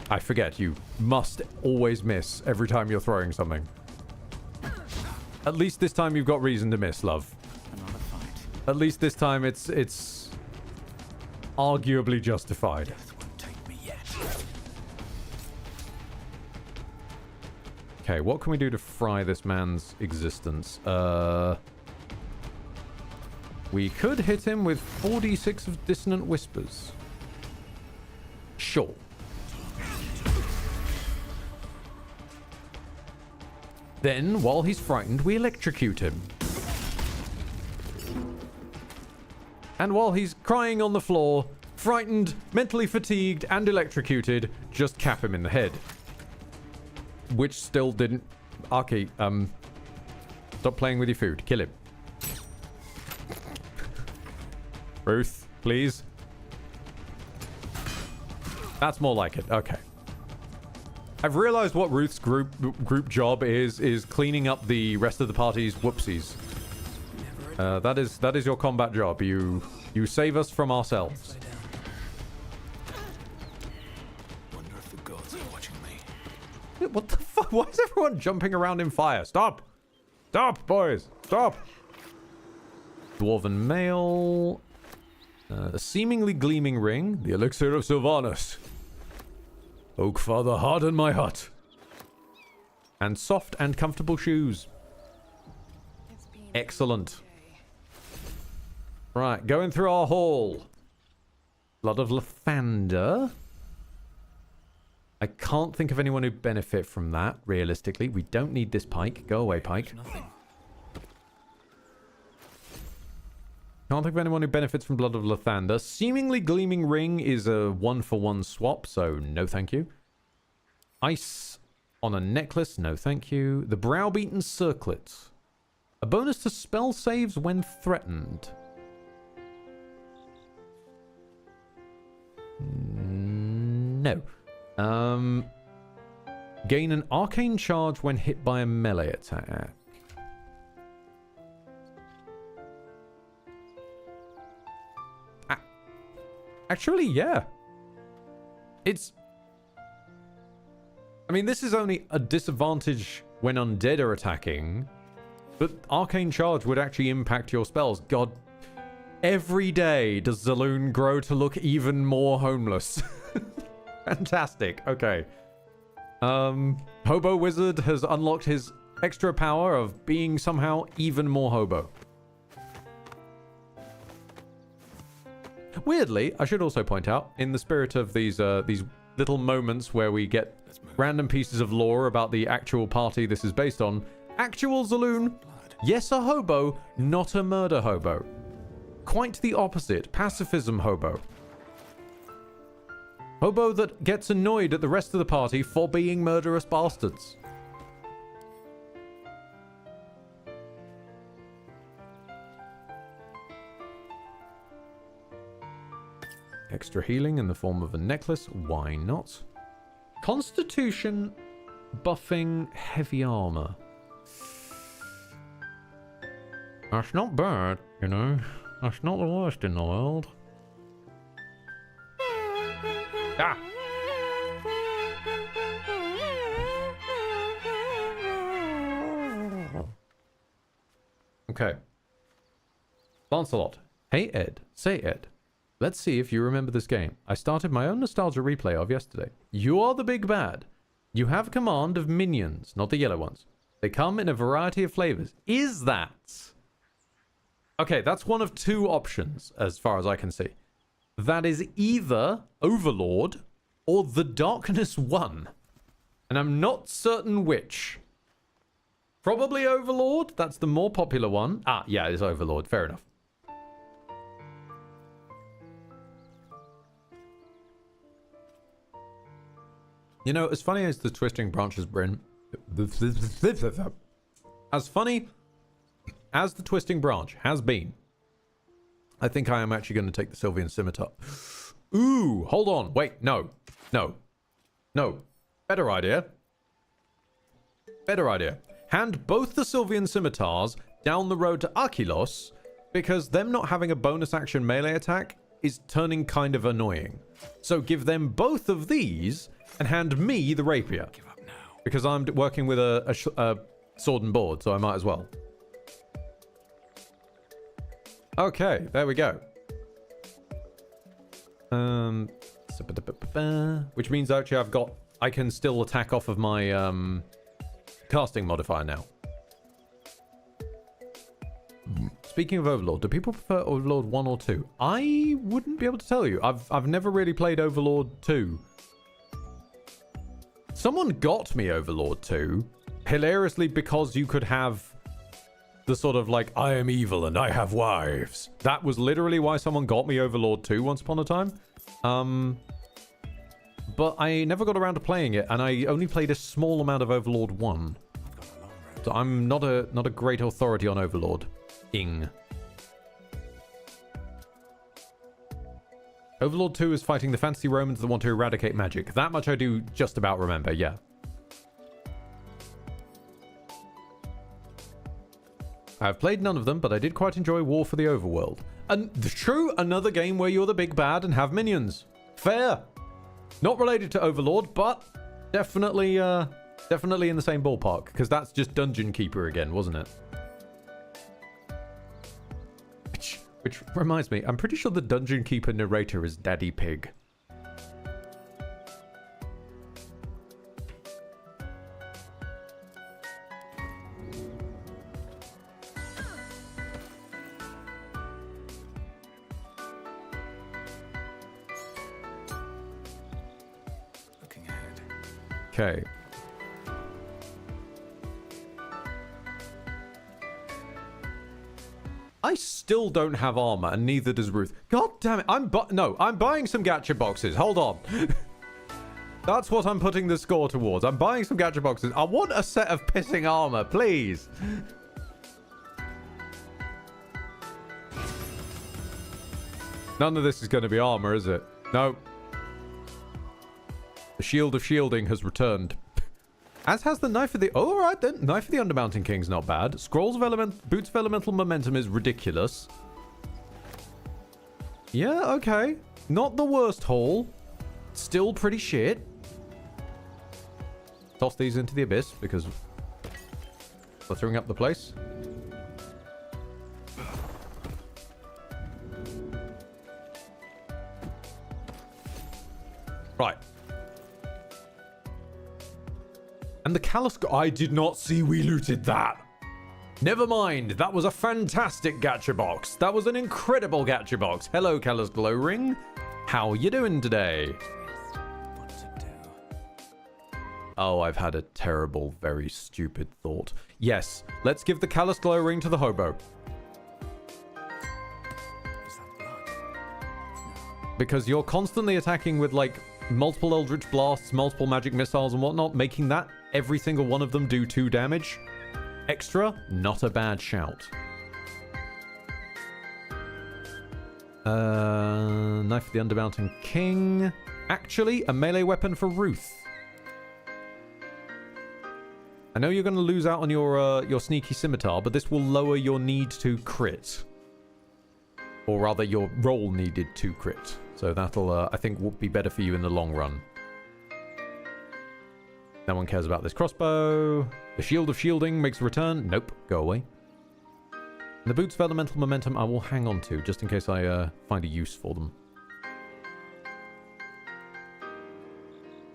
I forget, you must always miss every time you're throwing something. At least this time you've got reason to miss, love.
Another fight.
At least this time it's arguably justified.
Death won't take me yet.
Okay, what can we do to fry this man's existence? We could hit him with 4d6 of dissonant whispers. Sure. Then, while he's frightened, we electrocute him. And while he's crying on the floor, frightened, mentally fatigued, and electrocuted, just cap him in the head. Which still didn't... Arky, stop playing with your food. Kill him. Ruth, please. That's more like it. Okay. I've realized what Ruth's group job is cleaning up the rest of the party's whoopsies. That is your combat job. You save us from ourselves.
Wonder if the gods are watching me.
What the fuck? Why is everyone jumping around in fire? Stop! Stop, boys! Stop! Dwarven male. A seemingly gleaming ring. The elixir of Sylvanus. Oak Father, harden my heart. And soft and comfortable shoes.
It's been
Excellent.
okay.
Right, going through our hall. Blood of Lathander. I can't think of anyone who'd benefit from that, realistically. We don't need this pike. Go away, pike.
Nothing.
Can't think of anyone who benefits from Blood of Lathander. Seemingly Gleaming Ring is a 1-for-1 swap, so no thank you. Ice on a necklace, no thank you. The Browbeaten Circlet. A bonus to spell saves when threatened. No. Gain an arcane charge when hit by a melee attack. Actually, yeah. It's... I mean, this is only a disadvantage when undead are attacking, but Arcane Charge would actually impact your spells. God, every day does Zaloon grow to look even more homeless. Fantastic. Okay. Hobo Wizard has unlocked his extra power of being somehow even more hobo. Weirdly, I should also point out, in the spirit of these little moments where we get random pieces of lore about the actual party this is based on, actual Zaloon, yes, a hobo, not a murder hobo. Quite the opposite, pacifism hobo. Hobo that gets annoyed at the rest of the party for being murderous bastards. Extra healing in the form of a necklace. Why not? Constitution buffing heavy armor. That's not bad, you know. That's not the worst in the world. Ah! Okay. Lancelot. Hey Ed. Say Ed. Let's see if you remember this game. I started my own nostalgia replay of yesterday. You are the big bad. You have command of minions, not the yellow ones. They come in a variety of flavors. Is that... Okay, that's one of two options, as far as I can see. That is either Overlord or the Darkness One. And I'm not certain which. Probably Overlord. That's the more popular one. Ah, yeah, it's Overlord. Fair enough. You know, as funny as the Twisting Branch has been... As funny as the Twisting Branch has been, I think I am actually going to take the Sylvian Scimitar. Ooh, hold on. Wait, no. No. No. Better idea. Better idea. Hand both the Sylvian scimitars down the road to Archelos, because them not having a bonus action melee attack is turning kind of annoying. So give them both of these and hand me the rapier.
Give up now.
Because I'm working with a sword and board, so I might as well. Okay, there we go. Which means actually I can still attack off of my casting modifier now. Speaking of Overlord, do people prefer Overlord 1 or 2? I wouldn't be able to tell you. I've never really played Overlord 2. Someone got me Overlord 2, hilariously, because you could have the sort of like, I am evil and I have wives. That was literally why someone got me Overlord 2 once upon a time. But I never got around to playing it, and I only played a small amount of Overlord 1. So I'm not a great authority on Overlord. Overlord 2 is fighting the fantasy Romans that want to eradicate magic. That much I do just about remember, yeah. I've played none of them, but I did quite enjoy War for the Overworld. And true, another game where you're the big bad and have minions. Fair. Not related to Overlord, but definitely in the same ballpark, because that's just Dungeon Keeper again, wasn't it? Which reminds me, I'm pretty sure the Dungeon Keeper narrator is Daddy Pig.
Looking ahead.
Okay. I still don't have armor, and neither does Ruth. God damn it! I'm buying some gacha boxes. Hold on. That's what I'm putting the score towards. I'm buying some gacha boxes. I want a set of pissing armor, please. None of this is going to be armor, is it? No. The Shield of Shielding has returned. As has the Knife of the... Oh, all right then. Knife of the Undermountain King's not bad. Scrolls of Boots of Elemental Momentum is ridiculous. Yeah, okay. Not the worst haul. Still pretty shit. Toss these into the abyss because we're throwing up the place. Right. And the Callous... I did not see we looted that. Never mind. That was a fantastic gacha box. That was an incredible gacha box. Hello, Callous Glow Ring. How you doing today?
What to do?
Oh, I've had a terrible, very stupid thought. Yes, let's give the Callous Glow Ring to the hobo.
Is that blood?
Because you're constantly attacking with, like, multiple Eldritch Blasts, multiple Magic Missiles and whatnot, making that every single one of them do 2 damage. Extra, not a bad shout. Knife of the Undermountain King. Actually, a melee weapon for Ruth. I know you're going to lose out on your sneaky scimitar, but this will lower your need to crit. Or rather, your roll needed to crit. So that'll, I think, will be better for you in the long run. No one cares about this crossbow. The Shield of Shielding makes a return. Nope, go away. And the Boots of Elemental Momentum I will hang on to, just in case I find a use for them.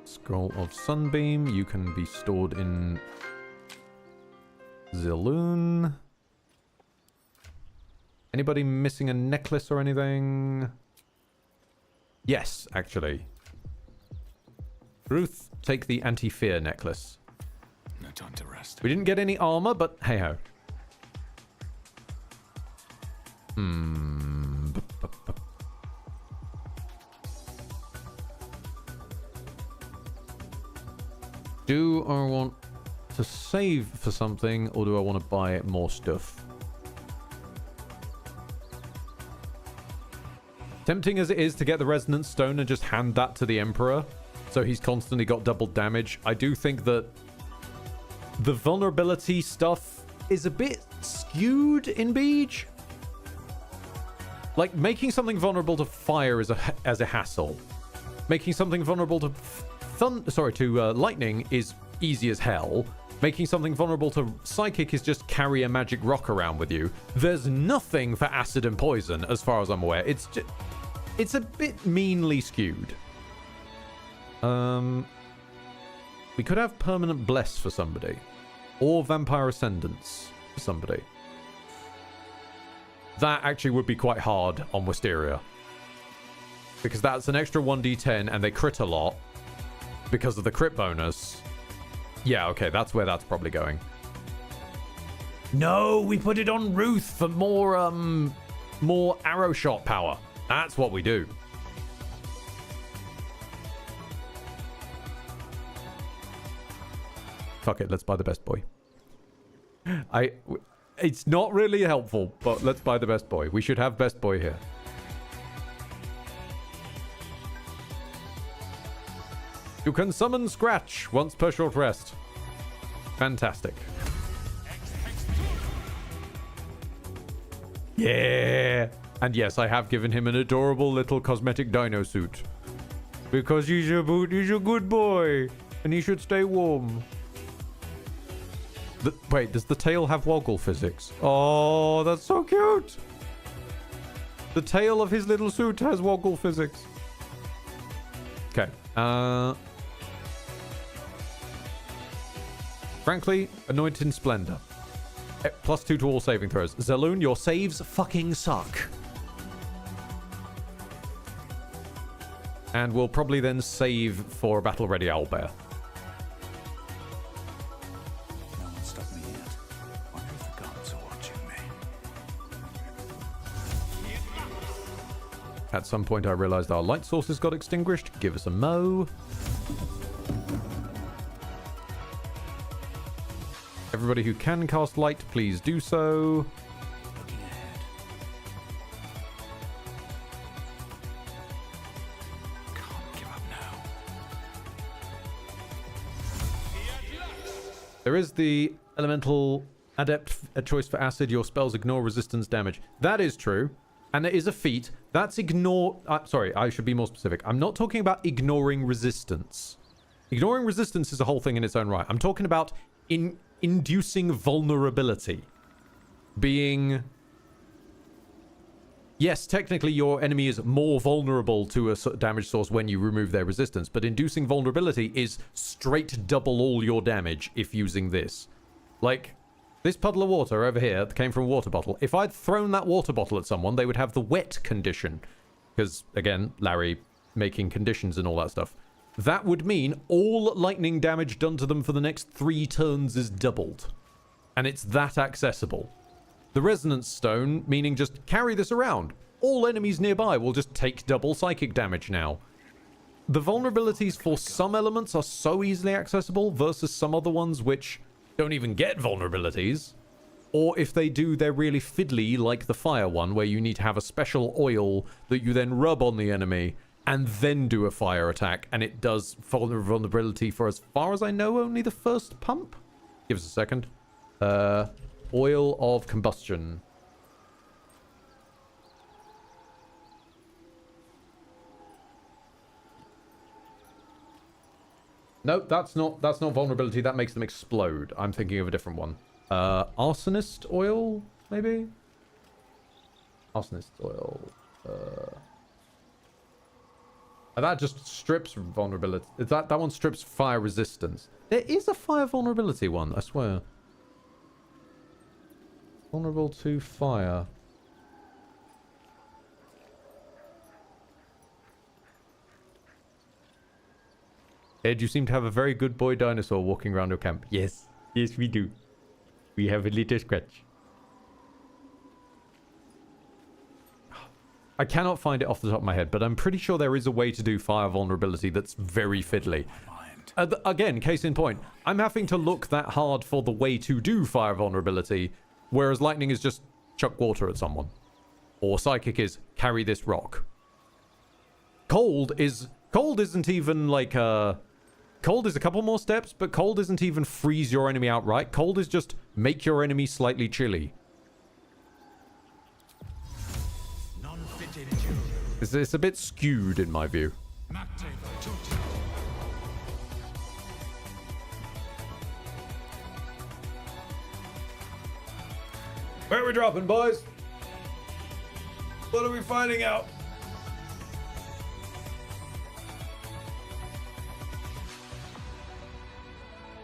Scroll of Sunbeam. You can be stored in Ziloon. Anybody missing a necklace or anything? Yes, actually. Ruth, take the anti-fear necklace.
No time to rest.
We didn't get any armor, but hey-ho. Do I want to save for something, or do I want to buy more stuff? Tempting as it is to get the Resonance Stone and just hand that to the Emperor, so he's constantly got double damage. I do think that the vulnerability stuff is a bit skewed in Beej. Like, making something vulnerable to fire is a hassle. Making something vulnerable to lightning is easy as hell. Making something vulnerable to psychic is just carry a magic rock around with you. There's nothing for acid and poison, as far as I'm aware. It's a bit meanly skewed. We could have permanent bless for somebody, or vampire ascendance for somebody. That actually would be quite hard on Wisteria, because that's an extra 1d10 and they crit a lot because of the crit bonus. Yeah, okay, that's where that's probably going. No, we put it on Ruth for more arrow shot power. That's what we do. Fuck it, let's buy the best boy. It's not really helpful, but let's buy the best boy. We should have best boy here. You can summon Scratch once per short rest. Fantastic. Yeah! And yes, I have given him an adorable little cosmetic dino suit. Because he's a good boy. And he should stay warm. Wait, does the tail have woggle physics? Oh, that's so cute! The tail of his little suit has woggle physics. Okay. Frankly, Anointed Splendor. +2 to all saving throws. Zaloon, your saves fucking suck. And we'll probably then save for a battle-ready owlbear. At some point I realized our light sources got extinguished. Give us a mo. Everybody who can cast light, please do so.
Looking ahead. Can't give up now.
There is the elemental adept choice for acid. Your spells ignore resistance damage. That is true. And there is a feat. That's ignore... sorry, I should be more specific. I'm not talking about ignoring resistance. Ignoring resistance is a whole thing in its own right. I'm talking about inducing vulnerability. Being... Yes, technically your enemy is more vulnerable to a damage source when you remove their resistance, but inducing vulnerability is straight double all your damage if using this. Like... This puddle of water over here that came from a water bottle. If I'd thrown that water bottle at someone, they would have the wet condition. Because, again, Larry making conditions and all that stuff. That would mean all lightning damage done to them for the next 3 turns is doubled. And it's that accessible. The Resonance Stone, meaning just carry this around. All enemies nearby will just take double psychic damage now. The vulnerabilities for some elements are so easily accessible versus some other ones which... don't even get vulnerabilities, or if they do, they're really fiddly, like the fire one, where you need to have a special oil that you then rub on the enemy and then do a fire attack, and it does vulnerability for, as far as I know, only the first pump. Give us a second. Oil of combustion. Nope, that's not vulnerability. That makes them explode. I'm thinking of a different one. Arsonist oil, maybe? Arsonist oil. That just strips vulnerability. That one strips fire resistance. There is a fire vulnerability one, I swear. Vulnerable to fire. Ed, you seem to have a very good boy dinosaur walking around your camp. Yes. Yes, we do. We have a little Scratch. I cannot find it off the top of my head, but I'm pretty sure there is a way to do fire vulnerability that's very fiddly. Again, case in point, I'm having to look that hard for the way to do fire vulnerability, whereas lightning is just chuck water at someone. Or psychic is carry this rock. Cold is Cold isn't even like cold is a couple more steps, but cold isn't even freeze your enemy outright. Cold is just make your enemy slightly chilly. It's a bit skewed in my view. Where are we dropping, boys? What are we finding out?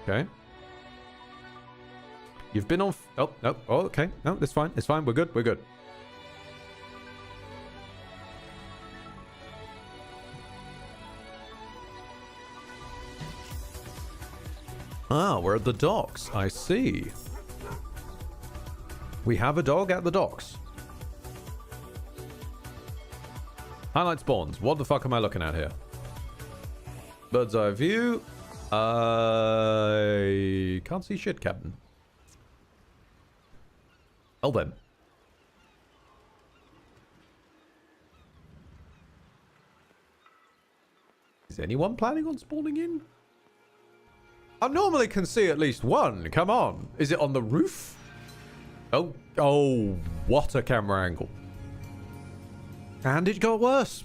Okay. You've been on... Oh, no. Oh, okay. No, it's fine. It's fine. We're good. We're good. Ah, we're at the docks. I see. We have a dog at the docks. Highlight spawns. What the fuck am I looking at here? Bird's eye view. I can't see shit, Captain. Well then. Is anyone planning on spawning in? I normally can see at least one. Come on. Is it on the roof? Oh, what a camera angle. And it got worse.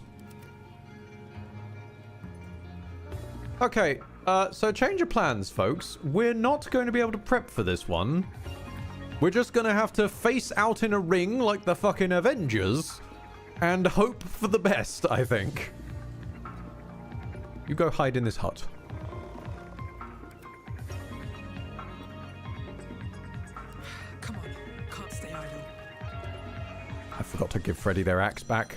Okay, so change of plans, folks. We're not going to be able to prep for this one. We're just going to have to face out in a ring like the fucking Avengers and hope for the best, I think. You go hide in this hut.
Come on, can't stay idle.
I forgot to give Freddy their axe back.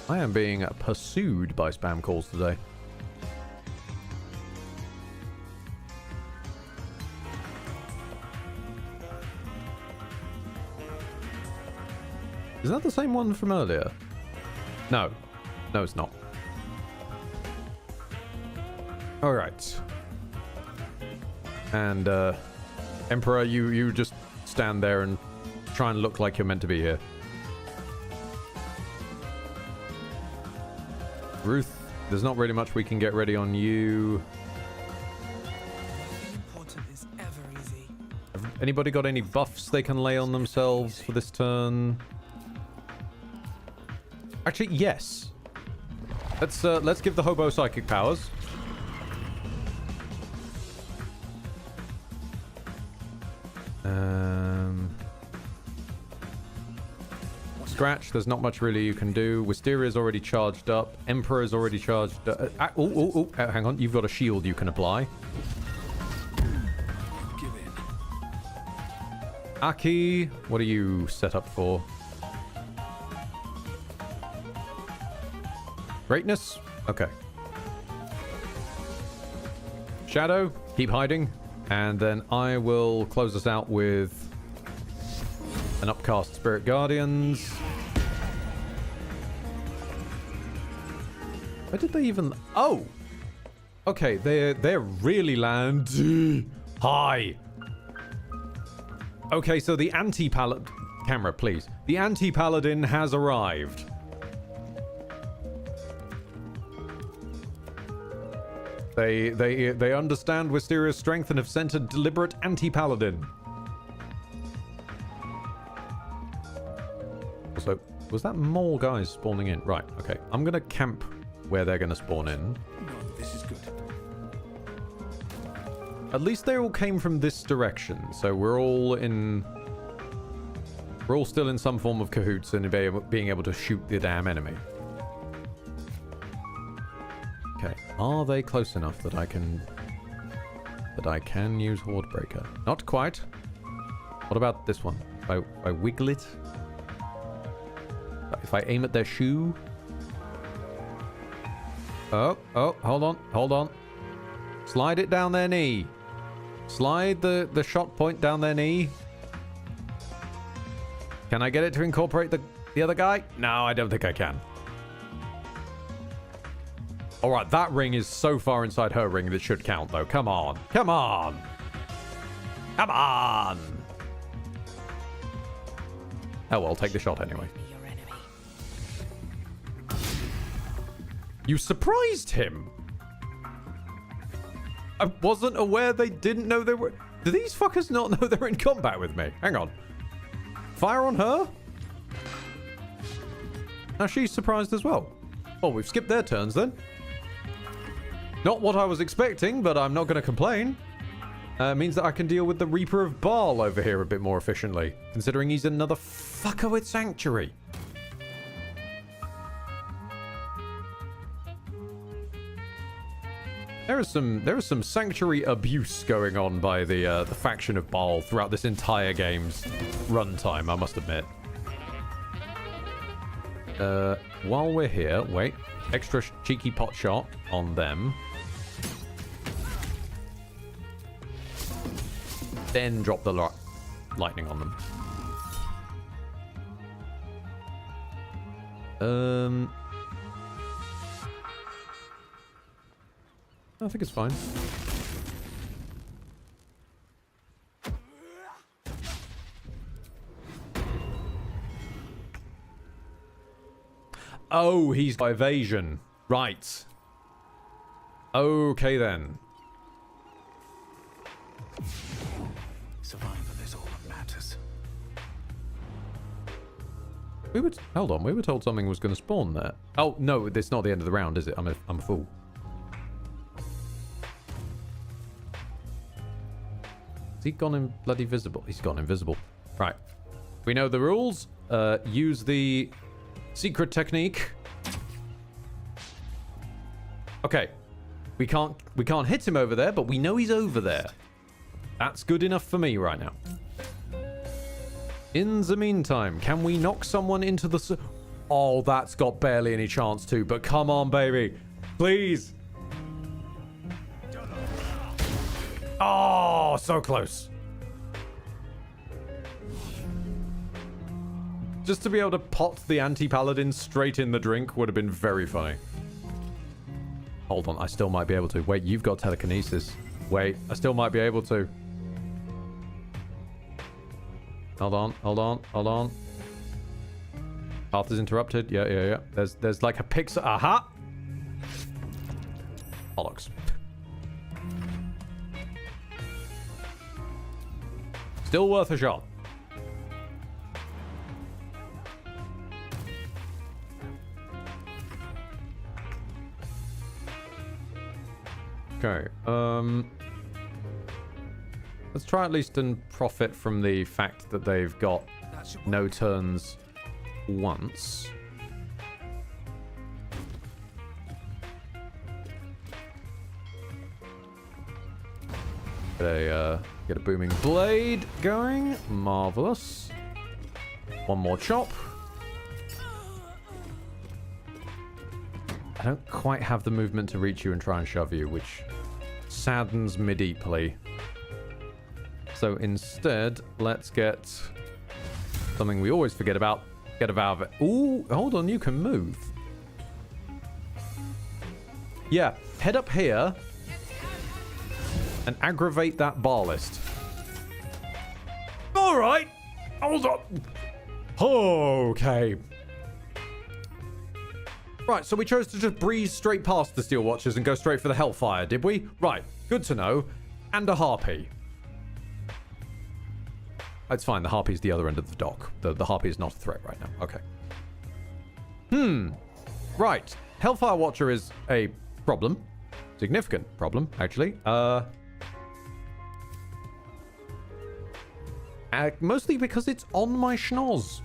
I am being pursued by spam calls today. Is that the same one from earlier? No. No, it's not. Alright. And, Emperor, you just stand there and try and look like you're meant to be here. Ruth, there's not really much we can get ready on you.
Important is ever easy.
Anybody got any buffs they can lay on themselves for this turn? Actually, yes. Let's give the hobo psychic powers. Scratch, there's not much really you can do. Wisteria's already charged up. Emperor's already charged up. Hang on, you've got a shield you can apply.
Give in.
Aki, what are you set up for? Greatness? Okay. Shadow, keep hiding. And then I will close us out with an upcast Spirit Guardians. Where did they even... Oh! Okay, they're really land high. Okay, so the anti-paladin... Camera, please. The anti-paladin has arrived. They understand Wisteria's strength and have sent a deliberate anti-paladin. So, was that more guys spawning in? Right, okay. I'm going to camp where they're going to spawn in.
No, this is good.
At least they all came from this direction, so we're all still in some form of cahoots and being able to shoot the damn enemy. Okay, are they close enough that I can use Horde Breaker? Not quite. What about this one? If I wiggle it? If I aim at their shoe? Oh, hold on. Slide it down their knee. Slide the shot point down their knee. Can I get it to incorporate the other guy? No, I don't think I can. Alright, that ring is so far inside her ring that should count, though. Come on. Come on! Come on! Oh well, take the shot anyway.
Make me your enemy.
You surprised him. I wasn't aware they didn't know they were... Do these fuckers not know they're in combat with me? Hang on. Fire on her? Now she's surprised as well. Oh, we've skipped their turns then. Not what I was expecting, but I'm not going to complain. Means that I can deal with the Reaper of Baal over here a bit more efficiently, considering he's another fucker with Sanctuary. There is some Sanctuary abuse going on by the faction of Baal throughout this entire game's runtime, I must admit. While we're here, wait. Extra cheeky pot shot on them. Then drop the lightning on them. I think it's fine. Oh, he's got evasion. Right. Okay then.
Survival is all that matters.
Hold on, we were told something was going to spawn there. Oh, no, it's not the end of the round, is it? I'm a fool. Has he gone in bloody visible? He's gone invisible. Right. We know the rules. Use the secret technique. Okay. We can't hit him over there, but we know he's over there. That's good enough for me right now. In the meantime, can we knock someone into the... Oh, that's got barely any chance to, but come on, baby. Please. Oh, so close. Just to be able to pot the anti-paladin straight in the drink would have been very funny. Hold on, I still might be able to. Wait, you've got telekinesis. Wait, I still might be able to. Hold on, hold on, hold on. Path is interrupted. Yeah. There's like a pixel. Aha! Bollocks. Still worth a shot. Okay. Let's try at least and profit from the fact that they've got no turns once. Get a booming blade going. Marvelous. One more chop. I don't quite have the movement to reach you and try and shove you, which saddens me deeply. So instead, let's get something we always forget about. Get a valve. Ooh, hold on, you can move. Yeah, head up here and aggravate that bar list. All right, hold on. Okay. Right, so we chose to just breeze straight past the Steel Watchers and go straight for the Hellfire, did we? Right, good to know. And a Harpy. It's fine, the Harpy's the other end of the dock. The Harpy is not a threat right now. Okay. Right. Hellfire Watcher is a problem. Significant problem, actually. Mostly because it's on my schnoz.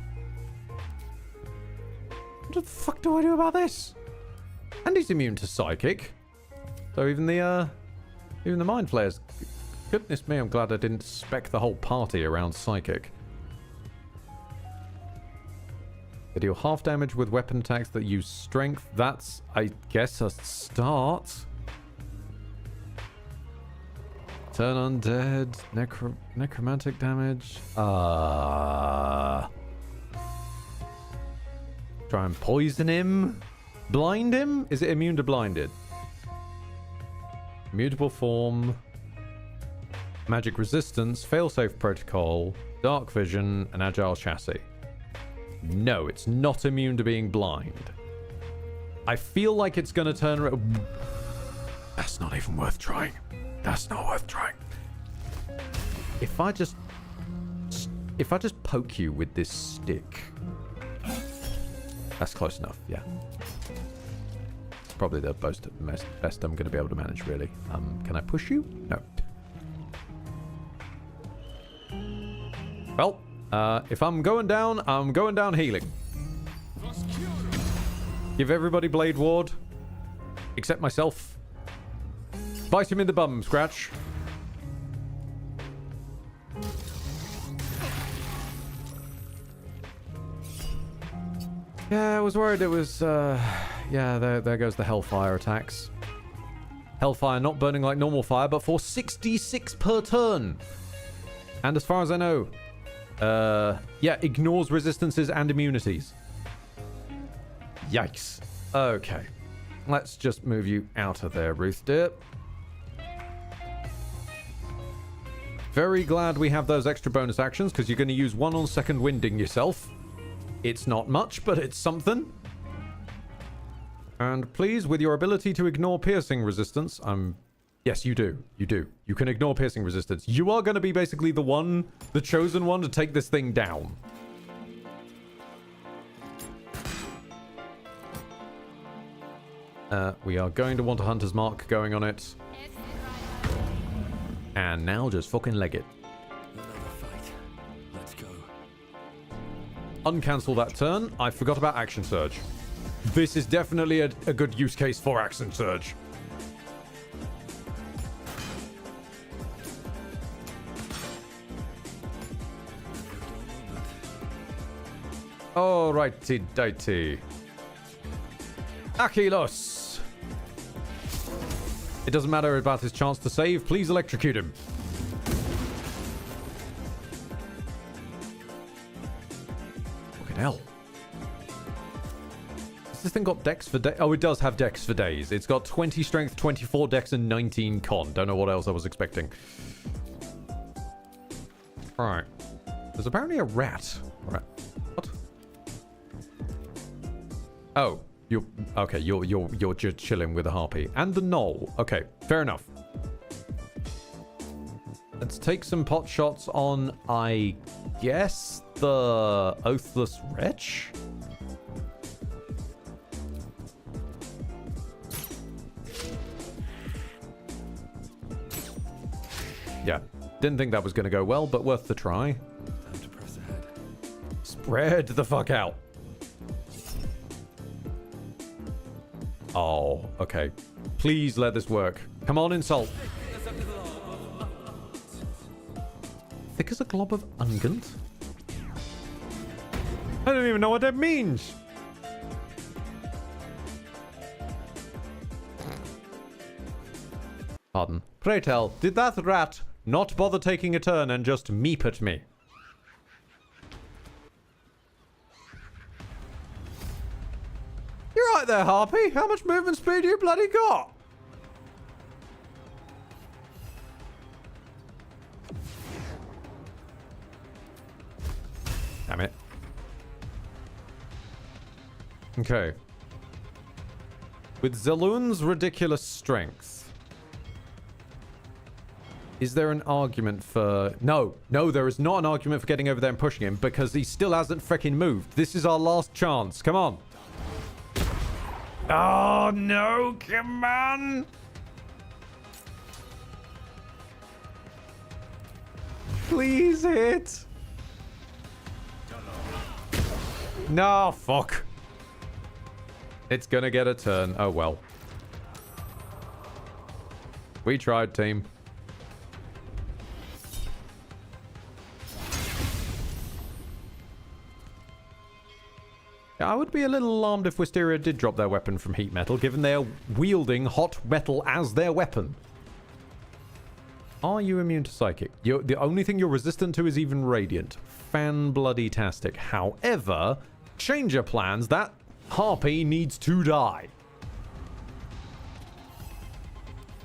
What the fuck do I do about this? And he's immune to Psychic. So even the Mind Flayers. Goodness me, I'm glad I didn't spec the whole party around Psychic. They deal half damage with weapon attacks that use strength. That's, I guess, a start. Turn undead. Necromantic damage. Try and poison him. Blind him? Is it immune to blinded? Mutable form. Magic resistance. Failsafe protocol. Dark vision. And agile chassis. No, it's not immune to being blind. I feel like it's going to turn around. That's not even worth trying. That's not worth trying. If I just poke you with this stick. That's close enough, yeah. Probably the best I'm going to be able to manage, really. Can I push you? No. Well, if I'm going down healing. Give everybody Blade Ward. Except myself. Bite him in the bum, Scratch. Yeah, I was worried it was, yeah, there goes the Hellfire attacks. Hellfire not burning like normal fire, but for 66 per turn. And as far as I know, yeah, ignores resistances and immunities. Yikes. Okay. Let's just move you out of there, Ruth dear. Very glad we have those extra bonus actions, because you're going to use one on second winding yourself. It's not much, but it's something. And please, with your ability to ignore piercing resistance, yes, you do. You do. You can ignore piercing resistance. You are going to be basically the chosen one to take this thing down. We are going to want a hunter's mark going on it. And now just fucking leg it.
Another fight. Let's go.
Uncancel that turn. I forgot about Action Surge. This is definitely a good use case for Action Surge. Alrighty dighty. Achilos! It doesn't matter about his chance to save. Please electrocute him. Fucking hell. Has this thing got dex for days? Oh, it does have dex for days. It's got 20 strength, 24 dex, and 19 con. Don't know what else I was expecting. Alright. There's apparently a rat. Right. What? Oh. You're just chilling with a harpy. And the knoll. Okay, fair enough. Let's take some pot shots on, I guess, the Oathless Wretch? Yeah, didn't think that was going to go well, but worth the try.
Time to press ahead.
Spread the fuck out. Oh, okay. Please let this work. Come on, insult. Thick as a glob of ungent? I don't even know what that means. Pardon. Pray tell, did that rat not bother taking a turn and just meep at me? You're right there, Harpy. How much movement speed you bloody got? Damn it. Okay. With Zaloon's ridiculous strength, is there an argument for... No, there is not an argument for getting over there and pushing him because he still hasn't freaking moved. This is our last chance. Come on. Oh, no. Come on. Please hit. No, fuck. It's gonna get a turn. Oh, well. We tried, team. I would be a little alarmed if Wisteria did drop their weapon from heat metal, given they are wielding hot metal as their weapon. Are you immune to psychic? The only thing you're resistant to is even radiant. Fan-bloody-tastic. However, change your plans. That harpy needs to die.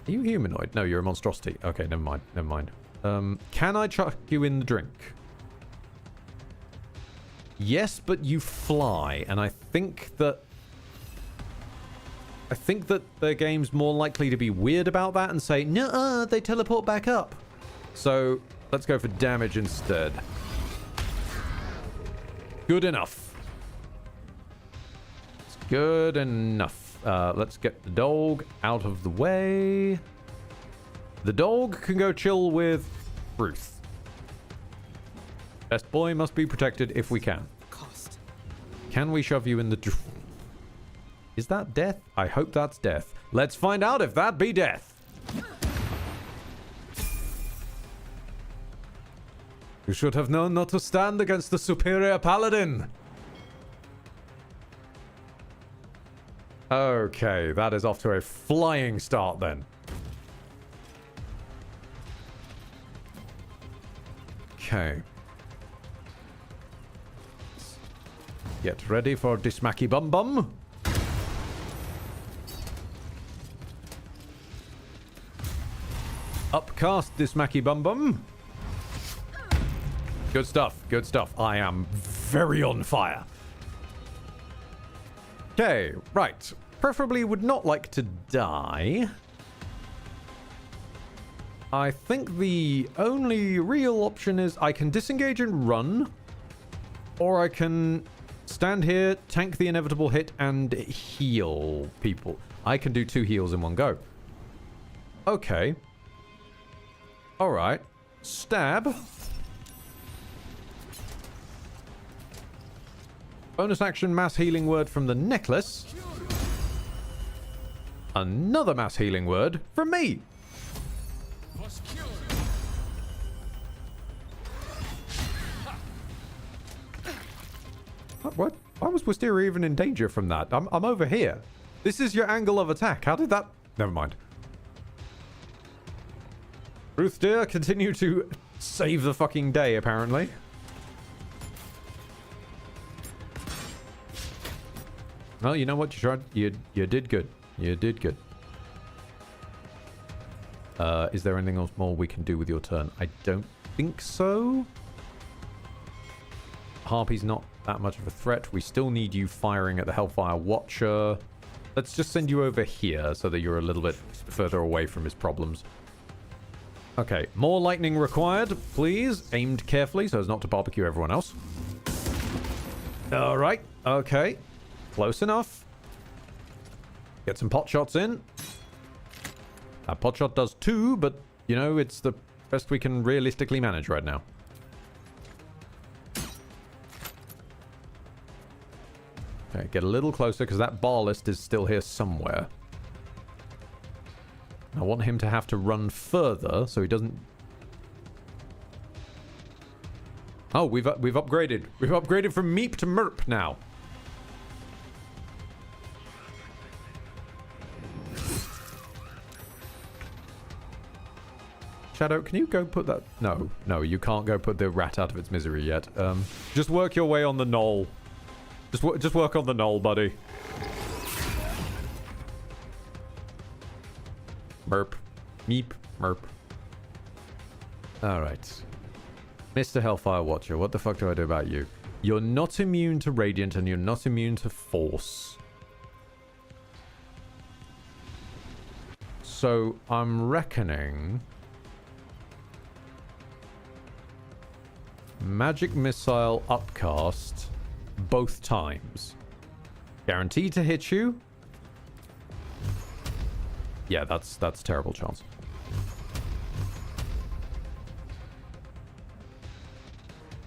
Are you humanoid? No, you're a monstrosity. Okay, never mind. Never mind. Can I chuck you in the drink? Yes, but you fly, and I think that the game's more likely to be weird about that and say, "Nuh-uh, they teleport back up." So let's go for damage instead. Good enough. It's good enough. Let's get the dog out of the way. The dog can go chill with Ruth. Best boy must be protected if we can.
Cost.
Can we shove you in the... Is that death? I hope that's death. Let's find out if that be death. You should have known not to stand against the superior paladin. Okay, that is off to a flying start then. Okay. Get ready for Dismacky Bum Bum. Upcast Dismacky Bum Bum. Good stuff, good stuff. I am very on fire. Okay, right. Preferably would not like to die. I think the only real option is I can disengage and run, or I can stand here, tank the inevitable hit, and heal people. I can do 2 heals in one go. Okay. Alright. Stab. Bonus action mass healing word from the necklace. Another mass healing word from me. What? Why was Wisteria even in danger from that? I'm over here. This is your angle of attack. How did that... Never mind. Ruth dear, continue to save the fucking day, apparently. Well, you know what? You tried. You did good. You did good. Is there anything else more we can do with your turn? I don't think so. Harpy's not that much of a threat. We still need you firing at the Hellfire Watcher. Let's just send you over here so that you're a little bit further away from his problems. Okay, more lightning required, please. Aimed carefully so as not to barbecue everyone else. All right, okay. Close enough. Get some pot shots in. That pot shot does 2, but, you know, it's the best we can realistically manage right now. Okay, get a little closer because that bar list is still here somewhere. I want him to have to run further so he doesn't... Oh, we've upgraded. We've upgraded from Meep to Merp now. Shadow, can you go put that... No, you can't go put the rat out of its misery yet. Just work your way on the knoll. Just work on the knoll, buddy. Merp. Meep. Merp. Alright. Mr. Hellfire Watcher, what the fuck do I do about you? You're not immune to Radiant and you're not immune to Force. So, I'm reckoning... Magic Missile upcast both times. Guaranteed to hit you. Yeah, that's terrible chance.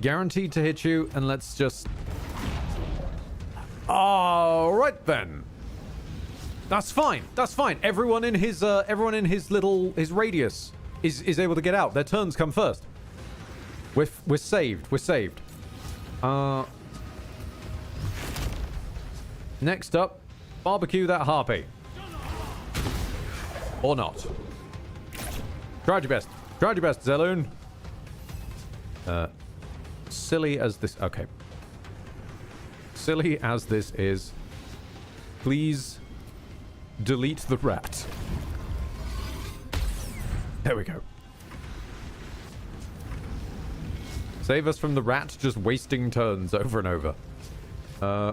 Guaranteed to hit you, and let's just... Alright then. That's fine. That's fine. Everyone in his radius is able to get out. Their turns come first. We're saved. We're saved. Next up, barbecue that harpy. Or not. Tried your best. Tried your best, Zeloon. Silly as this... Okay. Silly as this is, please delete the rat. There we go. Save us from the rat just wasting turns over and over.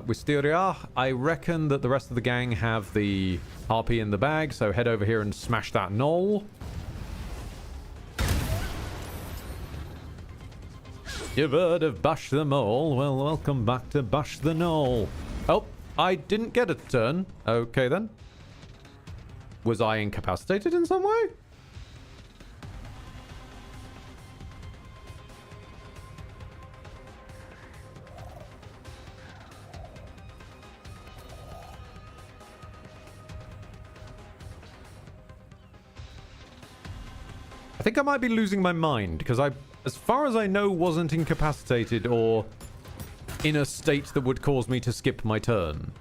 Wisteria, I reckon that the rest of the gang have the RP in the bag, so head over here and smash that knoll. You've heard of Bash the Mole? Well, welcome back to Bash the Knoll. Oh, I didn't get a turn. Okay, then. Was I incapacitated in some way? I think I might be losing my mind, because I, as far as I know, wasn't incapacitated or in a state that would cause me to skip my turn.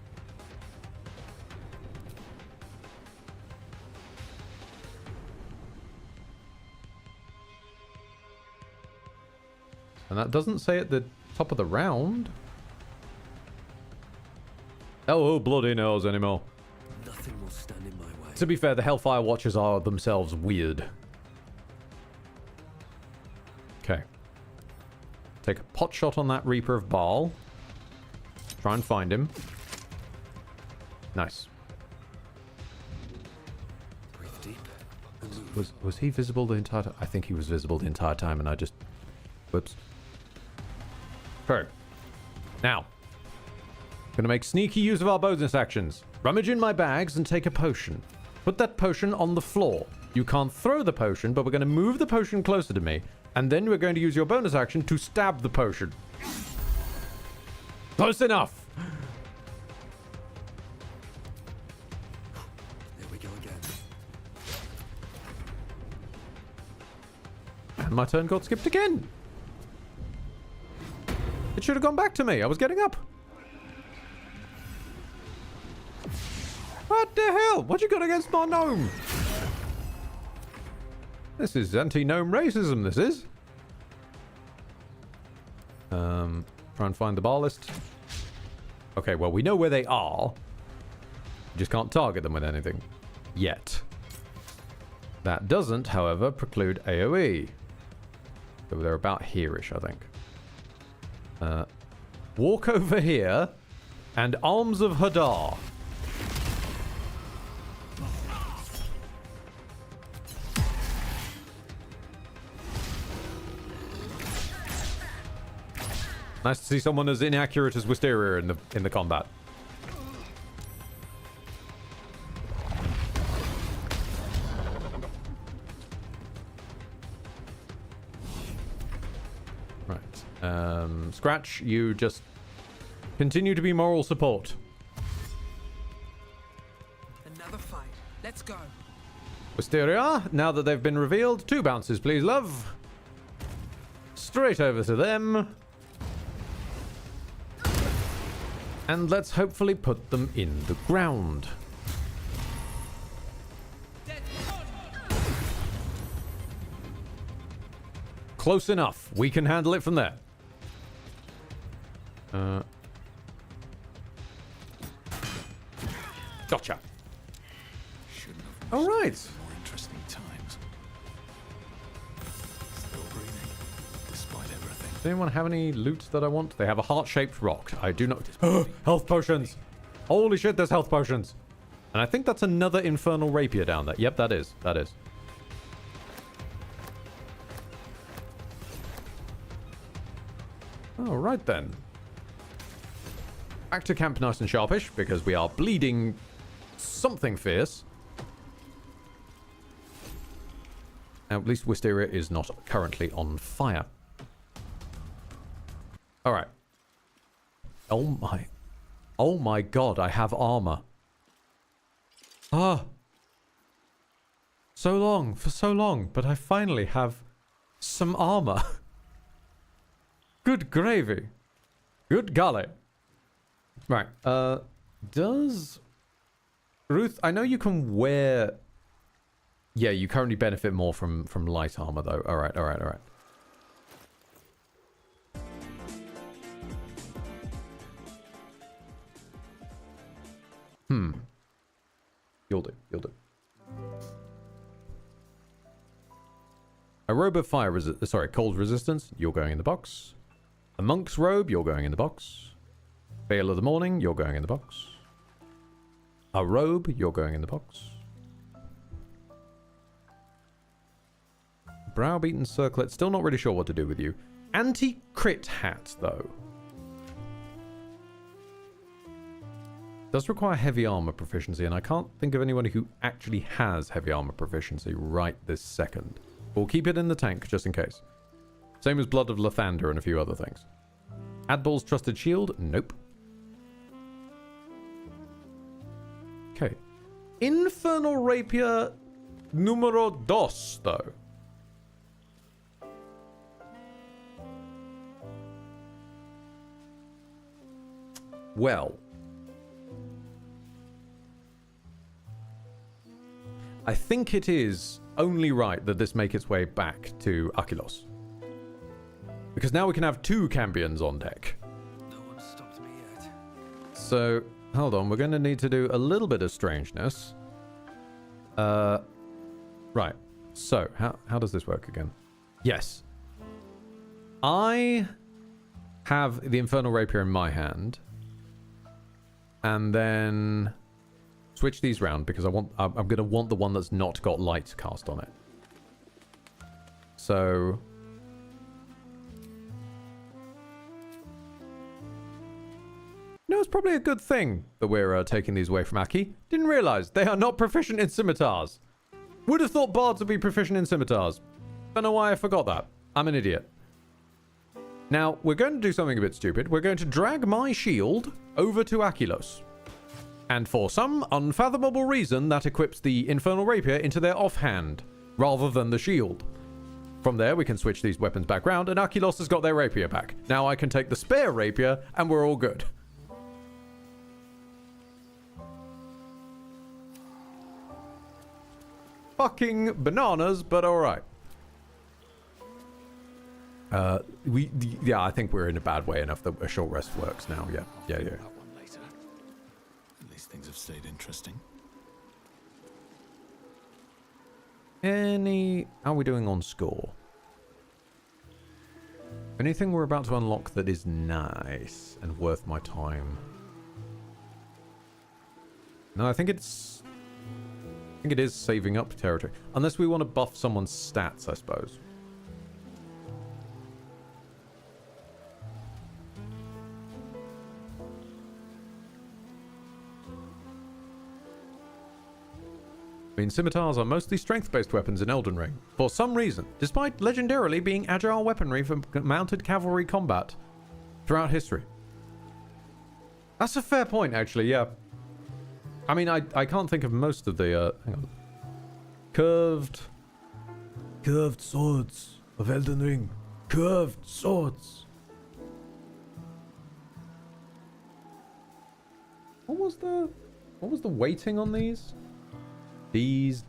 And that doesn't say at the top of the round. Oh, bloody knows anymore.
Nothing will stand in my way.
To be fair, the Hellfire Watchers are themselves weird. Okay. Take a pot shot on that Reaper of Baal. Try and find him. Nice.
Breathe deep.
Was he visible the entire time? I think he was visible the entire time and I just... Whoops. Okay. Now. Gonna make sneaky use of our bonus actions. Rummage in my bags and take a potion. Put that potion on the floor. You can't throw the potion, but we're gonna move the potion closer to me. And then we're going to use your bonus action to stab the potion. Close enough!
There we go again.
And my turn got skipped again. It should have gone back to me. I was getting up. What the hell? What you got against my gnome? This is anti-gnome racism, this is. Try and find the bar list. Okay, well, we know where they are. We just can't target them with anything. Yet. That doesn't, however, preclude AoE. So they're about here-ish, I think. Walk over here, and Arms of Hadar. Nice to see someone as inaccurate as Wisteria in the combat. Right. Scratch, you just continue to be moral support.
Another fight. Let's go.
Wisteria, now that they've been revealed, 2 bounces, please, love. Straight over to them. And let's hopefully put them in the ground. Close enough. We can handle it from there. Gotcha. All right.
More interesting times. Still breathing, despite everything.
Does anyone have any loot that I want? They have a heart-shaped rock. I do not... Health potions! Holy shit, there's health potions! And I think that's another infernal rapier down there. Yep, that is. That is. All right, then. Back to camp nice and sharpish, because we are bleeding something fierce. Now, at least Wisteria is not currently on fire. All right. Oh my god, I have armor. Ah. So long, for so long, but I finally have some armor. Good gravy. Good golly. Right, does... Ruth, I know you can wear... Yeah, you currently benefit more from light armor, though. Alright. You'll do. A robe of cold resistance, you're going in the box. A monk's robe, you're going in the box. Veil of the morning, you're going in the box. A robe, you're going in the box. Browbeaten circlet, still not really sure what to do with you. Anti-crit hat, though. Does require heavy armor proficiency, and I can't think of anyone who actually has heavy armor proficiency right this second. We'll keep it in the tank, just in case. Same as Blood of Lathander and a few other things. Adbal's Trusted Shield? Nope. Okay. Infernal Rapier numero dos, though. Well. I think it is only right that this make its way back to Akylos. Because now we can have 2 Cambions on deck.
No one stopped me yet.
So, hold on. We're going to need to do a little bit of strangeness. Right. So, how does this work again? Yes. I have the Infernal Rapier in my hand. And then switch these round because I'm going to want the one that's not got light cast on it. So no, it's probably a good thing that we're taking these away from Aki. Didn't realize they are not proficient in scimitars. Would have thought bards would be proficient in scimitars. Don't know why I forgot that. I'm an idiot. Now, we're going to do something a bit stupid. We're going to drag my shield over to Akylos. And for some unfathomable reason, that equips the Infernal Rapier into their offhand, rather than the shield. From there, we can switch these weapons back round, and Akylos has got their rapier back. Now I can take the spare rapier, and we're all good. Fucking bananas, but alright. Yeah, I think we're in a bad way enough that a short rest works now. Yeah.
That one later. At least things have stayed interesting.
How are we doing on score? Anything we're about to unlock that is nice and worth my time? No, I think it is saving up territory. Unless we want to buff someone's stats, I suppose. I mean, scimitars are mostly strength-based weapons in Elden Ring, for some reason, despite legendarily being agile weaponry for mounted cavalry combat throughout history. That's a fair point, actually, yeah. I mean, I can't think of most of the, hang on. Curved swords of Elden Ring. Curved swords. What was the weighting on these? These.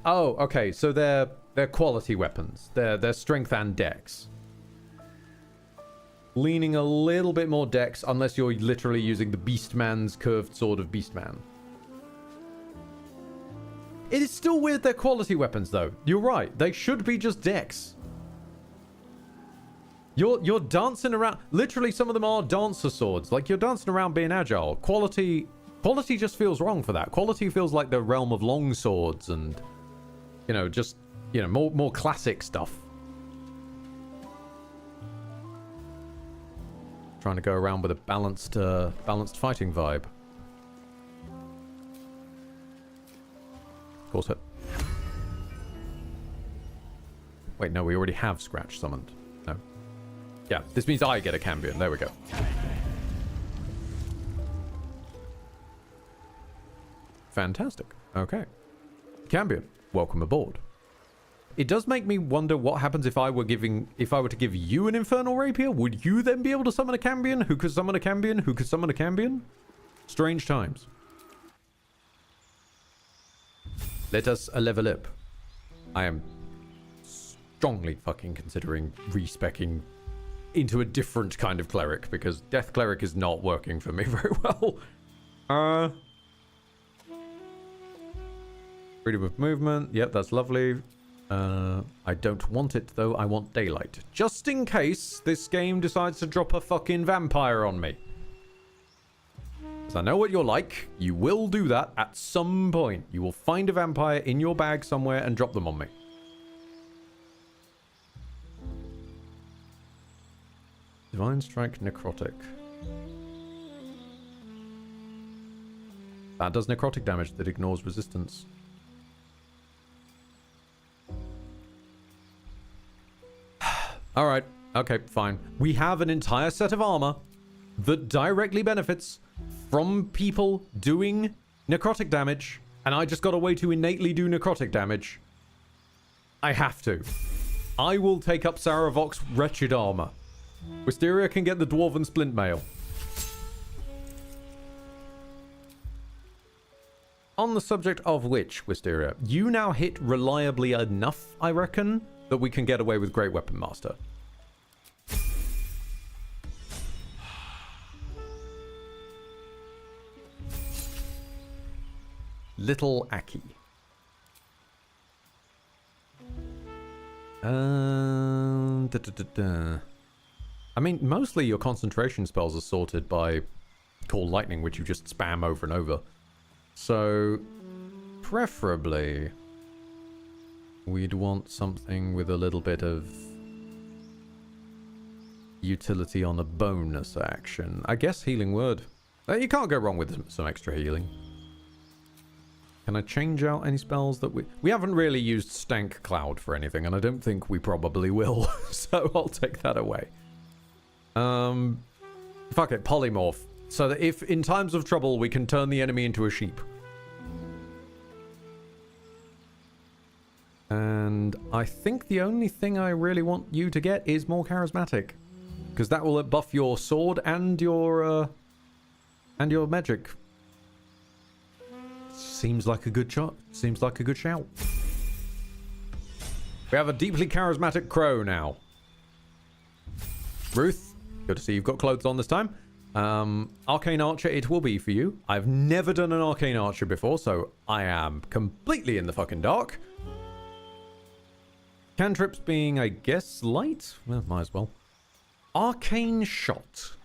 Oh, okay. So they're quality weapons. They're strength and dex. Leaning a little bit more dex, unless you're literally using the Beastman's curved sword of Beastman. It is still weird they're quality weapons, though. You're right. They should be just dex. You're dancing around. Literally, some of them are dancer swords. Like, you're dancing around being agile. Quality just feels wrong for that. Quality feels like the realm of long swords and, just, more classic stuff. Trying to go around with a balanced fighting vibe. Of course it. Wait, no, we already have Scratch summoned. No. Yeah, this means I get a Cambion. There we go. Fantastic. Okay. Cambion, welcome aboard. It does make me wonder what happens if I were to give you an Infernal Rapier. Would you then be able to summon a Cambion? Who could summon a Cambion? Who could summon a Cambion? Strange times. Let us level up. I am strongly fucking considering respecking into a different kind of cleric because Death Cleric is not working for me very well. Freedom of movement. Yep, that's lovely. I don't want it, though. I want daylight. Just in case this game decides to drop a fucking vampire on me. Because I know what you're like. You will do that at some point. You will find a vampire in your bag somewhere and drop them on me. Divine Strike Necrotic. That does necrotic damage that ignores resistance. Alright, okay, fine. We have an entire set of armor that directly benefits from people doing necrotic damage, and I just got a way to innately do necrotic damage. I have to. I will take up Saravok's wretched armor. Wisteria can get the Dwarven Splint Mail. On the subject of which, Wisteria, you now hit reliably enough, I reckon, that we can get away with Great Weapon Master. Little Aki. I mean, mostly your concentration spells are sorted by Call Lightning, which you just spam over and over. So, preferably, we'd want something with a little bit of utility on a bonus action. I guess Healing Word. You can't go wrong with some extra healing. Can I change out any spells that we haven't really used Stank Cloud for anything, and I don't think we probably will. So I'll take that away. Fuck it, Polymorph. So that if in times of trouble we can turn the enemy into a sheep. And I think the only thing I really want you to get is more charismatic. Because that will buff your sword and your magic. Seems like a good shot. Seems like a good shout. We have a deeply charismatic crow now. Ruth, good to see you've got clothes on this time. Arcane Archer it will be for you. I've never done an Arcane Archer before, so I am completely in the fucking dark. Cantrips being, I guess, light? Well, might as well. Arcane Shot.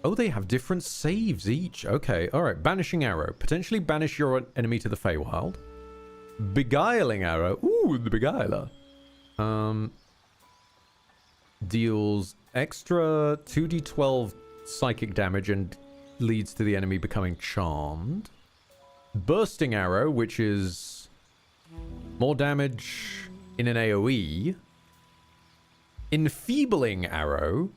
Oh, they have different saves each. Okay, alright. Banishing Arrow. Potentially banish your enemy to the Feywild. Beguiling Arrow. Ooh, the Beguiler. Deals extra 2d12 psychic damage and leads to the enemy becoming charmed. Bursting Arrow, which is more damage in an AoE. Enfeebling Arrow,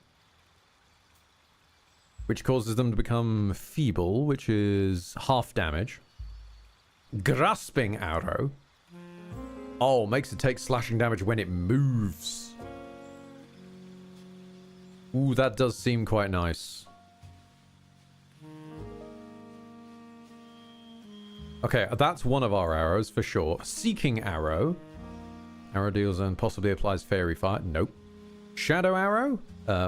which causes them to become feeble, which is half damage. Grasping Arrow. Oh, makes it take slashing damage when it moves. Ooh, that does seem quite nice. Okay, that's one of our arrows for sure. Seeking Arrow. Arrow deals and possibly applies Fairy Fire. Nope. Shadow Arrow.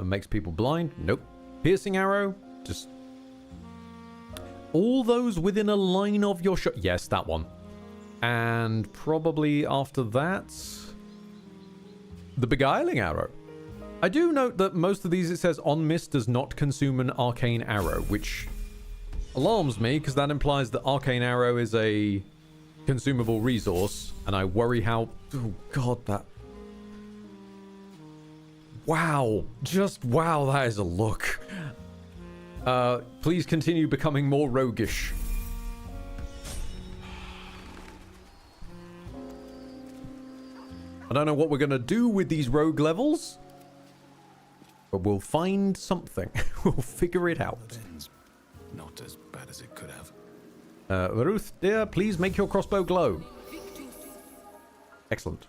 Makes people blind. Nope. Piercing Arrow. Just... all those within a line of your shot. Yes, that one. And probably after that... the Beguiling Arrow. I do note that most of these it says on miss does not consume an Arcane Arrow, which alarms me because that implies that Arcane Arrow is a consumable resource, and I worry how... oh god, that... wow. Just wow, that is a look. Please continue becoming more roguish. I don't know what we're going to do with these rogue levels, but we'll find something. We'll figure it out.
Not as bad as it could have.
Ruth, dear, please make your crossbow glow. Excellent.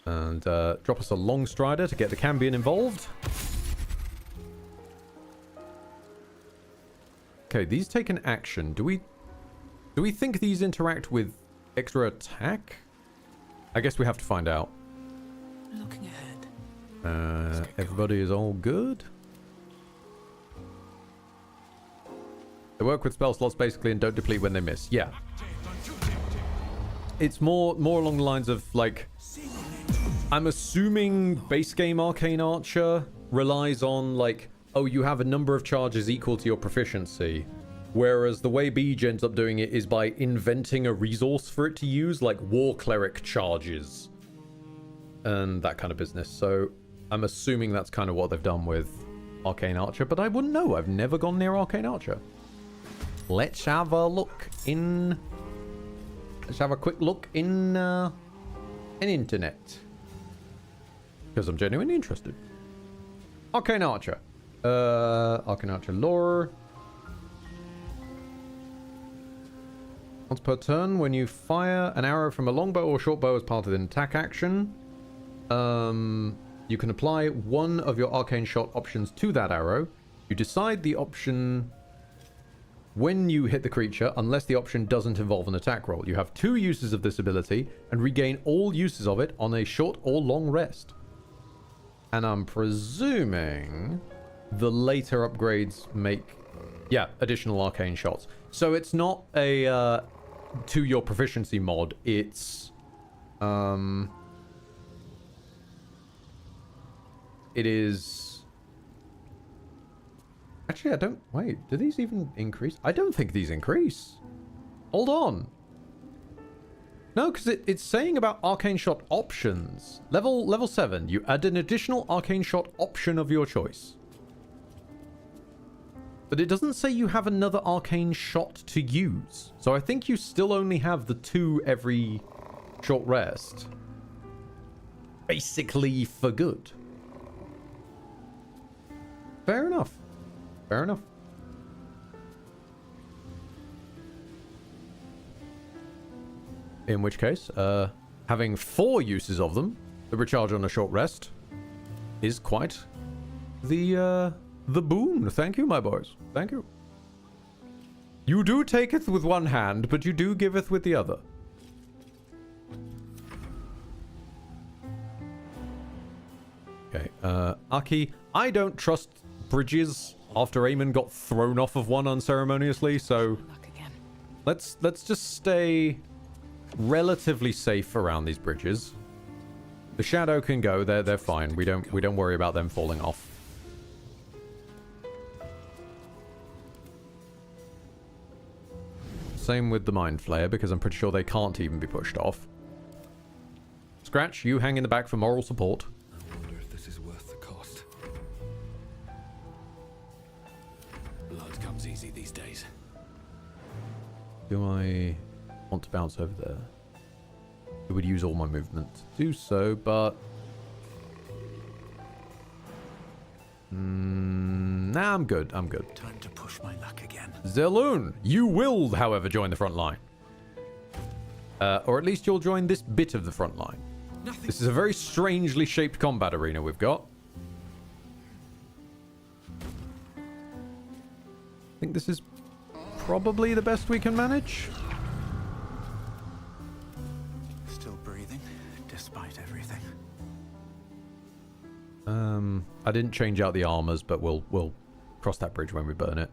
And drop us a long strider to get the Cambion involved. Okay, these take an action. Do we think these interact with extra attack? I guess we have to find out.
Looking ahead.
Everybody is all good? They work with spell slots basically and don't deplete when they miss. Yeah. It's more along the lines of, like, I'm assuming base game Arcane Archer relies on, like, oh, you have a number of charges equal to your proficiency. Whereas the way Beej ends up doing it is by inventing a resource for it to use, like War Cleric charges. And that kind of business. So I'm assuming that's kind of what they've done with Arcane Archer, but I wouldn't know. I've never gone near Arcane Archer. Let's have a look in... Let's have a quick look in internet. Because I'm genuinely interested. Arcane Archer. Arcane Archer lore. Once per turn, when you fire an arrow from a longbow or short bow as part of an attack action, you can apply one of your arcane shot options to that arrow. You decide the option when you hit the creature, unless the option doesn't involve an attack roll. You have 2 uses of this ability and regain all uses of it on a short or long rest. And I'm presuming the later upgrades make, yeah, additional arcane shots. So it's not a to your proficiency mod. It's it is. Actually, I don't... Wait, do these even increase? I don't think these increase. Hold on. No, because it's saying about arcane shot options. Level 7, you add an additional arcane shot option of your choice. But it doesn't say you have another arcane shot to use. So I think you still only have the 2 every short rest. Basically for good. Fair enough. Fair enough. In which case, having 4 uses of them that recharge on a short rest is quite the boon. Thank you, my boys. Thank you. You do taketh with one hand, but you do giveth with the other. Okay, Aki, I don't trust bridges after Eamon got thrown off of one unceremoniously, so
Luck again.
let's just stay relatively safe around these bridges. The shadow can go, they're fine. We don't worry about them falling off. Same with the Mind Flayer, because I'm pretty sure they can't even be pushed off. Scratch, you hang in the back for moral support.
I wonder if this is worth the cost. Blood comes easy these days.
Do I want to bounce over there? It would use all my movement to do so, but... nah, I'm good. I'm good.
Time to push my luck again.
Zeloon, you will, however, join the front line. Or at least you'll join this bit of the front line.
Nothing.
This is a very strangely shaped combat arena we've got. I think this is probably the best we can manage.
Still breathing, despite everything.
I didn't change out the armors, but we'll cross that bridge when we burn it.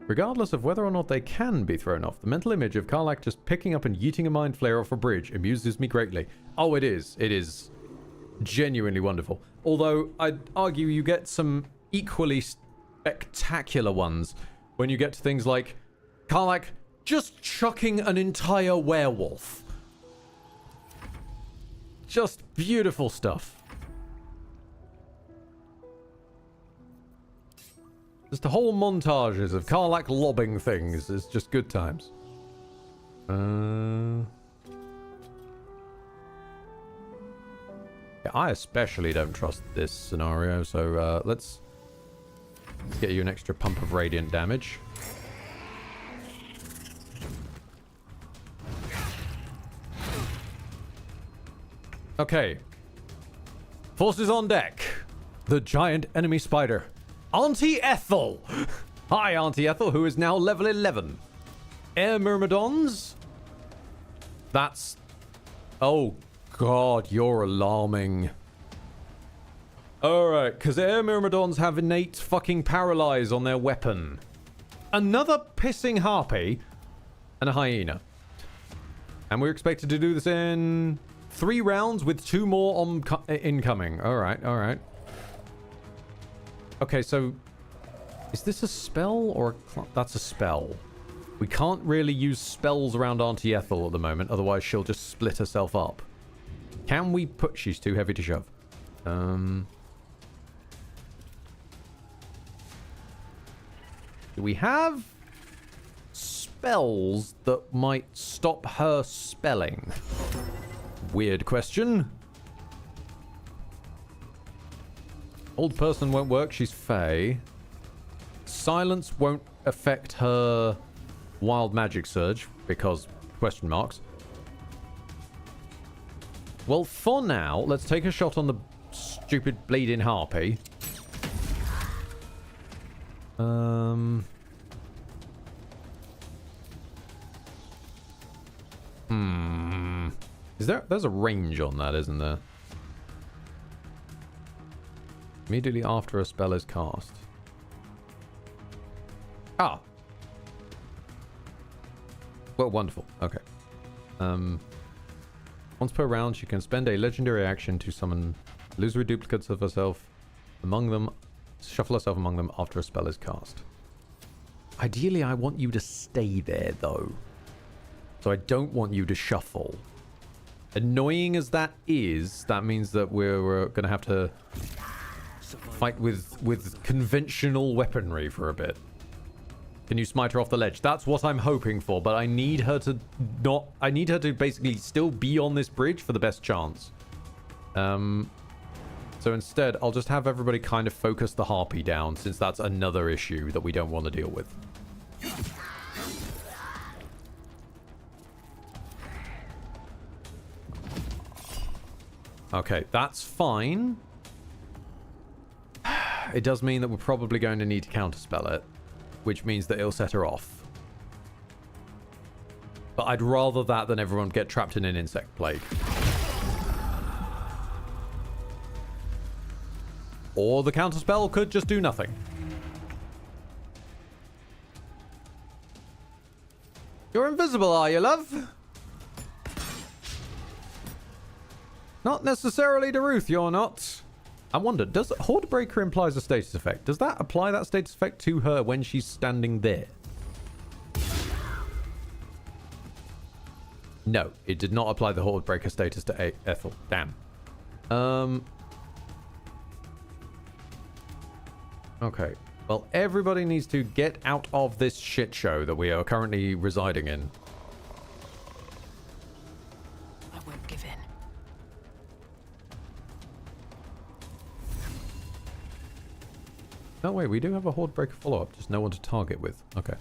Regardless of whether or not they can be thrown off, the mental image of Karlach just picking up and yeeting a Mind Flayer off a bridge amuses me greatly. Oh, it is. It is genuinely wonderful. Although, I'd argue you get some equally spectacular ones when you get to things like Karlach just chucking an entire werewolf. Just beautiful stuff. Just the whole montages of Karlach lobbing things is just good times. Yeah, I especially don't trust this scenario, so let's get you an extra pump of radiant damage. Okay. Forces on deck. The giant enemy spider. Auntie Ethel! Hi, Auntie Ethel, who is now level 11. Air Myrmidons. That's... oh, God, you're alarming. Alright, because air myrmidons have innate fucking paralyze on their weapon. Another pissing harpy and a hyena. And we're expected to do this in 3 rounds with 2 more incoming. Alright, alright. Okay, so is this a spell or that's a spell? We can't really use spells around Auntie Ethel at the moment, otherwise she'll just split herself up. Can we put... She's too heavy to shove. Do we have spells that might stop her spelling? Weird question. Old person won't work, she's Fae. Silence won't affect her wild magic surge, because question marks. Well, for now, let's take a shot on the stupid bleeding harpy. There's a range on that, isn't there? Immediately after a spell is cast. Ah. Well, wonderful. Okay. Once per round, she can spend a legendary action to summon illusory duplicates of herself among them, shuffle herself among them after a spell is cast. Ideally, I want you to stay there, though. So I don't want you to shuffle. Annoying as that is, that means that we're going to have to fight with conventional weaponry for a bit. Can you smite her off the ledge? That's what I'm hoping for, but I need her to not... I need her to basically still be on this bridge for the best chance. So instead, I'll just have everybody kind of focus the harpy down, since that's another issue that we don't want to deal with. Okay, that's fine. It does mean that we're probably going to need to counterspell it, which means that it'll set her off. But I'd rather that than everyone get trapped in an insect plague. Or the counterspell could just do nothing. You're invisible, are you, love? Not necessarily to Ruth, you're not. I wonder, does Horde Breaker implies a status effect? Does that apply that status effect to her when she's standing there? No, it did not apply the Horde Breaker status to Ethel. Damn. Okay. Well, everybody needs to get out of this shit show that we are currently residing in.
I won't give in.
No, wait, we do have a Horde Breaker follow-up, just no one to target with. Okay.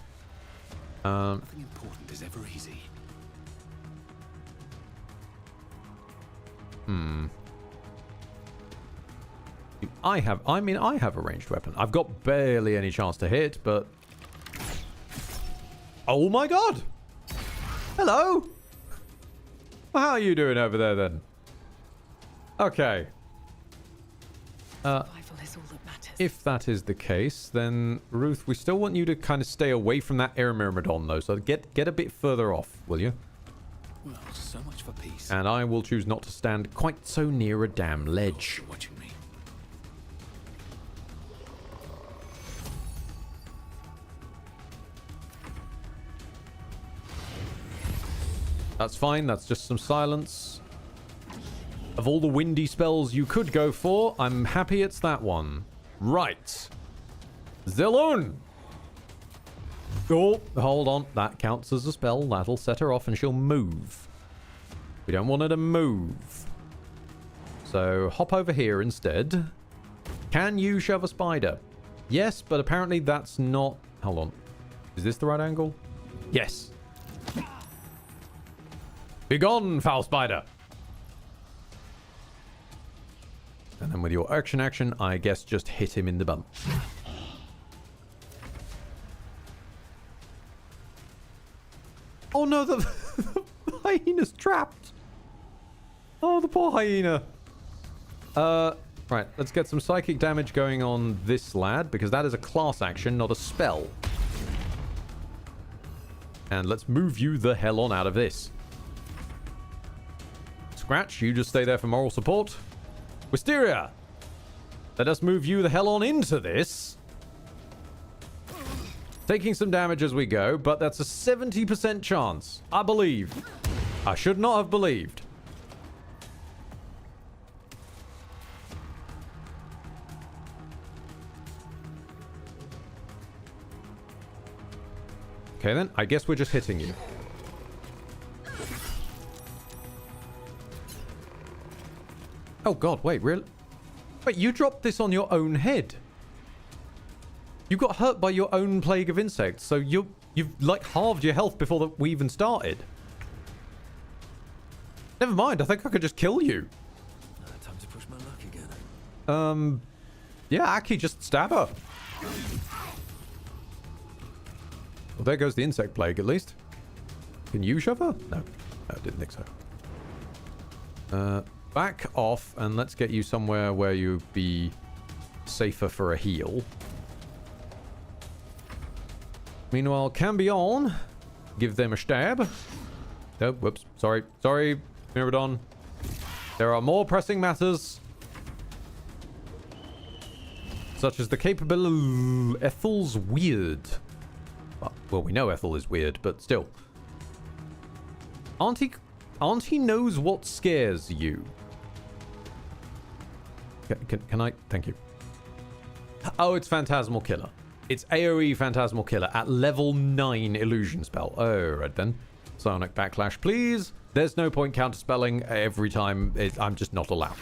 Nothing important is ever easy.
I have a ranged weapon. I've got barely any chance to hit, but... Oh my god! Hello! Well, how are you doing over there, then? Okay.
Survival is all that matters.
If that is the case, then, Ruth, we still want you to kind of stay away from that air myrmidon, though, so get a bit further off, will you?
Well, so much for peace.
And I will choose not to stand quite so near a damn ledge.
You're watching me.
That's fine, that's just some silence. Of all the windy spells you could go for, I'm happy it's that one. Right. Zilloon! Oh, hold on. That counts as a spell. That'll set her off and she'll move. We don't want her to move. So hop over here instead. Can you shove a spider? Yes, but apparently that's not... Hold on. Is this the right angle? Yes. Begone, foul spider! And then with your action, I guess just hit him in the bum. Oh no, the hyena's trapped. Oh, the poor hyena. Right, let's get some psychic damage going on this lad, because that is a class action, not a spell. And let's move you the hell on out of this. Scratch, you just stay there for moral support. Wisteria, let us move you the hell on into this. Taking some damage as we go, but that's a 70% chance. I believe. I should not have believed. Okay then, I guess we're just hitting you. Oh god, wait, really? Wait, you dropped this on your own head. You got hurt by your own plague of insects, so you've like halved your health before we even started. Never mind, I think I could just kill you.
Time to push my luck again.
Yeah, Aki, just stab her. Well, there goes the insect plague, at least. Can you shove her? No, I didn't think so. Back off, and let's get you somewhere where you'd be safer for a heal. Meanwhile, Cambion, give them a stab. Oh, whoops. Sorry. Sorry, Myrmidon. There are more pressing matters. Such as the capable Ethel's weird. Well, we know Ethel is weird, but still. Auntie knows what scares you. Can I? Thank you. Oh, it's Phantasmal Killer. It's AoE Phantasmal Killer at level 9 illusion spell. Oh, right then. Sonic Backlash, please. There's no point counterspelling every time. I'm just not allowed.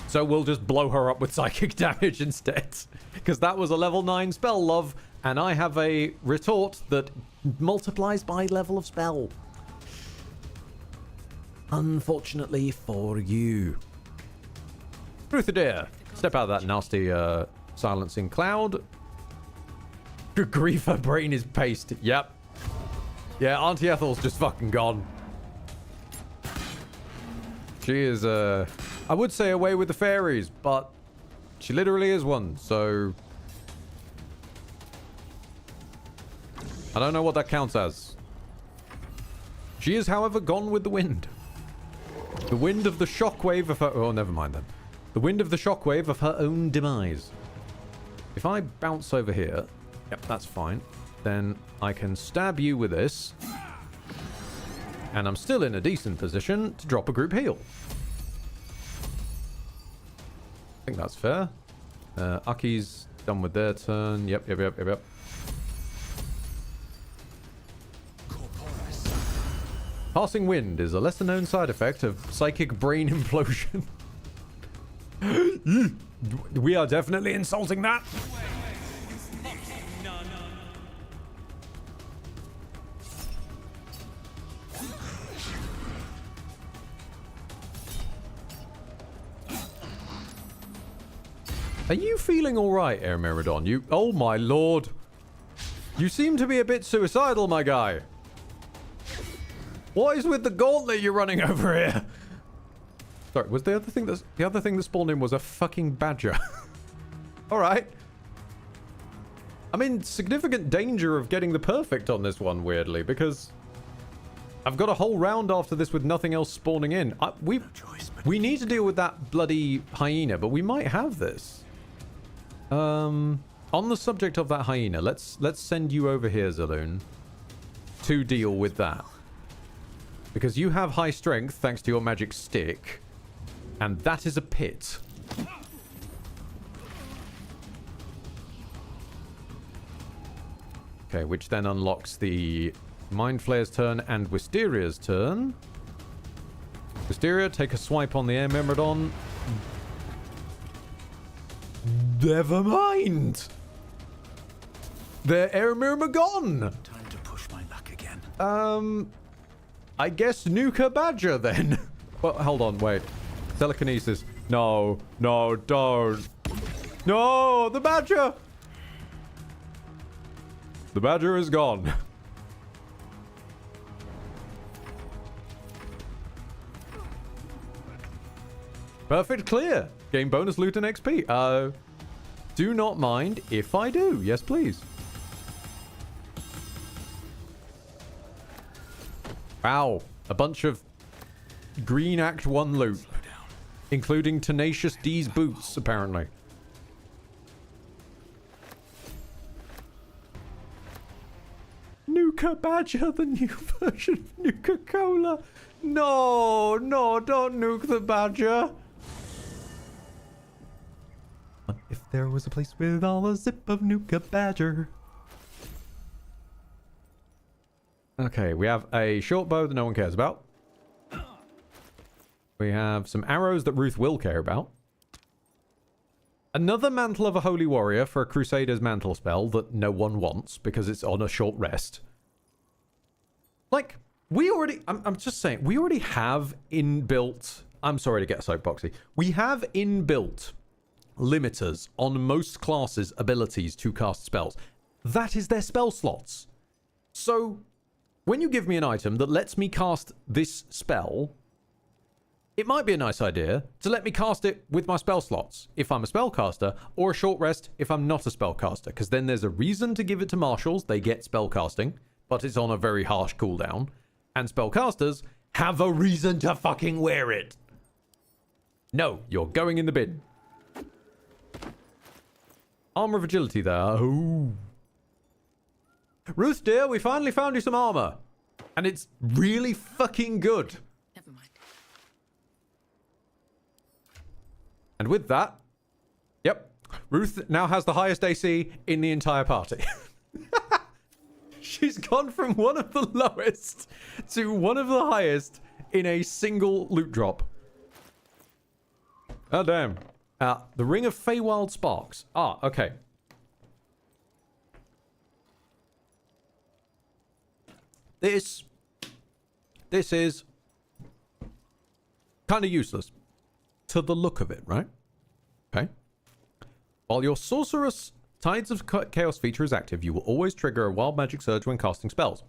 So we'll just blow her up with psychic damage instead. Because that was a level 9 spell, love. And I have a retort that multiplies by level of spell. Unfortunately for you. Truth-a-dare. Step out of that nasty silencing cloud. Good grief, her brain is paste. Yep. Yeah, Auntie Ethel's just fucking gone. She is, I would say away with the fairies, but she literally is one, so... I don't know what that counts as. She is, however, gone with the wind. The wind of the shockwave of her... Oh, never mind then. The wind of the shockwave of her own demise. If I bounce over here... Yep, that's fine. Then I can stab you with this. And I'm still in a decent position to drop a group heal. I think that's fair. Aki's done with their turn. Yep. Passing wind is a lesser known side effect of psychic brain implosion. We are definitely insulting that. Are you feeling alright, Ermeridon? You... Oh my lord. You seem to be a bit suicidal, my guy. What is with the gauntlet you're running over here? Sorry, was the other thing that spawned in was a fucking badger? Alright. I'm in significant danger of getting the perfect on this one, weirdly, because I've got a whole round after this with nothing else spawning in. We need to deal with that bloody hyena, but we might have this. On the subject of that hyena, let's send you over here, Zaloon, to deal with that. Because you have high strength thanks to your magic stick, and that is a pit. Okay, which then unlocks the Mind Flayer's turn and Wisteria's turn. Wisteria, take a swipe on the Air Myrmidon. Never mind. They're Air Myrmidon.
Time to push my luck again.
I guess Nuka Badger then. Well, hold on, wait. Telekinesis. No, don't. No, the Badger. The Badger is gone. Perfect clear. Gain bonus loot and XP. Do not mind if I do. Yes, please. Wow. A bunch of Green Act 1 loot. Including Tenacious D's boots, apparently. Nuka Badger, the new version of Nuka-Cola. No, no, don't nuke the Badger. If there was a place with all a zip of Nuka Badger. Okay, we have a short bow that no one cares about. We have some arrows that Ruth will care about. Another Mantle of a Holy Warrior for a Crusader's Mantle spell that no one wants because it's on a short rest. Like, we already... I'm just saying, we already have inbuilt... I'm sorry to get soapboxy. We have inbuilt limiters on most classes' abilities to cast spells. That is their spell slots. So, when you give me an item that lets me cast this spell... It might be a nice idea to let me cast it with my spell slots if I'm a spellcaster, or a short rest if I'm not a spellcaster, because then there's a reason to give it to marshals. They get spellcasting, but it's on a very harsh cooldown. And spellcasters have a reason to fucking wear it. No, you're going in the bin. Armor of agility there. Ooh. Ruth, dear, we finally found you some armor. And it's really fucking good.
Never mind.
And with that, yep, Ruth now has the highest AC in the entire party. She's gone from one of the lowest to one of the highest in a single loot drop. Oh, damn. The Ring of Feywild Sparks. Ah, okay. This is kind of useless. To the look of it, right? Okay. While your Sorcerous Tides of Chaos feature is active, you will always trigger a Wild Magic Surge when casting spells.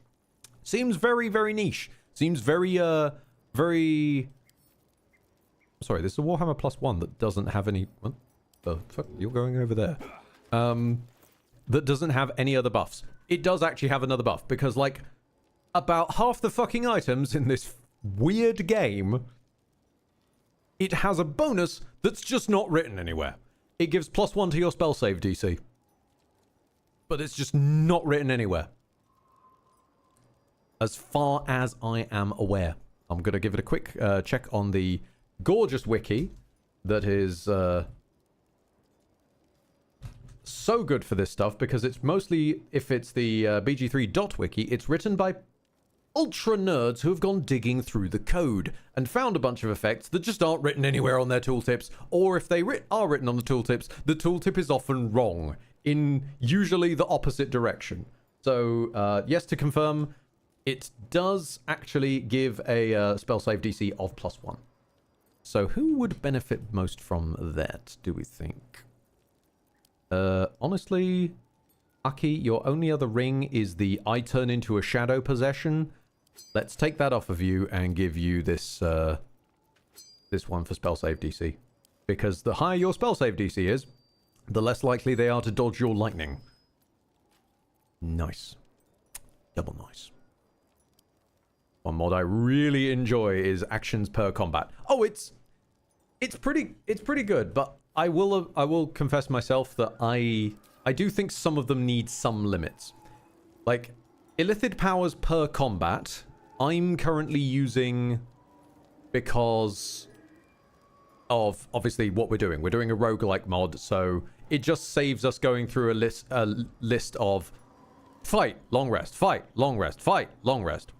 Seems very, very niche. Seems very, very... Sorry, this is a Warhammer +1 that doesn't have any... What the fuck? You're going over there. That doesn't have any other buffs. It does actually have another buff, because, like, about half the fucking items in this weird game... It has a bonus that's just not written anywhere. It gives +1 to your spell save DC. But it's just not written anywhere. As far as I am aware. I'm going to give it a quick check on the gorgeous wiki that is so good for this stuff, because it's mostly, if it's the BG3.wiki, it's written by ultra nerds who have gone digging through the code and found a bunch of effects that just aren't written anywhere on their tooltips, or if they are written on the tooltips, the tooltip is often wrong in usually the opposite direction. So yes, to confirm, it does actually give a spell save DC of +1. So who would benefit most from that, do we think? Honestly, Aki, your only other ring is the I turn into a shadow possession. Let's take that off of you and give you this this one for spell save DC. Because the higher your spell save DC is, the less likely they are to dodge your lightning. Nice. Double nice. One mod I really enjoy is actions per combat. Oh, it's pretty good, but I will confess myself that I do think some of them need some limits. Like, Illithid powers per combat, I'm currently using because of, obviously, what we're doing. We're doing a roguelike mod, so it just saves us going through a list of fight, long rest, fight, long rest, fight, long rest.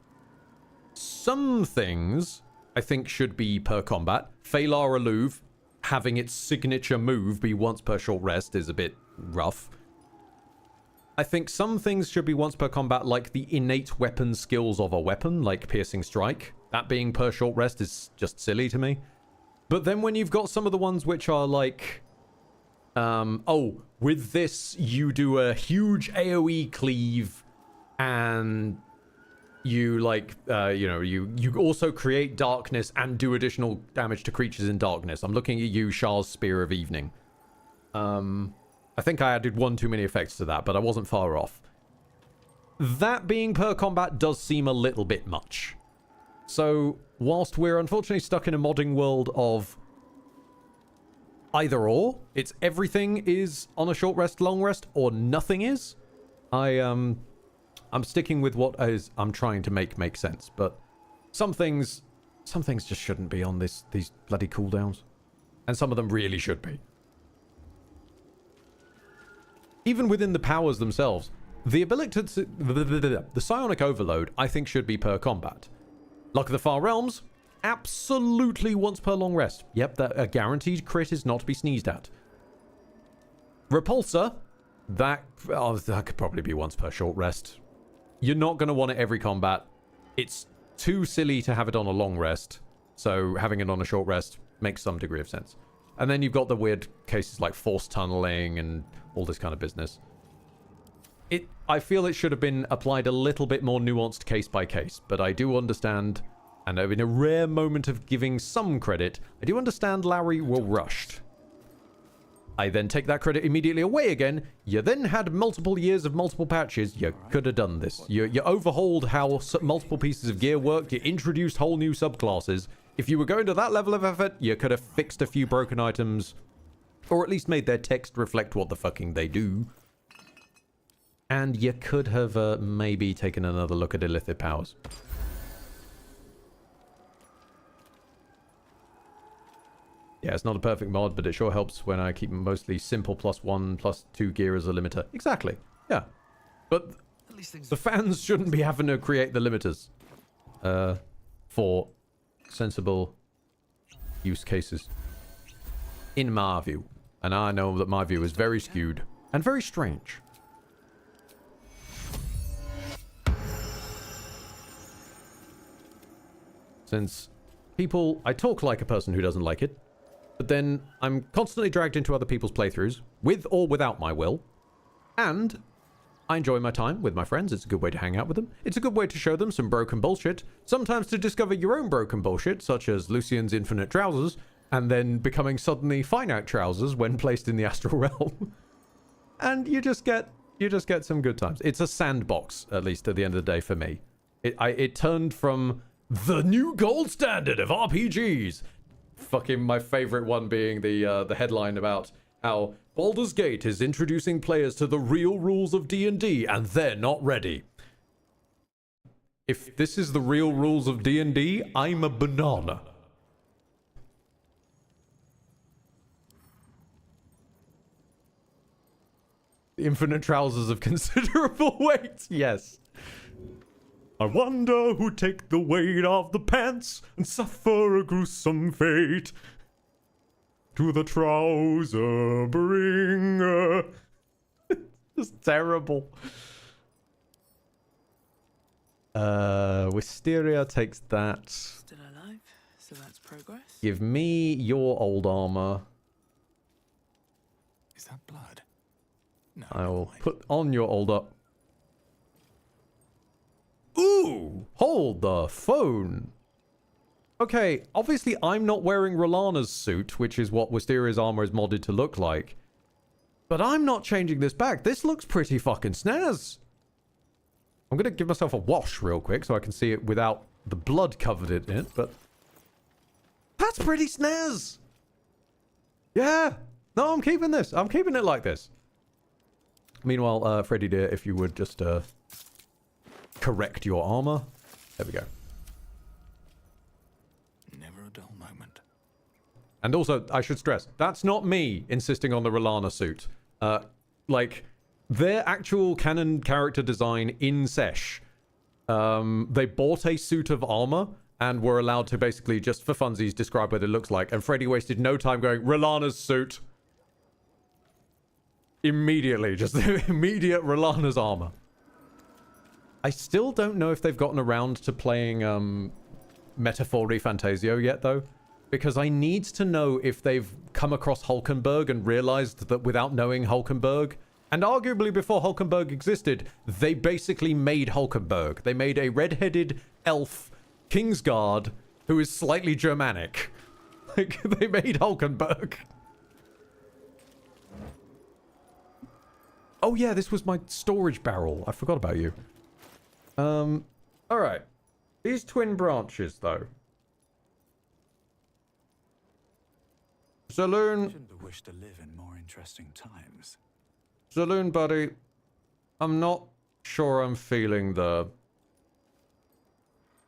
Some things, I think, should be per combat. Phalar Alluve, having its signature move be once per short rest is a bit rough. I think some things should be once per combat, like the innate weapon skills of a weapon, like Piercing Strike. That being per short rest is just silly to me. But then when you've got some of the ones which are like... oh, with this, you do a huge AoE cleave, and you like, you also create darkness and do additional damage to creatures in darkness. I'm looking at you, Char's Spear of Evening. I think I added one too many effects to that, but I wasn't far off. That being per combat does seem a little bit much. So, whilst we're unfortunately stuck in a modding world of either or, it's everything is on a short rest, long rest, or nothing is. I'm sticking with what I'm trying to make sense, but some things just shouldn't be on these bloody cooldowns, and some of them really should be. Even within the powers themselves, the ability to the psionic overload, I think, should be per combat. Luck of the Far Realms, absolutely once per long rest. Yep, that a guaranteed crit is not to be sneezed at. Repulsor, that could probably be once per short rest. You're not going to want it every combat. It's too silly to have it on a long rest, so having it on a short rest makes some degree of sense. And then you've got the weird cases like force tunneling and all this kind of business. I feel it should have been applied a little bit more nuanced case by case, but I do understand, and in a rare moment of giving some credit, I do understand Larry were rushed. I then take that credit immediately away again. You then had multiple years of multiple patches. You could have done this. You overhauled how multiple pieces of gear work. You introduced whole new subclasses. If you were going to that level of effort, you could have fixed a few broken items, or at least made their text reflect what the fucking they do. And you could have maybe taken another look at illithid powers. Yeah, it's not a perfect mod, but it sure helps when I keep mostly simple +1/+2 gear as a limiter. Exactly. Yeah. But the fans shouldn't be having to create the limiters for sensible use cases. In my view. And I know that my view is very skewed and very strange. Since I talk like a person who doesn't like it, but then I'm constantly dragged into other people's playthroughs, with or without my will, and I enjoy my time with my friends. It's a good way to hang out with them. It's a good way to show them some broken bullshit, sometimes to discover your own broken bullshit, such as Lucian's infinite trousers, and then becoming suddenly finite trousers when placed in the astral realm. And you just get some good times. It's a sandbox, at least at the end of the day for me. It turned from the new gold standard of RPGs. Fucking my favorite one being the headline about how Baldur's Gate is introducing players to the real rules of D&D and they're not ready. If this is the real rules of D&D, I'm a banana. The infinite trousers of considerable weight, yes. I wonder who take the weight of the pants and suffer a gruesome fate. To the trouser bringer. It's terrible. Wisteria takes that.
Still alive, so that's progress.
Give me your old armor.
Is that blood? No.
I'll put on your old up. Ooh! Hold the phone! Okay, obviously I'm not wearing Rolana's suit, which is what Wisteria's armor is modded to look like. But I'm not changing this back. This looks pretty fucking snaz. I'm gonna give myself a wash real quick so I can see it without the blood covered in it, but... That's pretty snaz! Yeah! No, I'm keeping this. I'm keeping it like this. Meanwhile, Freddy dear, if you would just, correct your armor. There we go.
Never a dull moment.
And also, I should stress, that's not me insisting on the Rolana suit. Like, their actual canon character design in Sesh, they bought a suit of armor and were allowed to basically, just for funsies, describe what it looks like. And Freddy wasted no time going, Rolana's suit. Immediately, just immediate Rolana's armor. I still don't know if they've gotten around to playing Metaphor Fantasio yet, though. Because I need to know if they've come across Hulkenberg and realized that without knowing Hulkenberg, And arguably before Hulkenberg existed, they basically made Hulkenberg. They made a red-headed elf Kingsguard who is slightly Germanic. Like, they made Hulkenberg. Oh yeah, this was my storage barrel. I forgot about you. Alright. These twin branches, though. Saloon.
Shouldn't have wished to live in more interesting times.
Saloon, buddy. I'm not sure I'm feeling the...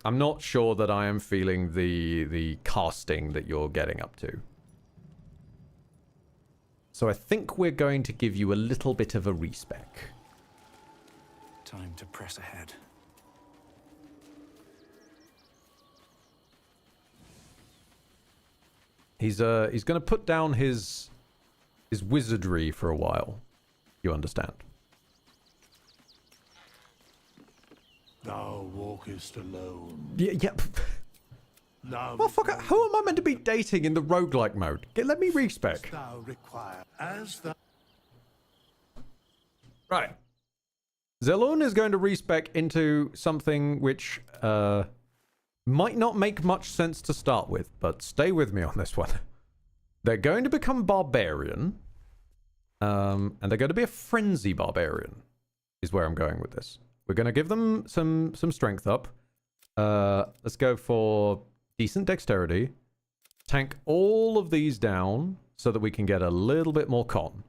I'm not sure that I am feeling the casting that you're getting up to. So I think we're going to give you a little bit of a respec.
Time to press ahead.
He's going to put down his wizardry for a while. You understand?
Thou walkest alone.
Yeah.
Thou
Motherfucker, who am I meant to be dating in the roguelike mode? Let me respec.
thou require as the
Right. Zelun is going to respec into something which might not make much sense to start with, but stay with me on this one. They're going to become barbarian, and they're going to be a frenzy barbarian, is where I'm going with this. We're going to give them some strength up. Let's go for decent dexterity. Tank all of these down so that we can get a little bit more con.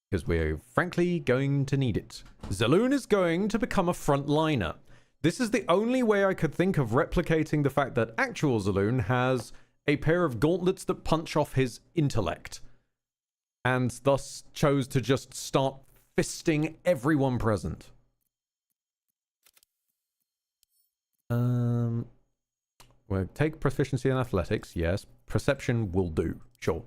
Because we're frankly going to need it. Zelun is going to become a frontliner. This is the only way I could think of replicating the fact that actual Zelun has a pair of gauntlets that punch off his intellect. And thus chose to just start fisting everyone present. We'll take proficiency in athletics, yes. Perception will do, sure.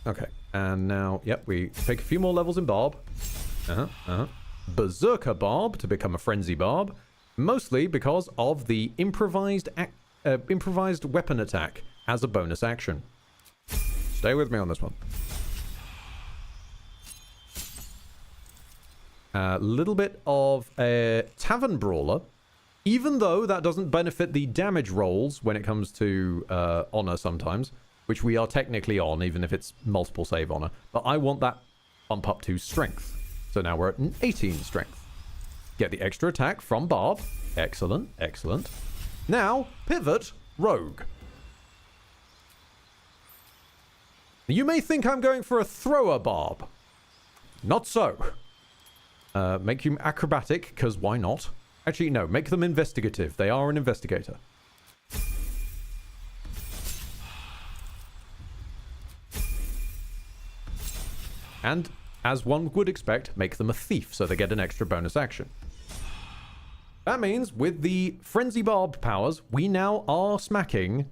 Okay, and now, yep, we take a few more levels in Barb. Berserker Barb to become a Frenzy Barb. Mostly because of the improvised weapon attack as a bonus action. Stay with me on this one. A little bit of a Tavern Brawler. Even though that doesn't benefit the damage rolls when it comes to honor sometimes. Which we are technically on, even if it's multiple save honor. But I want that bump up to strength. So now we're at an 18 strength. Get the extra attack from Barb. Excellent, excellent. Now, pivot, Rogue. You may think I'm going for a thrower Barb. Not so. Make you acrobatic, because why not? Actually, no, make them investigative. They are an investigator. And, as one would expect, make them a thief, so they get an extra bonus action. That means, with the Frenzy Barb powers, we now are smacking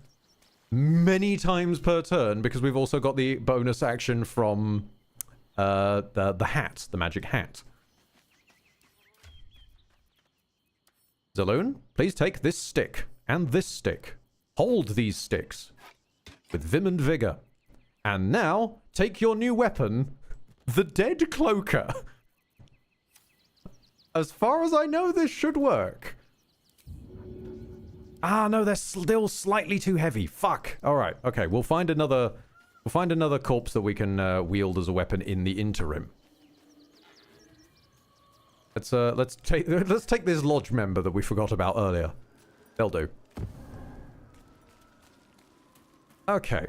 many times per turn, because we've also got the bonus action from the hat, the magic hat. Zelun, please take this stick, and this stick. Hold these sticks, with vim and vigor. And now, take your new weapon... The Dead Cloaker. As far as I know, this should work. Ah, no, they're still slightly too heavy. Fuck. All right. Okay, we'll find another corpse that we can wield as a weapon in the interim. Let's take this lodge member that we forgot about earlier. They'll do. Okay.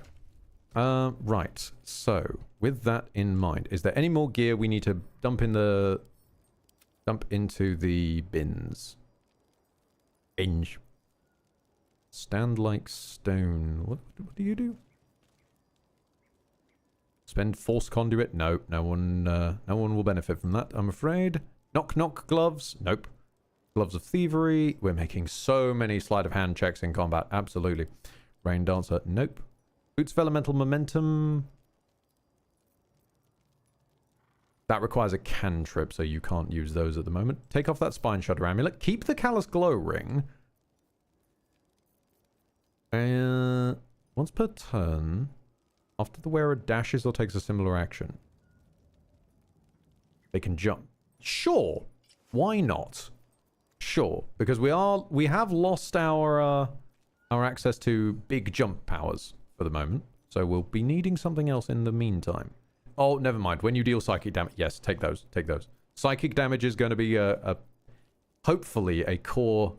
Right. So, with that in mind, is there any more gear we need to dump into the bins? Binge. Stand like stone. What do you do? Spend force conduit? No, no one will benefit from that, I'm afraid. Knock knock gloves? Nope. Gloves of thievery. We're making so many sleight of hand checks in combat. Absolutely. Rain dancer? Nope. Boots of elemental momentum. That requires a cantrip, so you can't use those at the moment. Take off that spine shudder amulet. Keep the callous glow ring. Once per turn, after the wearer dashes or takes a similar action, they can jump. Sure. Why not? Sure. Because we have lost our access to big jump powers for the moment. So we'll be needing something else in the meantime. Oh, never mind. When you deal psychic damage, yes, take those. Take those. Psychic damage is going to be hopefully a core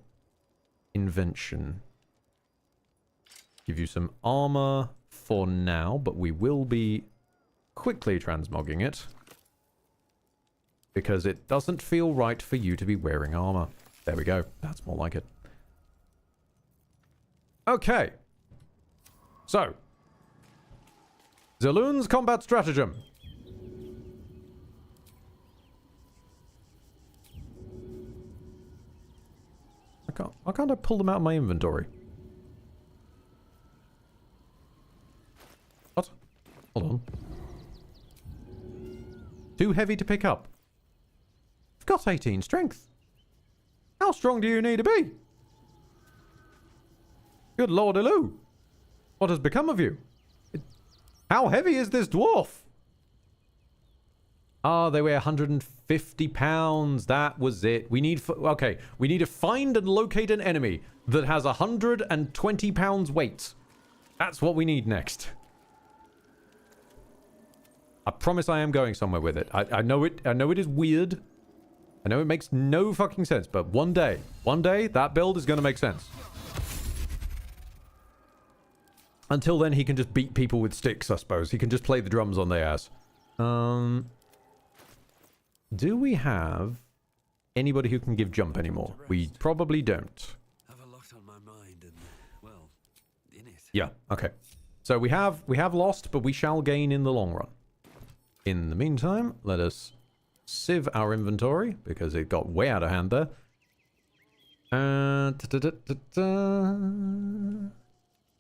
invention. Give you some armor for now, but we will be quickly transmogging it. Because it doesn't feel right for you to be wearing armor. There we go. That's more like it. Okay. So. Zaloon's combat stratagem. Why can't I pull them out of my inventory? What? Hold on. Too heavy to pick up. I've got 18 strength. How strong do you need to be? Good lord-a-loo. What has become of you? How heavy is this dwarf? Ah, they weigh 150 pounds. That was it. We need... Okay, we need to find and locate an enemy that has 120 pounds weight. That's what we need next. I promise I am going somewhere with it. I know it is weird. I know it makes no fucking sense, but one day, that build is going to make sense. Until then, he can just beat people with sticks, I suppose. He can just play the drums on their ass. Do we have anybody who can give jump anymore? We probably don't.
Have a lot on my mind and, well, in it.
Yeah, okay. So we have lost, but we shall gain in the long run. In the meantime, let us sieve our inventory, because it got way out of hand there. I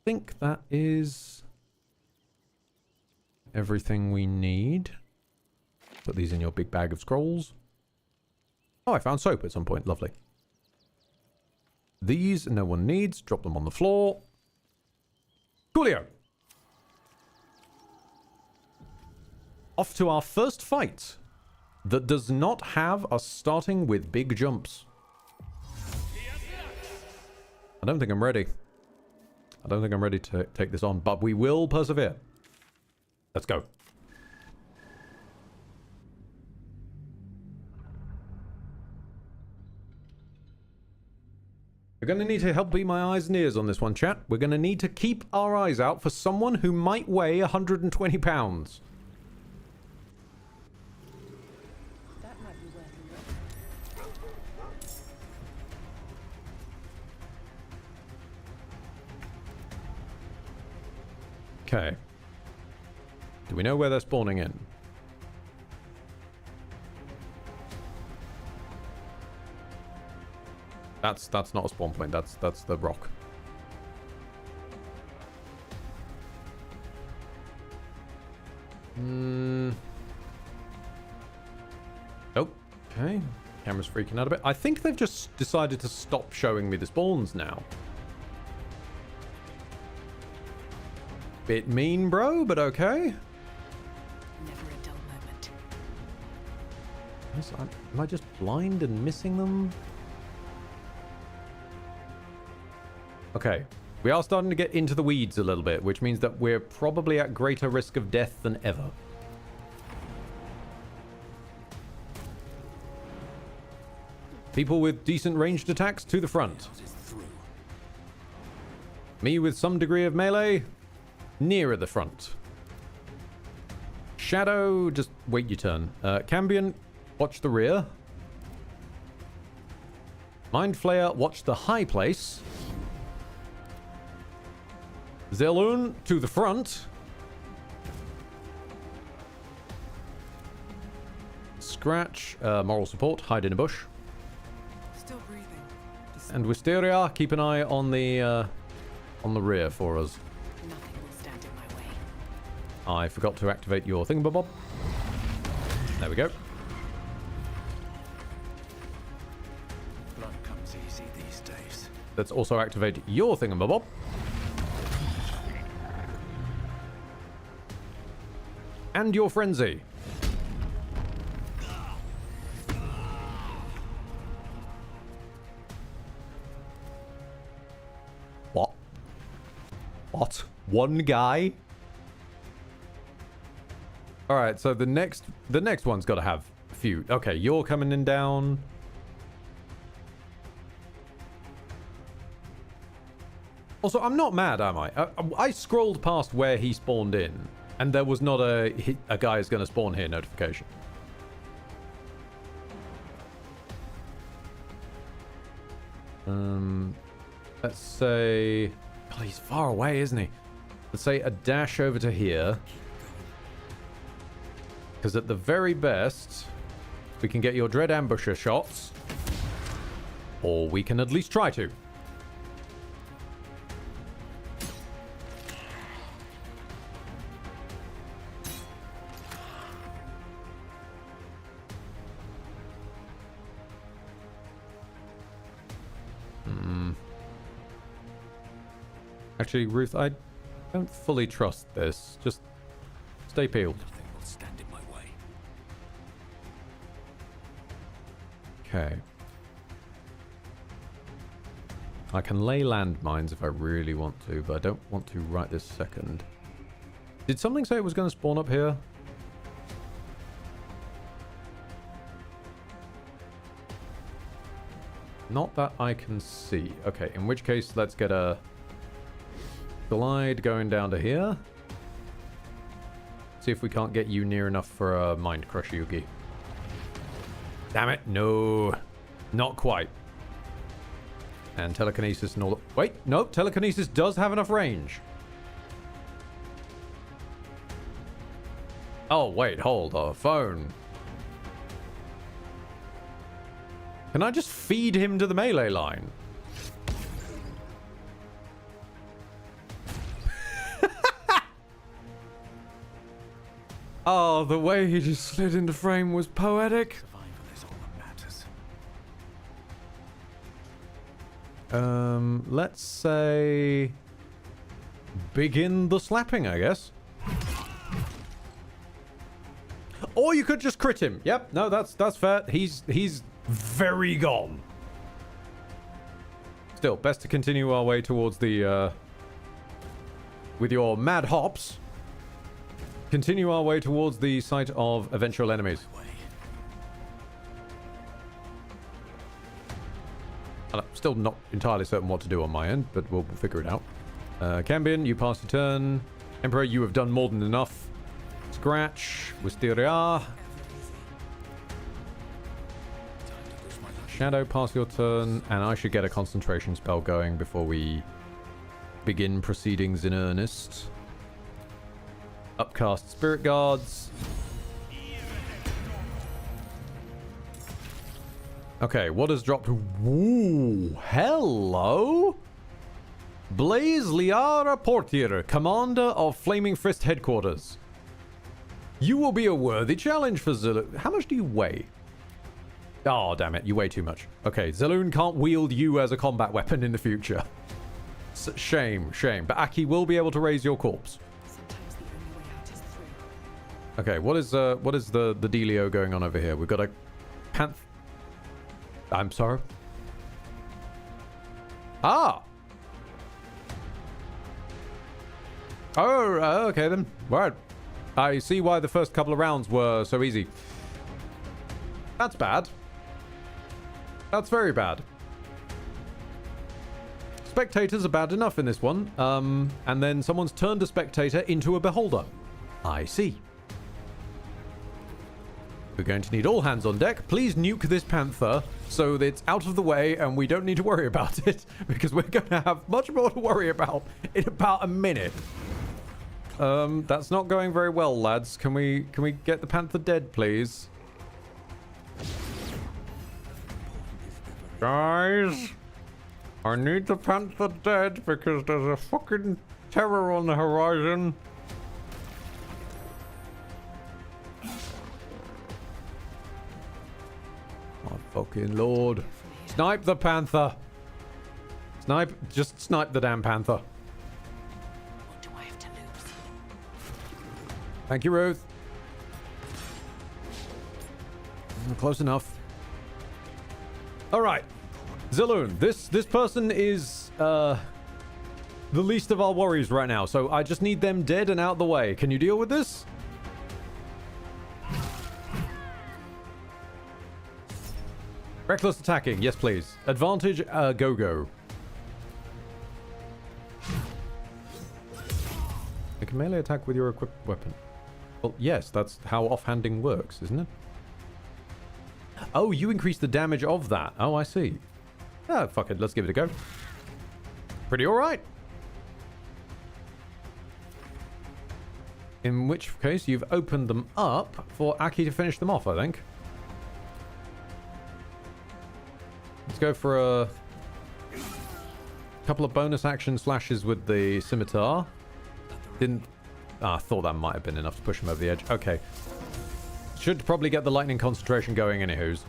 think that is everything we need. Put these in your big bag of scrolls. Oh, I found soap at some point. Lovely. These no one needs. Drop them on the floor. Coolio. Off to our first fight that does not have us starting with big jumps. I don't think I'm ready. I don't think I'm ready to take this on, but we will persevere. Let's go. We're going to need to help be my eyes and ears on this one, chat. We're going to need to keep our eyes out for someone who might weigh 120 pounds.
That might be worth a look.
Okay. Do we know where they're spawning in? That's not a spawn point. That's the rock. Oh, okay. Camera's freaking out a bit. I think they've just decided to stop showing me the spawns now. Bit mean, bro, but okay.
Never a dull moment.
Am I just blind and missing them? Okay. We are starting to get into the weeds a little bit, which means that we're probably at greater risk of death than ever. People with decent ranged attacks to the front. Me with some degree of melee, nearer the front. Shadow, just wait your turn. Cambion, watch the rear. Mind Flayer, watch the high place. Zaloon to the front. Scratch, moral support, hide in a bush.
Still breathing.
And Wisteria, keep an eye on the rear for us.
Nothing will stand in my way.
I forgot to activate your thingamabob. There we go.
Blood comes easy these days.
Let's also activate your thingamabob. And your frenzy. What? What? One guy? Alright, so the next one's got to have a few. Okay, you're coming in down. Also, I'm not mad, am I? I scrolled past where he spawned in, and there was not a guy is going to spawn here notification. Let's say... Oh, he's far away, isn't he? Let's say a dash over to here. Because at the very best, we can get your Dread Ambusher shots. Or we can at least try to. Actually, Ruth, I don't fully trust this. Just stay peeled.
Nothing will stand in my way.
Okay. I can lay landmines if I really want to, but I don't want to right this second. Did something say it was going to spawn up here? Not that I can see. Okay, in which case, let's get a glide going down to here. See if we can't get you near enough for a Mind Crush Yugi. Damn it, no. Not quite. And telekinesis and all that. Wait, no, telekinesis does have enough range. Oh, wait, hold the phone. Can I just feed him to the melee line? Oh, the way he just slid into frame was poetic.
Survival is all that matters.
Let's say begin the slapping, I guess. Or you could just crit him. Yep, no, that's fair. He's very gone. Still, best to continue our way towards the with your mad hops. Continue our way towards the site of eventual enemies. I'm still not entirely certain what to do on my end, but we'll figure it out. Cambion, you pass your turn. Emperor, you have done more than enough. Scratch. Wisteria. Shadow, pass your turn, and I should get a concentration spell going before we begin proceedings in earnest. Upcast Spirit Guards. Okay, what has dropped? Ooh, hello! Blaze Liara Portier, Commander of Flaming Fist Headquarters. You will be a worthy challenge for Zaloon. How much do you weigh? Oh, damn it, you weigh too much. Okay, Zaloon can't wield you as a combat weapon in the future. Shame, shame. But Aki will be able to raise your corpse.
Sometimes the only way out is through.
Okay, what is the dealio going on over here? We've got a panth. I'm sorry. Ah. Oh, okay then. Right. I see why the first couple of rounds were so easy. That's bad. That's very bad. Spectators are bad enough in this one. And then someone's turned a spectator into a beholder. I see. We're going to need all hands on deck. Please nuke this panther so that it's out of the way and we don't need to worry about it, because we're going to have much more to worry about in about a minute. That's not going very well, lads. Can we get the panther dead, please? Guys, I need the panther dead because there's a fucking terror on the horizon. My fucking lord. Snipe the panther. Just snipe the damn panther.
What do I have to lose?
Thank you, Ruth. Close enough. All right. Zaloon, this person is the least of our worries right now, so I just need them dead and out the way. Can you deal with this? Reckless attacking, yes please. Advantage, go. Make a melee attack with your equipped weapon. Well, yes, that's how offhanding works, isn't it? Oh, you increase the damage of that. Oh, I see. Oh, fuck it, let's give it a go. Pretty alright. In which case, you've opened them up for Aki to finish them off, I think. Let's go for a couple of bonus action slashes with the scimitar. I thought that might have been enough to push him over the edge. Okay. Should probably get the lightning concentration going anywho's.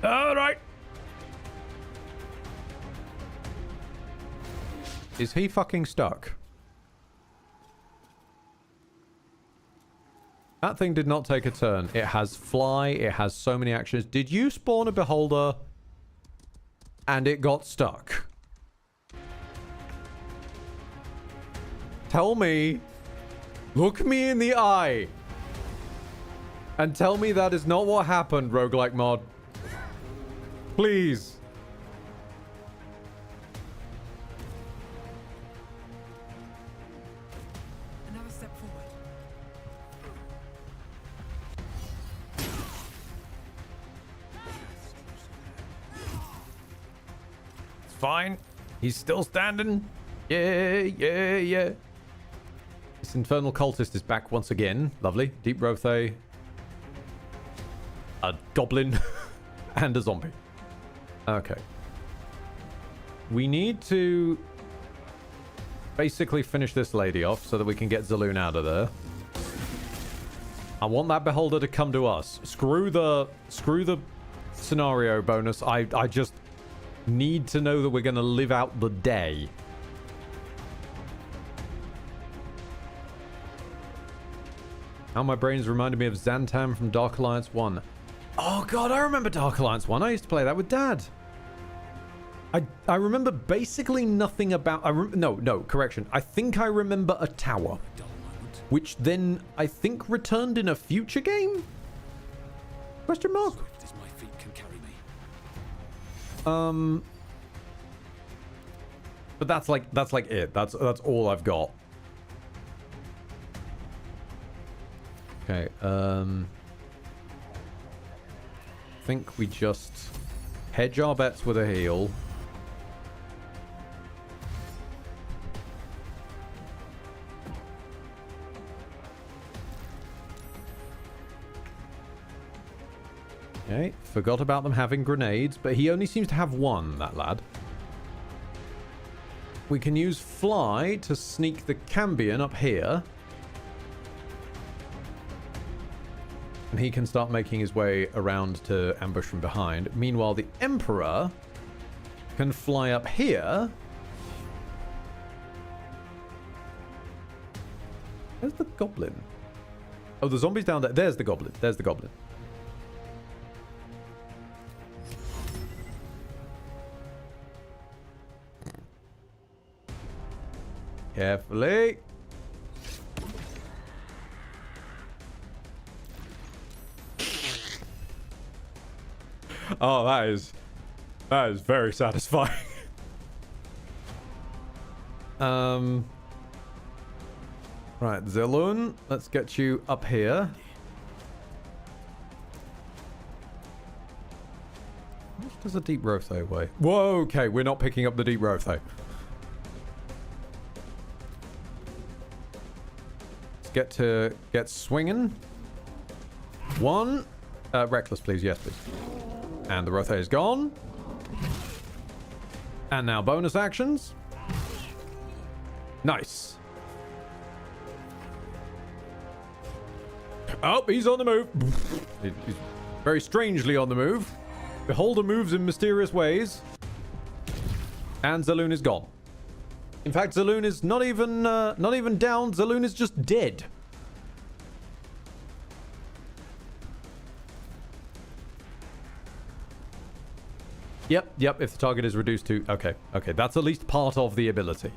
Alright. Is he fucking stuck? That thing did not take a turn. It has fly. It has so many actions. Did you spawn a beholder and it got stuck? Tell me. Look me in the eye. And tell me that is not what happened, Roguelike mod. Please.
Another step forward.
It's fine. He's still standing. Yeah. This infernal cultist is back once again. Lovely. Deep Rothe. A goblin. And a zombie. Okay. We need to basically finish this lady off so that we can get Zaloon out of there. I want that beholder to come to us. Screw the scenario bonus. I just need to know that we're going to live out the day. Now my brain's reminded me of Xantam from Dark Alliance 1. Oh god, I remember Dark Alliance 1. I used to play that with Dad. I remember basically nothing about... No, correction. I think I remember a tower. Which then, I think, returned in a future game? Question mark?
Swift as my feet can carry me.
But that's like it. That's all I've got. Okay, I think we just hedge our bets with a heal. Okay, forgot about them having grenades, but he only seems to have one, that lad. We can use fly to sneak the Cambion up here. And he can start making his way around to ambush from behind. Meanwhile, the Emperor can fly up here. Where's the goblin? Oh, the zombie's down there. There's the goblin. There's the goblin. Carefully. Oh, that is very satisfying. Right, Zaloon, let's get you up here. How much does a deep Rothe weigh? Whoa, okay, we're not picking up the deep Rothe. Let's get swinging. One. Reckless, please. Yes, please. And the Rothe is gone. And now bonus actions. Nice. Oh, he's on the move. He's very strangely on the move. Beholder moves in mysterious ways. And Zaloon is gone. In fact, Zaloon is not even down. Zaloon is just dead. Yep, if the target is reduced to... Okay, that's at least part of the ability.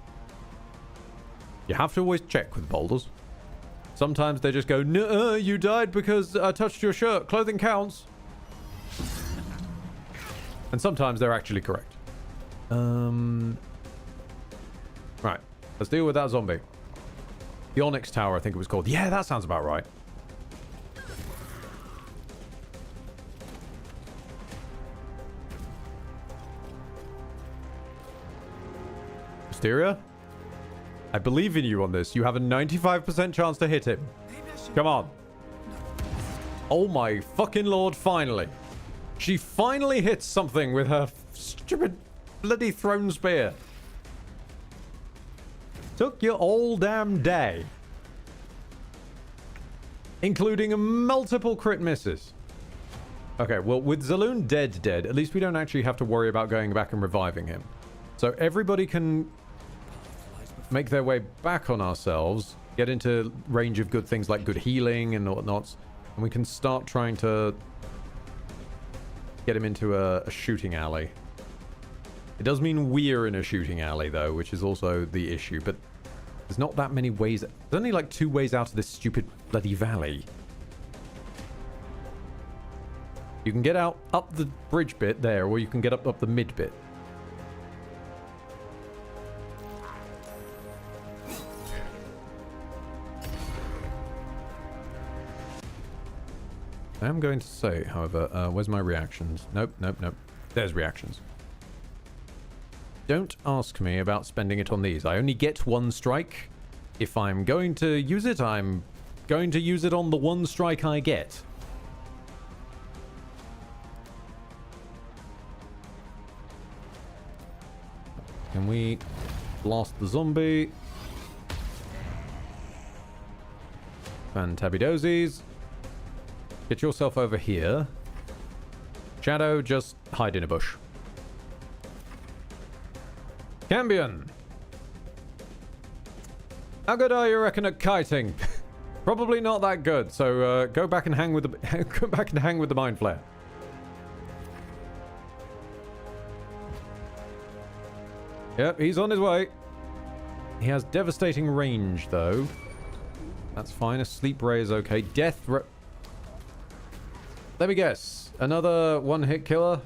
You have to always check with boulders. Sometimes they just go, "Nuh-uh, you died because I touched your shirt. Clothing counts." And sometimes they're actually correct. Right. Let's deal with that zombie. The Onyx Tower, I think it was called. Yeah, that sounds about right. Mysteria? I believe in you on this. You have a 95% chance to hit him. Come on. Oh my fucking lord, finally. She finally hits something with her stupid bloody thrown spear. Took you all damn day. Including multiple crit misses. Okay, well, with Zaloon dead, at least we don't actually have to worry about going back and reviving him. So everybody can make their way back on ourselves, get into range of good things like good healing and whatnot, and we can start trying to get him into a shooting alley. It does mean we're in a shooting alley, though, which is also the issue, but there's not that many ways. There's only like 2 ways out of this stupid bloody valley. You can get out up the bridge bit there, or you can get up the mid bit. I am going to say, however, where's my reactions? Nope. There's reactions. Don't ask me about spending it on these. I only get 1 strike. If I'm going to use it, I'm going to use it on the 1 strike I get. Can we blast the zombie? Fantabidosies. Get yourself over here. Shadow, just hide in a bush. Cambion. How good are you, reckon, at kiting? Probably not that good. So go back and hang with the go back and hang with the mind flare. Yep, he's on his way. He has devastating range, though. That's fine. A sleep ray is okay. Death ray. Let me guess. Another 1-hit killer?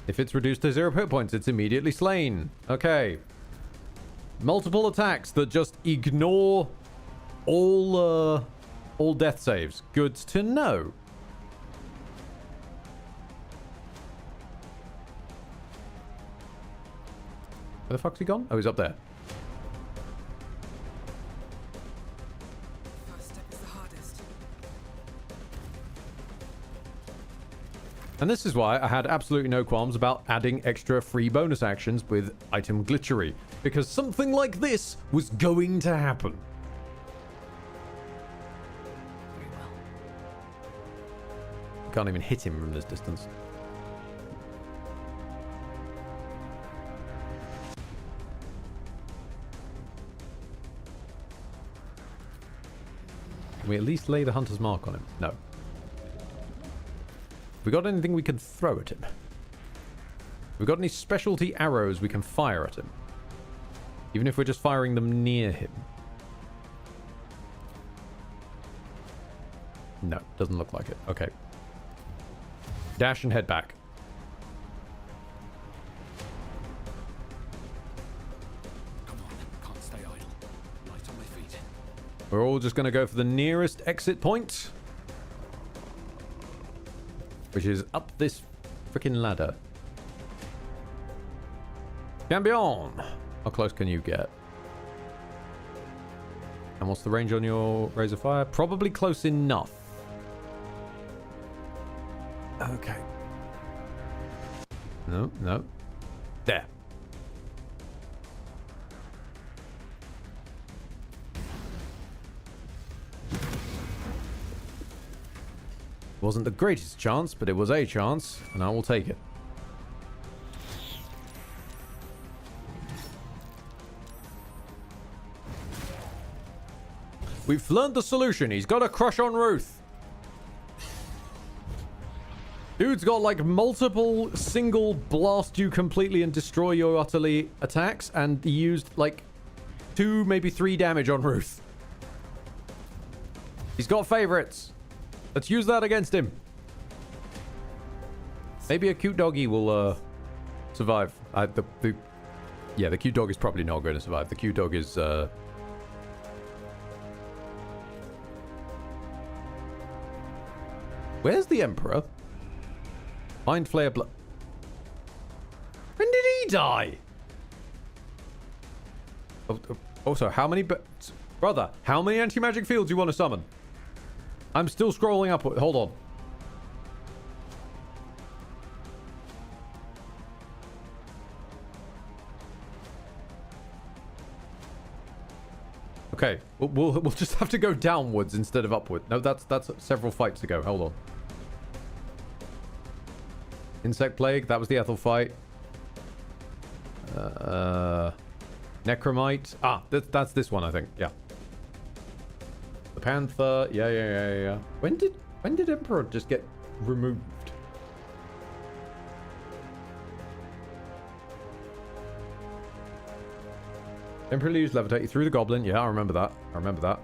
If it's reduced to 0 hit points, it's immediately slain. Okay. Multiple attacks that just ignore all death saves. Good to know. Where the fuck's he gone? Oh, he's up there.
First step is the hardest.
And this is why I had absolutely no qualms about adding extra free bonus actions with item glitchery. Because something like this was going to happen.
Very well.
Can't even hit him from this distance. Can we at least lay the hunter's mark on him? No. We got anything we can throw at him? We got any specialty arrows we can fire at him? Even if we're just firing them near him? No, doesn't look like it. Okay. Dash and head back.
Come on, can't stay idle. Light on my feet.
We're all just going to go for the nearest exit point. Which is up this freaking ladder. Cambion! How close can you get? And what's the range on your razor fire? Probably close enough. Okay. No. There. Wasn't the greatest chance, but it was a chance, and I will take it. We've learned the solution. He's got a crush on Ruth. Do Dude's got like multiple single blast you completely and destroy you utterly attacks, and he used like 2, maybe 3 damage on Ruth. He's got favorites. Let's use that against him. Maybe a cute doggy will survive. Yeah, the cute dog is probably not going to survive. The cute dog is where's the Emperor? Mind Flayer blood. When did he die? Also, how many... Brother, how many anti-magic fields you want to summon? I'm still scrolling up. Hold on. Okay, we'll just have to go downwards instead of upward. No, that's several fights ago. Hold on. Insect Plague, that was the Ethel fight. Necromite. Ah, that's this one, I think. Yeah. The Panther. Yeah. When did Emperor just get removed? Emperor used Levitate. He threw the Goblin. Yeah, I remember that.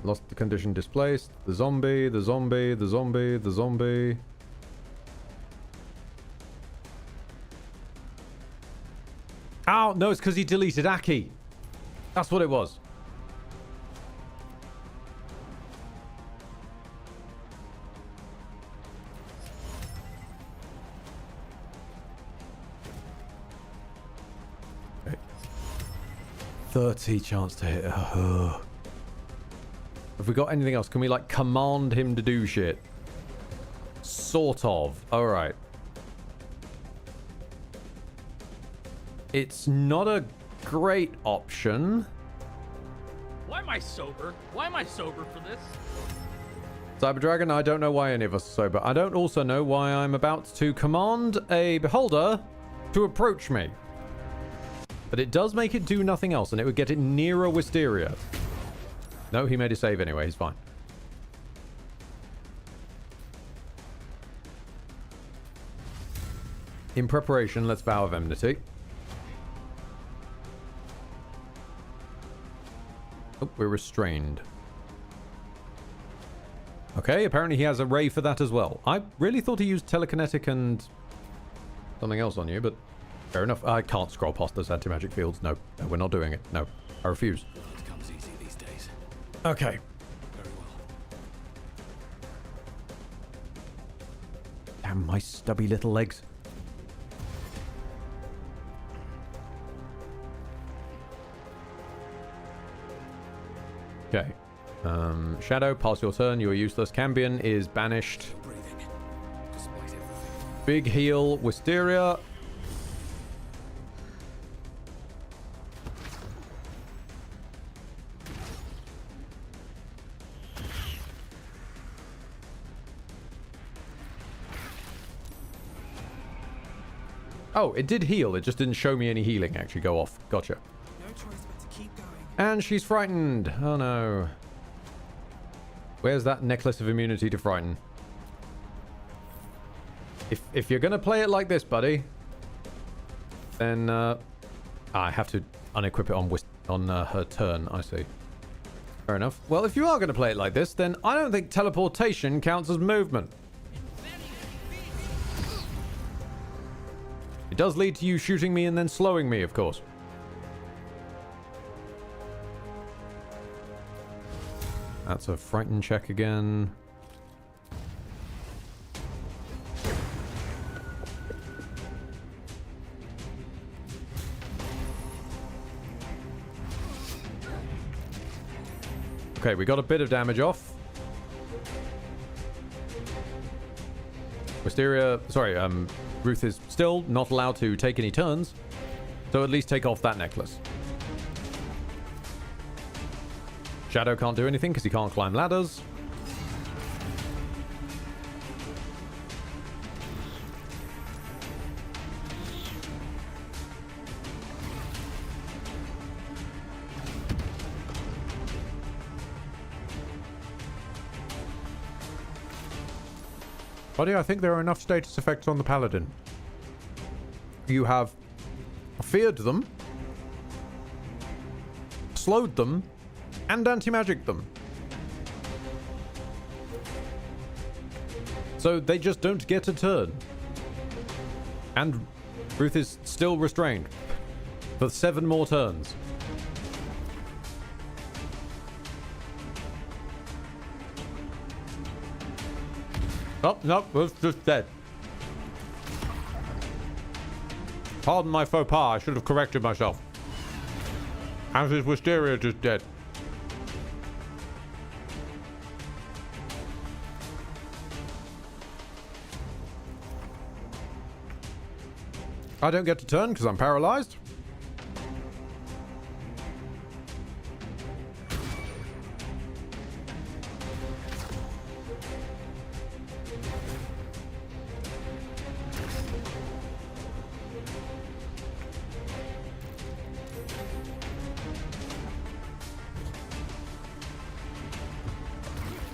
Lost the condition, displaced. The zombie. Ow! No, it's because he deleted Aki. That's what it was. Okay. 30 chance to hit. Have we got anything else? Can we, like, command him to do shit? Sort of. Alright. It's not a great option.
Why am I sober? Why am I sober for this?
Cyber Dragon, I don't know why any of us are sober. I don't also know why I'm about to command a beholder to approach me. But it does make it do nothing else, and it would get it nearer Wisteria. No, he made a save anyway. He's fine. In preparation, let's Vow of Enmity. Oh, we're restrained. Okay, apparently he has a ray for that as well. I really thought he used telekinetic and something else on you, but fair enough. I can't scroll past those anti-magic fields. No, we're not doing it. No, I refuse.
It comes easy these days.
Okay.
Very well.
Damn my stubby little legs. Okay. Shadow, pass your turn. You are useless. Cambion is banished.
Breathing. Despite everything.
Big heal, Wisteria. Oh, it did heal. It just didn't show me any healing actually go off. Gotcha.
No choice but to keep going.
And she's frightened. Oh no. Where's that necklace of immunity to frighten? If you're gonna play it like this, buddy, then I have to unequip it on her turn. I see. Fair enough. Well, if you are gonna play it like this, then I don't think teleportation counts as movement. It does lead to you shooting me and then slowing me, of course. That's a frighten check again. Okay, we got a bit of damage off. Wisteria, sorry, Ruth is still not allowed to take any turns, so at least take off that necklace. Shadow can't do anything because he can't climb ladders. Buddy, I think there are enough status effects on the Paladin. You have feared them, slowed them, and anti-magic them. So they just don't get a turn. And Ruth is still restrained for 7 more turns. Oh, no, it's just dead. Pardon my faux pas, I should have corrected myself. And his wisteria just dead. I don't get to turn because I'm paralyzed.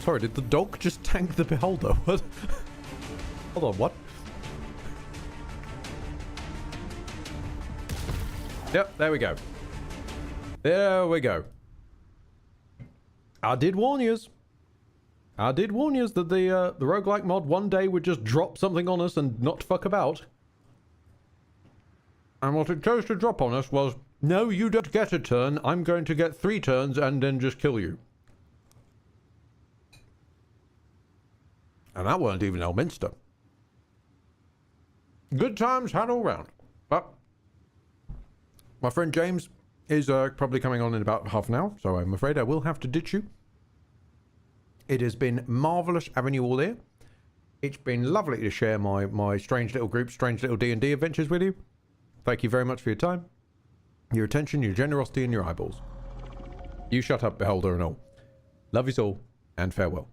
Sorry, did the dog just tank the beholder? What? Hold on, what? Yep, there we go. There we go. I did warn yous. I did warn yous that the roguelike mod one day would just drop something on us and not fuck about. And what it chose to drop on us was, no, you don't get a turn. I'm going to get 3 turns and then just kill you. And that weren't even Elminster. Good times had all round. But my friend James is probably coming on in about half an hour, so I'm afraid I will have to ditch you. It has been marvellous having you all here. It's been lovely to share my strange little group, strange little D&D adventures with you. Thank you very much for your time, your attention, your generosity, and your eyeballs. You shut up, beholder and all. Love you all, and farewell.